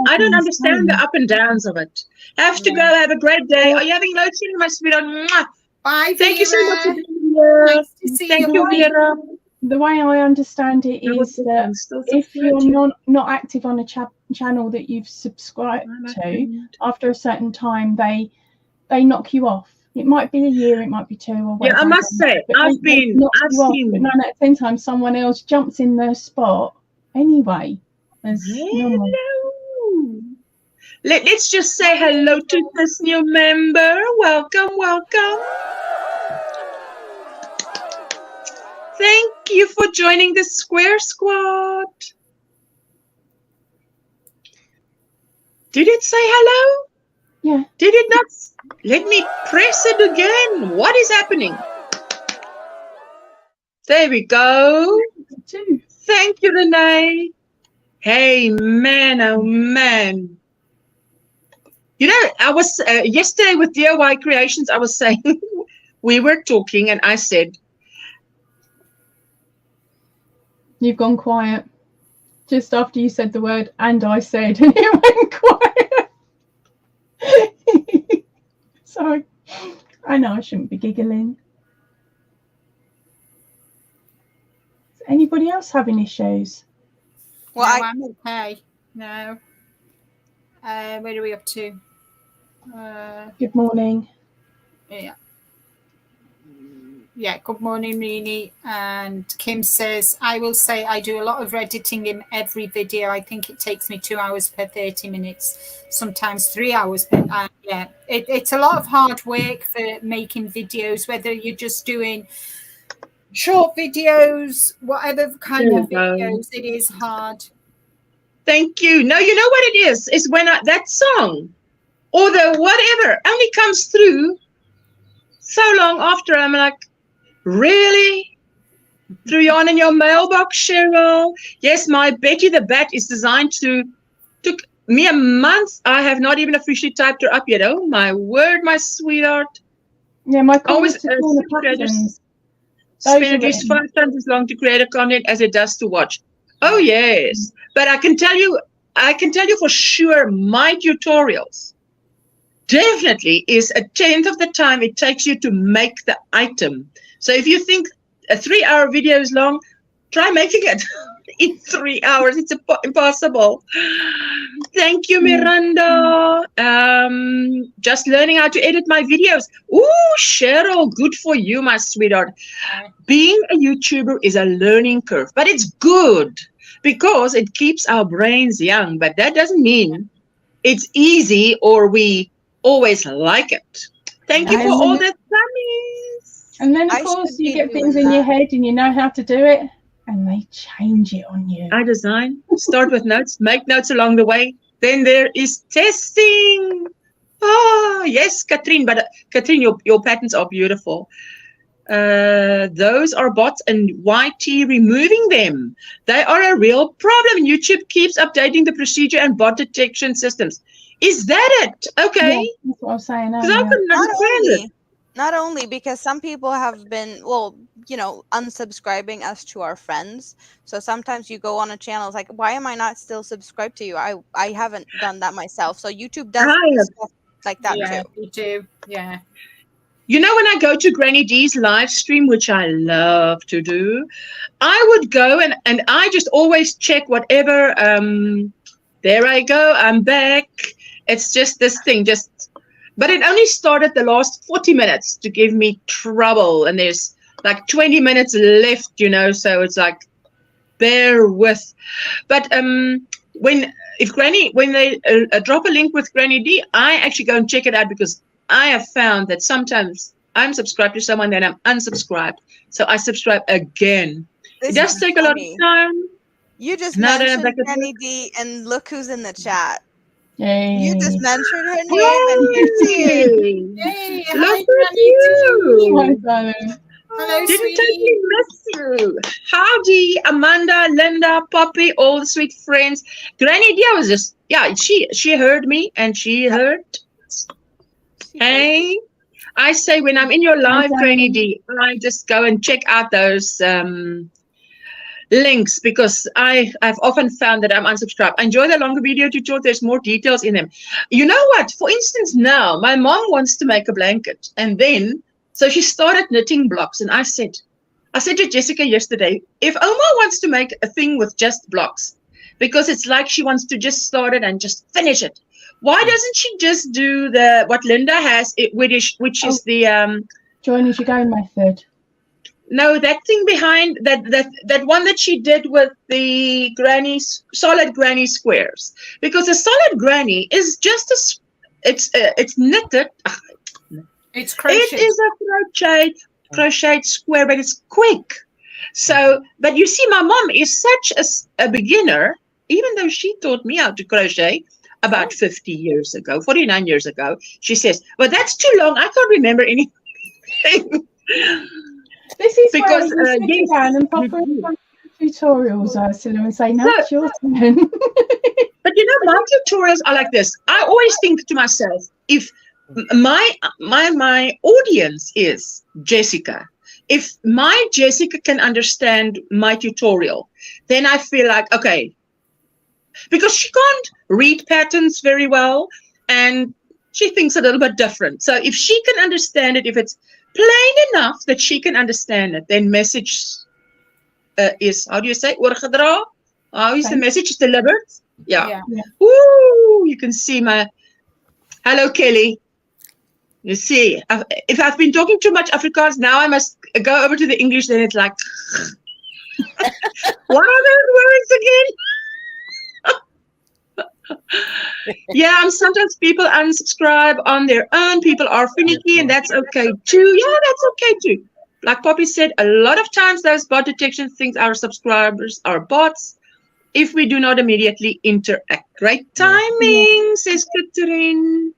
I don't understand the up and downs of it. Have to go. Have a great day. Are you having load shedding, my sweetheart? Mwah. Bye, Thank you so Vera. much for being here. Nice to see Thank you. you, Vera. The way I understand it is that if you're not active on a channel that you've subscribed to, after a certain time, they knock you off. It might be a year, it might be 2 or whatever. Yeah, I must say, I've seen. But 9 out of 10 times, someone else jumps in their spot anyway. As normal. Let's just say hello to this new member. Welcome, welcome. Thank you for joining the Square Squad. Did it say hello? Yeah. Did it not? Let me press it again. What is happening? There we go. Thank you, Renee. Hey, man, oh, man. You know, I was yesterday with DIY Creations, I was saying, we were talking and I said, you've gone quiet. Just after you said the word, and I said, and it went quiet. Sorry. I know I shouldn't be giggling. Is anybody else having issues? Well, no, I'm okay. No. Where are we up to? Good morning. Yeah. Yeah, good morning, Rini. And Kim says, I will say I do a lot of editing in every video. I think it takes me 2 hours per 30 minutes, sometimes 3 hours per yeah. It's a lot of hard work for making videos, whether you're just doing short videos, whatever kind of videos, it is hard. Thank you. No, you know what it is? It's when that song or the whatever only comes through so long after. I'm like, really? Threw you on in your mailbox, Cheryl? Yes, my Betty the Bat is designed to. Took me a month. I have not even officially typed her up yet. Oh my word, my sweetheart. Yeah, my always spend at least 5 times as long to create a content as it does to watch. Oh yes, but I can tell you for sure, my tutorials definitely is 1/10 of the time it takes you to make the item. So if you think a 3-hour video is long, try making it in 3 hours. It's impossible. Thank you, Miranda. Just learning how to edit my videos. Ooh, Cheryl, good for you, my sweetheart. Being a YouTuber is a learning curve, but it's good because it keeps our brains young. But that doesn't mean it's easy or we always like it. Thank you for all the tummies. And then, of course, you get things in your head and you know how to do it, and they change it on you. I design, start with notes, make notes along the way. Then there is testing. Oh, yes, Katrine. But Katrine, your patterns are beautiful. Those are bots and YT removing them. They are a real problem. YouTube keeps updating the procedure and bot detection systems. Is that it? Okay. Yeah, that's what I was saying. Because I couldn't understand it. Not only because some people have been, well, you know, unsubscribing us to our friends. So sometimes you go on a channel, it's like, why am I not still subscribed to you? I haven't done that myself. So YouTube does stuff like that too. You do, yeah. You know, when I go to Granny D's live stream, which I love to do, I would go and I just always check whatever. There I go. I'm back. It's just this thing, but it only started the last 40 minutes to give me trouble. And there's like 20 minutes left, you know, so it's like, bear with. But when they drop a link with Granny D, I actually go and check it out because I have found that sometimes I'm subscribed to someone, then I'm unsubscribed. So I subscribe again. It does take a lot of time. You just mentioned Granny D, and look who's in the chat. Yay. You just mentioned her name, and here's you. Hey, look at you. Hi, darling. Hello, Didn't totally miss you. Howdy, Amanda, Linda, Poppy, all the sweet friends. Granny D was just, yeah, she heard me and she heard. Hey, I say when I'm in your live, And, Granny D, I just go and check out those links because I've often found that I'm unsubscribed. I enjoy the longer video tutorials. There's more details in them. You know what? For instance, now my mom wants to make a blanket, and then so she started knitting blocks, and I said to Jessica yesterday, if Oma wants to make a thing with just blocks, because it's like she wants to just start it and just finish it, why doesn't she just do what Linda has, which is the join as you go method? No, that thing behind that one that she did with the solid granny squares, because a solid granny is just it's knitted. It's crochet. It is a crocheted square, but it's quick. So, but you see, my mom is such a beginner, even though she taught me how to crochet about 50 years ago, 49 years ago. She says, well, that's too long. I can't remember anything. This is because where you sit down and pop in some tutorials, Ursula, and say, no, it's your turn. But you know, my tutorials are like this. I always think to myself, if my audience is Jessica, if my Jessica can understand my tutorial, then I feel like, okay, because she can't read patterns very well and she thinks a little bit different. So if she can understand it, if it's plain enough that she can understand it, then message is, how do you say, oorgedra? How is the message delivered? Yeah. Woo! You can see my, hello Kelly. You see, if I've been talking too much Afrikaans, now I must go over to the English, then it's like, what are those words again? Yeah, and sometimes people unsubscribe on their own. People are finicky, and that's okay too. Yeah, that's okay too. Like Poppy said, a lot of times those bot detection things our subscribers are bots if we do not immediately interact. Great timing, says Catherine.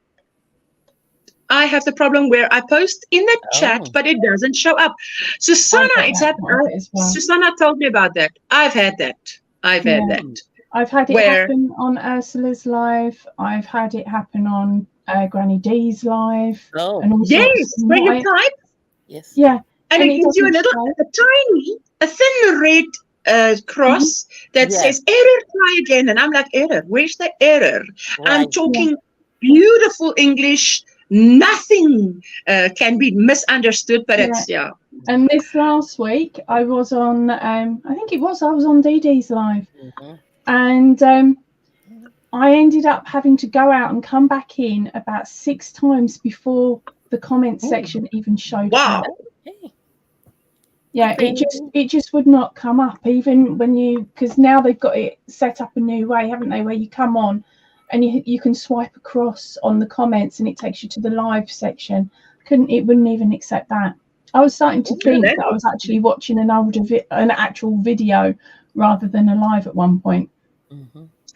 I have the problem where I post in the chat, but it doesn't show up. Susanna, it's happened. Susanna told me about that. I've had that. I've had that. I've had it happen on Ursula's live. I've had it happen on Granny D's live. Oh, and yes, where you type. Yes. Yeah, and it gives you a thin red cross that says error. Try again, and I'm like, error. Where's the error? Right. I'm talking beautiful English. Nothing can be misunderstood, but it's And this last week, I was on. I think I was on Dee Dee's live. And I ended up having to go out and come back in about 6 times before the comment section even showed up. Yeah, it just would not come up, even when because now they've got it set up a new way, haven't they, where you come on and you can swipe across on the comments and it takes you to the live section. It wouldn't even accept that. I was starting to think that I was actually watching an actual video rather than a live at one point.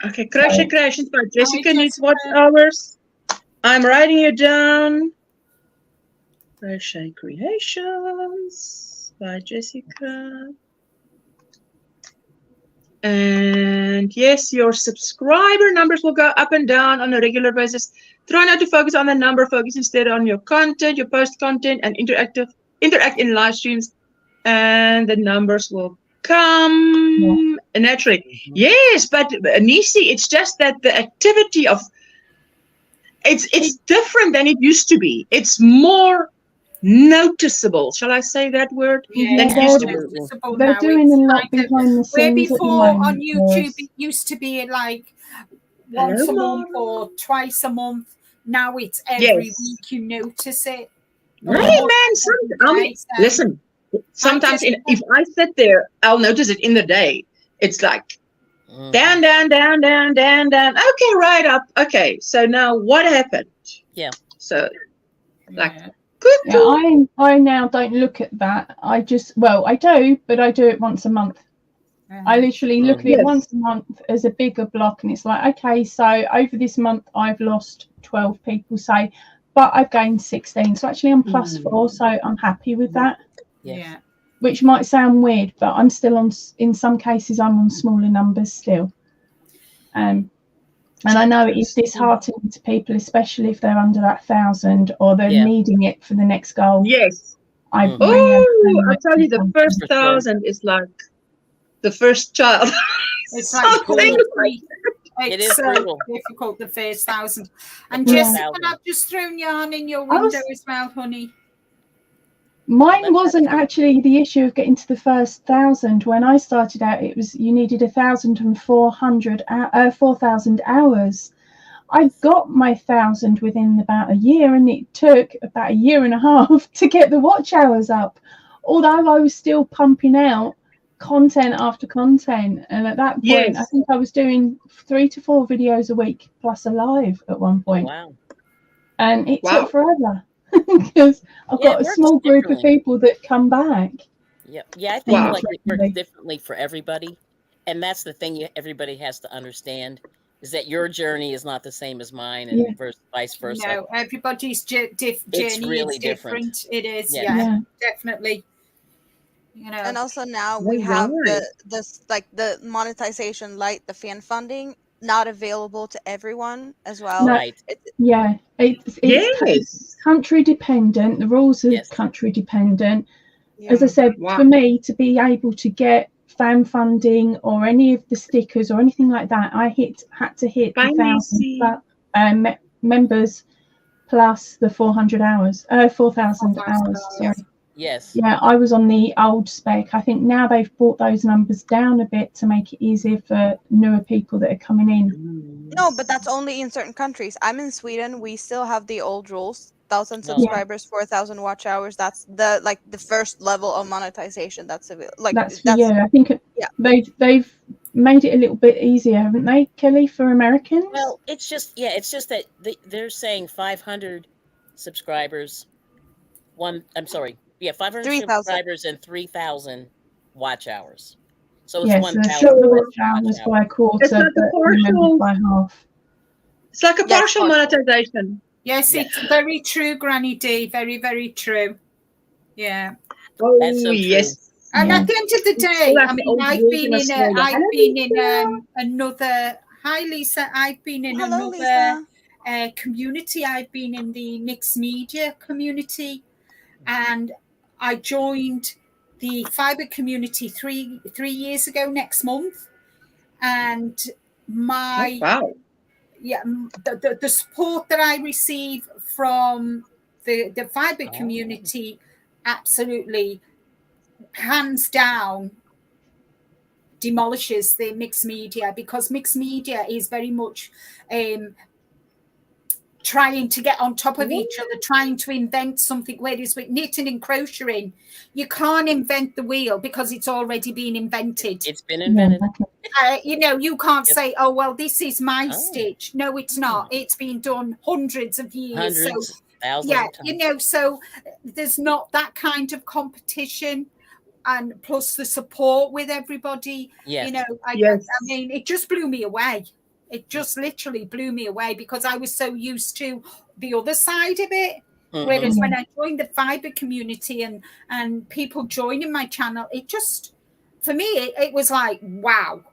Okay, Crochet Creations by Jessica needs watch hours. I'm writing it down. Crochet Creations by Jessica. And yes, your subscriber numbers will go up and down on a regular basis. Try not to focus on the number, focus instead on your content, your post content, and interact in live streams, and the numbers will come naturally. Yes, but Nisi, it's just that the activity of it's different than it used to be. It's more noticeable. Shall I say that word? Than it used to be. They're doing a lot behind the scenes. Where before on YouTube it used to be like once a month or twice a month. Now it's every week you notice it. Hey man, listen. Sometimes if I sit there, I'll notice it in the day. It's like down, down, down, down, down, down. Okay, right up. Okay, so now what happened? Yeah. So, like, good. Yeah, I now don't look at that. I do, but I do it once a month. I literally look at it once a month as a bigger block, and it's like, okay, so over this month I've lost 12 people, say, but I've gained 16. So actually I'm +4, so I'm happy with that. Yeah. Which might sound weird, but I'm still in some cases I'm on smaller numbers still. And I know it is disheartening to people, especially if they're under that 1,000 or they're needing it for the next goal. Yes. I tell you, the first 1,000 is like the first child. It's like Something it's is so brutal. difficult, the first 1,000. And Jessica, I've just thrown yarn in your window as well, honey. Mine wasn't actually the issue of getting to the first 1,000. When I started out, it was you needed 4,000 hours. I got my 1,000 within about a year, and it took about a year and a half to get the watch hours up. Although I was still pumping out content after content, and at that point, I think I was doing 3 to 4 videos a week plus a live at one point. Wow. And it took forever. Because I've got a small group of people that come back. Yeah, I think like it works differently for everybody, and that's the thing everybody has to understand is that your journey is not the same as mine, and vice versa. No, everybody's journey really is different. It is, definitely. You know, and also now we have the monetization light, the fan funding, not available to everyone as well. No, it's country dependent. The rules are country dependent. As I said, for me to be able to get fan funding or any of the stickers or anything like that, I had to hit 1,000 members plus the 400 hours, 4,000 hours. Sorry. Yes. Yeah, I was on the old spec. I think now they've brought those numbers down a bit to make it easier for newer people that are coming in. No, but that's only in certain countries. I'm in Sweden. We still have the old rules. 1,000 subscribers, 4,000 watch hours. That's the first level of monetization. That's I think they've made it a little bit easier, haven't they, Kelly, for Americans? Well, it's just that they're saying 500 subscribers. 500 subscribers and 3,000 watch hours. So it's 1,000 watch hours by a quarter, it's like a partial, by half. It's like a partial monetization. Yes, it's very true, Granny D. Very, very true. Yeah. Oh, that's so yes. True. And at the end of the day, I mean, I've been in another. Hi, Lisa. I've been in another community. I've been in the mixed media community, and I joined the fiber community three years ago next month, and the support that I receive from the fiber community absolutely hands down demolishes the mixed media, because mixed media is very much trying to get on top of each other, trying to invent something, whereas with knitting and crocheting, you can't invent the wheel because it's already been invented. It's been invented. You can't say, oh, well, this is my stitch. No, it's not. It's been done hundreds of years. Thousands of times. So there's not that kind of competition, and plus the support with everybody. Yes. I mean, it just blew me away. It just literally blew me away, because I was so used to the other side of it. Whereas when I joined the fiber community and people joining my channel, it just, for me, it was like, wow.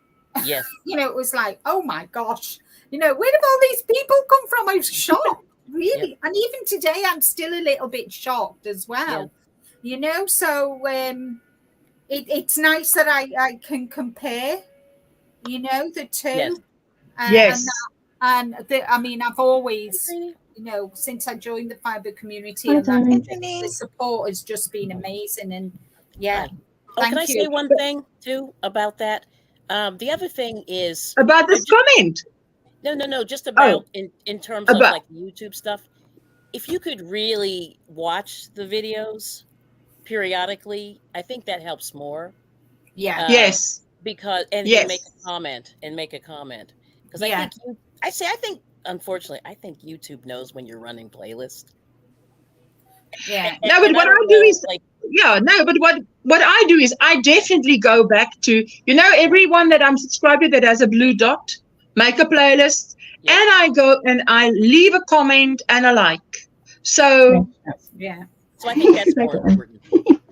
Yes. It was like, oh my gosh, where did all these people come from? I was shocked, really. Yep. And even today, I'm still a little bit shocked as well. Yep. So it's nice that I can compare, the two. Yes. I mean, I've always, since I joined the fiber community, the support has just been amazing. And can I say one thing too about that? The other thing is about this comment. No, just about in terms of like YouTube stuff. If you could really watch the videos periodically, I think that helps more. Yeah. Yes. Because and make a comment. Because I think unfortunately, I think YouTube knows when you're running playlists. Yeah. No, but what I do is but what I do is I definitely go back to, everyone that I'm subscribed to that has a blue dot, make a playlist, and I go and I leave a comment and a like. So so I think that's more important.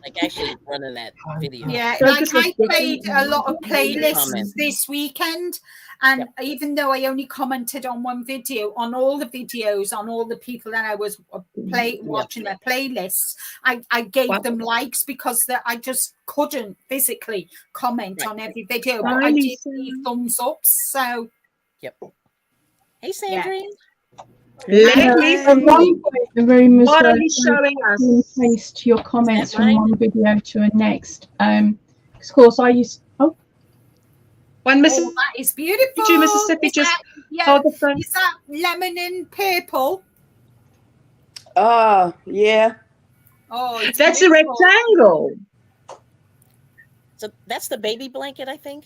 like actually running that video. Yeah, Focus like was I played different. a lot of playlists Comment. this weekend, and even though I only commented on one video, on all the videos, on all the people that I was watching their playlists, I gave them likes because I just couldn't physically comment on every video, but I did leave thumbs ups. So, Hey, Sandrine. Let me At one point, the room was what are you showing us? Paste your comments from one video to a next. Of course, I used. Oh, one Mississippi. Oh, that is beautiful. Two Mississippi. Is Just that, hold the phone. Is that lemon and purple? Yeah. Oh, it's that's beautiful. a rectangle. So that's the baby blanket, I think.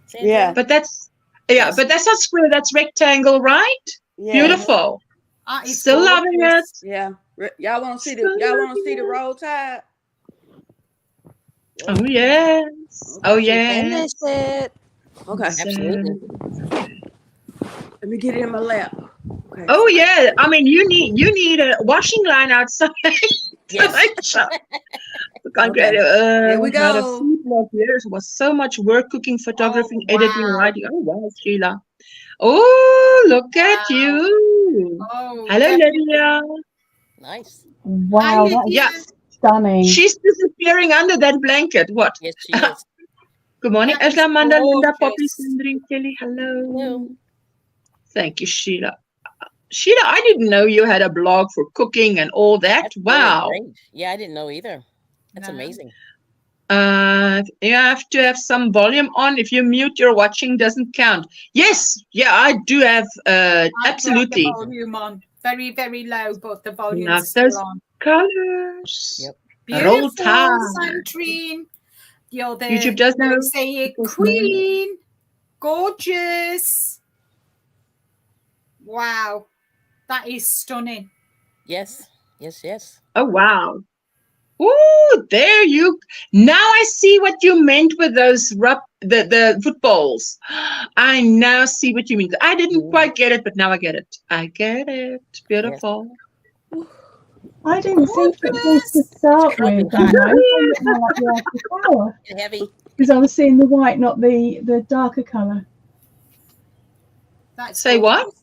Sandrine? Yeah. But that's but that's not square. That's rectangle, right? Yeah. Beautiful. Still gorgeous. loving it. Yeah. Y'all want to see the roll tide? Oh yes. Oh yes. Finish it. Okay. Absolutely. Let me get it in my lap. Okay. Oh yeah. I mean, you need a washing line outside. Yes. Here we go. Years was so much work, cooking, photography, editing, writing. Oh wow, Sheila. Oh, look at you. Oh, hello, Lydia. Nice. wow, that's stunning. She's disappearing under that blanket. What? Yes, she is. Good morning, That is Edla, Amanda, Linda, gorgeous. Poppy, Sandrine, Kelly. Hello. Hello. Thank you, Sheila. Sheila, I didn't know you had a blog for cooking and all that. That's Wow. really great. Yeah, I didn't know either. That's amazing. You have to have some volume on. If you mute, your watching doesn't count. Yes, yeah, I do have absolutely. The volume on. Very, very low, but the volume Now is still those on. colors. Yep. Roll Beautiful, tide. Sandrine. You're the YouTube does know. say it, queen. Gorgeous. Wow. That is stunning. Yes. Yes, yes. Oh wow. Ooh, there you. Now I see what you meant with those the footballs. I now see what you mean. I didn't quite get it, but now I get it. I get it. Beautiful. I didn't think it was to start with. Heavy. Because I was seeing the white, not the darker colour. Say what?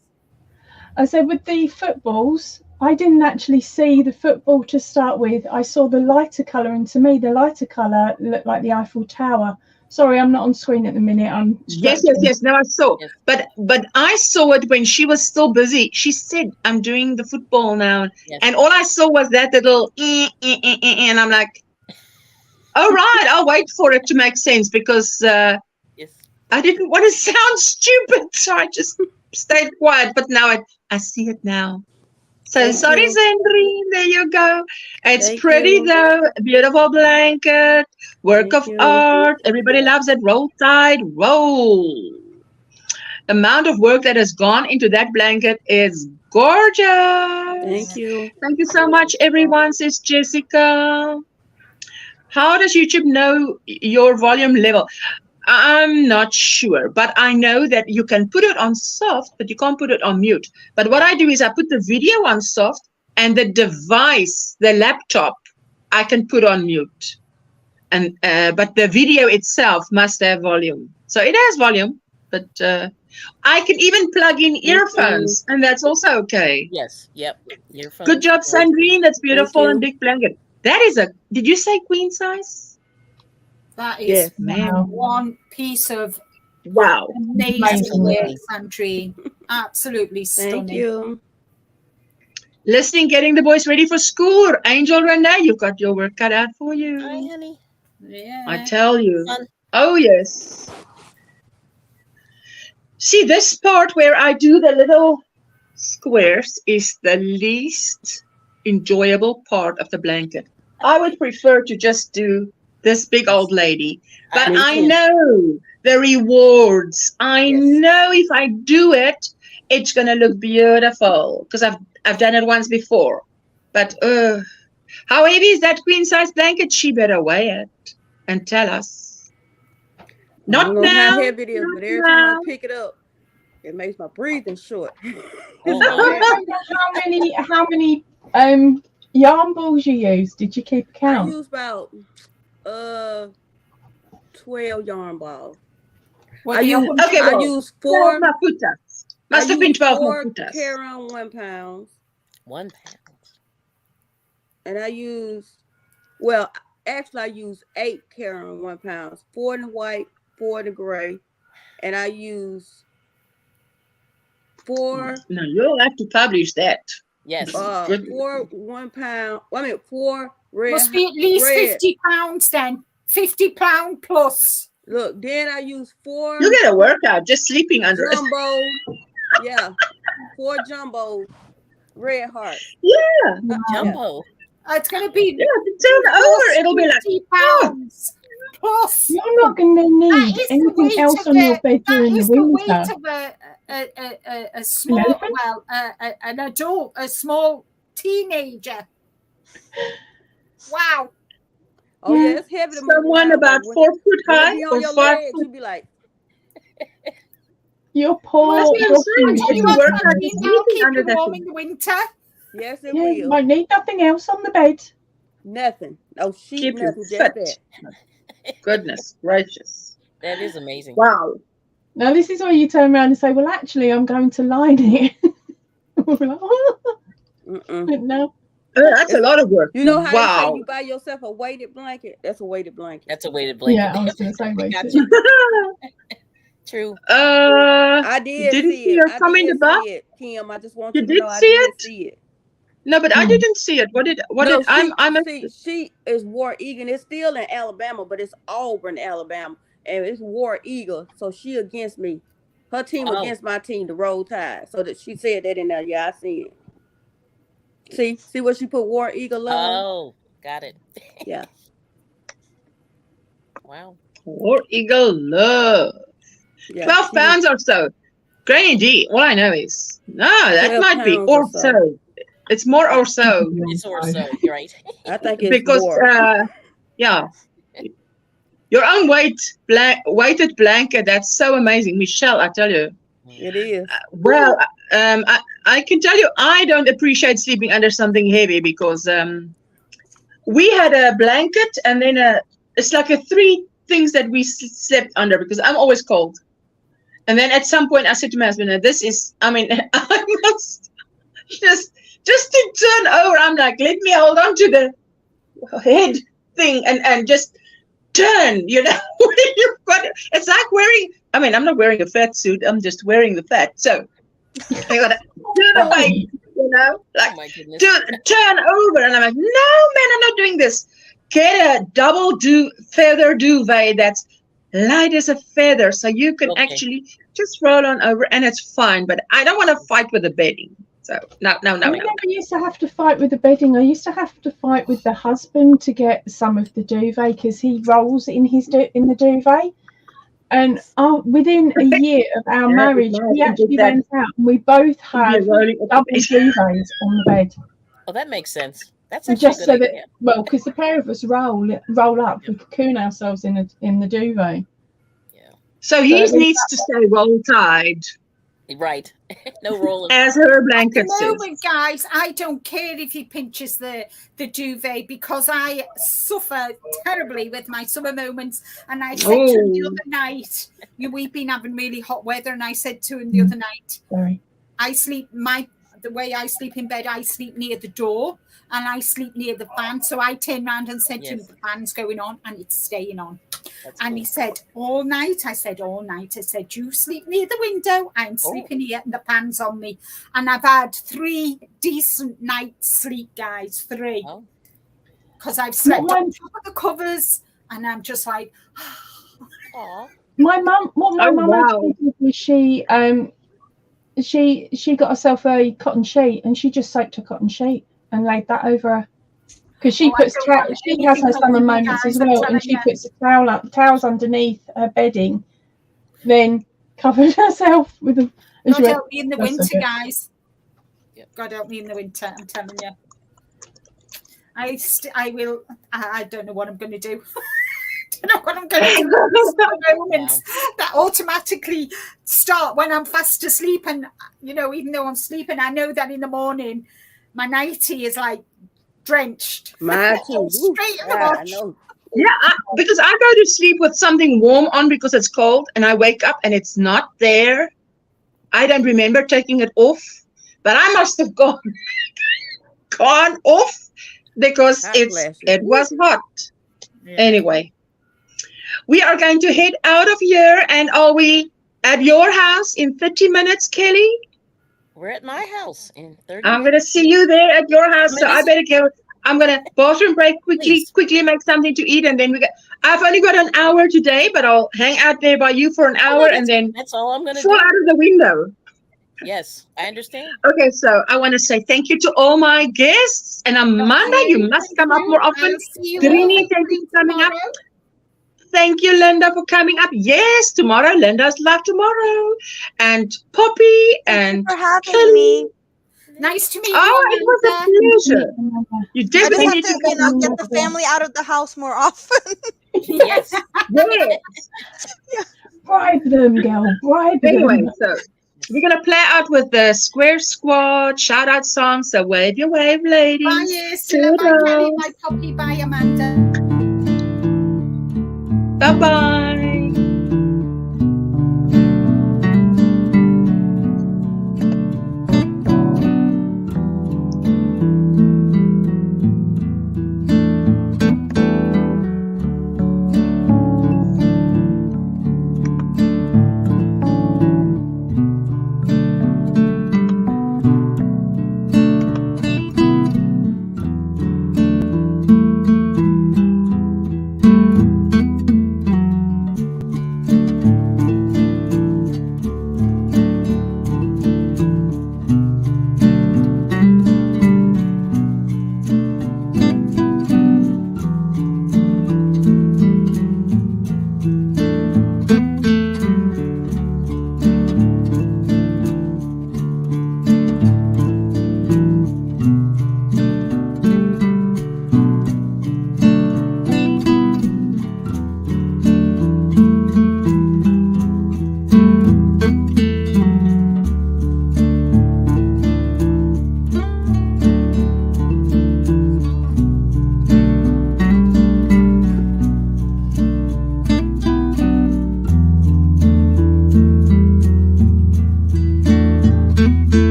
I said with the footballs, I didn't actually see the football to start with. I saw the lighter colour, and to me, the lighter colour looked like the Eiffel Tower. Sorry, I'm not on screen at the minute. Yes. Now I saw, but I saw it when she was still busy. She said, "I'm doing the football now," and all I saw was that little, and I'm like, "All right, I'll wait for it to make sense," because I didn't want to sound stupid, so I just stayed quiet. But now I see it now. So sorry, Sandrine. There you go. It's pretty though. Beautiful blanket, work of art. Everybody loves it. Roll tide, roll. The amount of work that has gone into that blanket is gorgeous. Thank you. Thank you so much, everyone, says Jessica. How does YouTube know your volume level? I'm not sure, but I know that you can put it on soft, but you can't put it on mute. But what I do is I put the video on soft, and the device, the laptop, I can put on mute. And but the video itself must have volume. So it has volume, but I can even plug in earphones, and that's also okay. Yes. Yep. Earphones. Good job, Sandrine. That's beautiful and big blanket. That is did you say queen size? That is one piece of amazing work, Sandrine. Absolutely stunning. Thank you. Listening, getting the boys ready for school. Angel Renee, you've got your work cut out for you. Hi, honey. Yeah. I tell you. Oh, yes. See, this part where I do the little squares is the least enjoyable part of the blanket. I would prefer to just do this big old lady, but I know the rewards. I know if I do it, it's gonna look beautiful because I've done it once before. But how heavy is that queen size blanket? She better weigh it and tell us. Not now. How heavy it is, but every time I pick it up, it makes my breathing short. How many yarn balls you use? Did you keep I count? use about 12 yarn balls. Well, I use Okay, I well, use 12 4. mafutas. I Must have been use 12 4 mafutas. Caron 1 pounds, 1 pound. and I use, well, actually I use 8 Caron 1 pounds, 4 in the white, 4 in the gray, and I use 4. No, you'll have to publish that. Yes. 4 1 pound. I mean 4 red. Must be at least red. £50 then. £50 plus. Look, then I use 4 You get a workout just sleeping under it. jumbo. Yeah, 4 jumbo red hearts. Yeah. Jumbo. It's going to be Yeah, turn over. It'll be like, £50 plus. You're not going to That need is the anything weight else of on your bed that during the is the winter. weight of a small, elephant? well, an adult, a small teenager. Wow. Oh Yeah. yeah, it's heavy to move someone around, about but 4 foot when it high be or on your 5 legs, foot. you be like, Your poor Well, that's what I'm saying. walking It's shoes. a workout. That'll Just sleeping keep under you that warm thing. in the winter. yes, it Yeah, you will. might need nothing else on the bed. Nothing. No sheet, Keep you nothing, just fit. that. Goodness gracious. That is amazing. Wow. Now, this is where you turn around and say, well, actually, I'm going to line it. We're like, oh, no. That's a lot of work. You know how they say Wow. you buy yourself a weighted blanket? That's a weighted blanket. That's a weighted blanket. Yeah, I was going to say I got weighted. you. True. I did didn't see see it. your I comment did above? see it, Kim. I just want You you to did know I see did it? see it. No, but I Hmm. didn't see it. What did No, I'm a, she is War Eagle. It's still in Alabama, but it's Auburn, Alabama, and it's War Eagle. So she against me. Her team Oh. against my team, the Roll Tide. So that she said that in there. Yeah, I see it. See what she put War Eagle on? Oh, got it. Yeah. Wow. War Eagle love. Yeah. 12 pounds or so. Granny D, all I know is, no, that 12 might be pounds or or so. so. It's more or so. It's or so. You're right. I think it's Because, War. yeah. Your own weighted blanket, that's so amazing. Michelle, I tell you. It is. Well, I can tell you, I don't appreciate sleeping under something heavy because we had a blanket and then it's like 3 things that we slept under because I'm always cold. And then at some point I said to my husband, this is, I mean, I must just to turn over. I'm like, let me hold on to the head thing and just turn, you know. You've got, it's like wearing, I mean, I'm not wearing a fat suit. I'm just wearing the fat. So I gotta turn away, you know, like Oh my goodness. turn over. And I'm like, no, man, I'm not doing this. Get a double feather duvet that's light as a feather, so you can Okay. actually just roll on over, and it's fine. But I don't want to fight with the bedding. So no. I never used to have to fight with the bedding. I used to have to fight with the husband to get some of the duvet because he rolls in in the duvet. And within a year of our marriage, he actually went out and we both had double duvets on the bed. Oh, that makes sense. That's actually Just a so good that, idea. well, because the pair of us roll up, we cocoon ourselves in the duvet. Yeah. So he needs to stay roll tied. Right. No rolling. As her blanket At the says. moment, guys, I don't care if he pinches the duvet because I suffer terribly with my summer moments. And I said to him the other night, we've been having really hot weather, and I said to him the other night, the way I sleep in bed, I sleep near the door and I sleep near the fan. So I turned around and said to him, the fan's going on and it's staying on. That's and cool. He said, all night. I said, all night. I said, you sleep near the window. I'm sleeping here and the fan's on me. And I've had 3 decent nights sleep, guys. 3. Because I've slept on top of the covers and I'm just like, My mum, what my mum did was she got herself a cotton sheet and she just soaked a cotton sheet and laid that over her. Because she she has her summer moments as well, and she puts the towels underneath her bedding, then covers herself with a. God help me in the winter, guys. God help me in the winter. I'm telling you. I will. I don't know what I'm going to do. I don't know what I'm going to do. There's moments that automatically start when I'm fast asleep, and even though I'm sleeping, I know that in the morning my nightie is like drenched. Mine too. Straight in the Yeah, I wash. know. Yeah, because I go to sleep with something warm on because it's cold, and I wake up and it's not there. I don't remember taking it off, but I must have gone off because Hot flashes. it was hot. Yeah. Anyway, we are going to head out of here, and are we at your house in 30 minutes, Kelly? We're at my house in 30 I'm going to minutes. see you there at your house, so I Amazing. better go. I'm going to bathroom break Please. quickly make something to eat, and then I've only got an hour today, but I'll hang out there by you for an hour and then That's all I'm going to fall do. out of the window. Yes, I understand. Okay, so I want to say thank you to all my guests, and Amanda, you must come up more often. I'll see you Greeny, all thank you for coming up. tomorrow. Thank you, Linda, for coming up. Yes, tomorrow, Linda's live tomorrow. And Poppy and for having Kelly. me. Nice to meet you. Oh, it was a pleasure. You I just definitely have need to, to come. get the family out of the house more often. Yes. Yes. Bribe them, girl. Bribe Anyway, them. so we're going to play out with the Square Squad shout out song. So wave your wave, ladies. Bye, Ursula. Bye, Kelly. Bye, Poppy. Bye, Amanda. Bye-bye.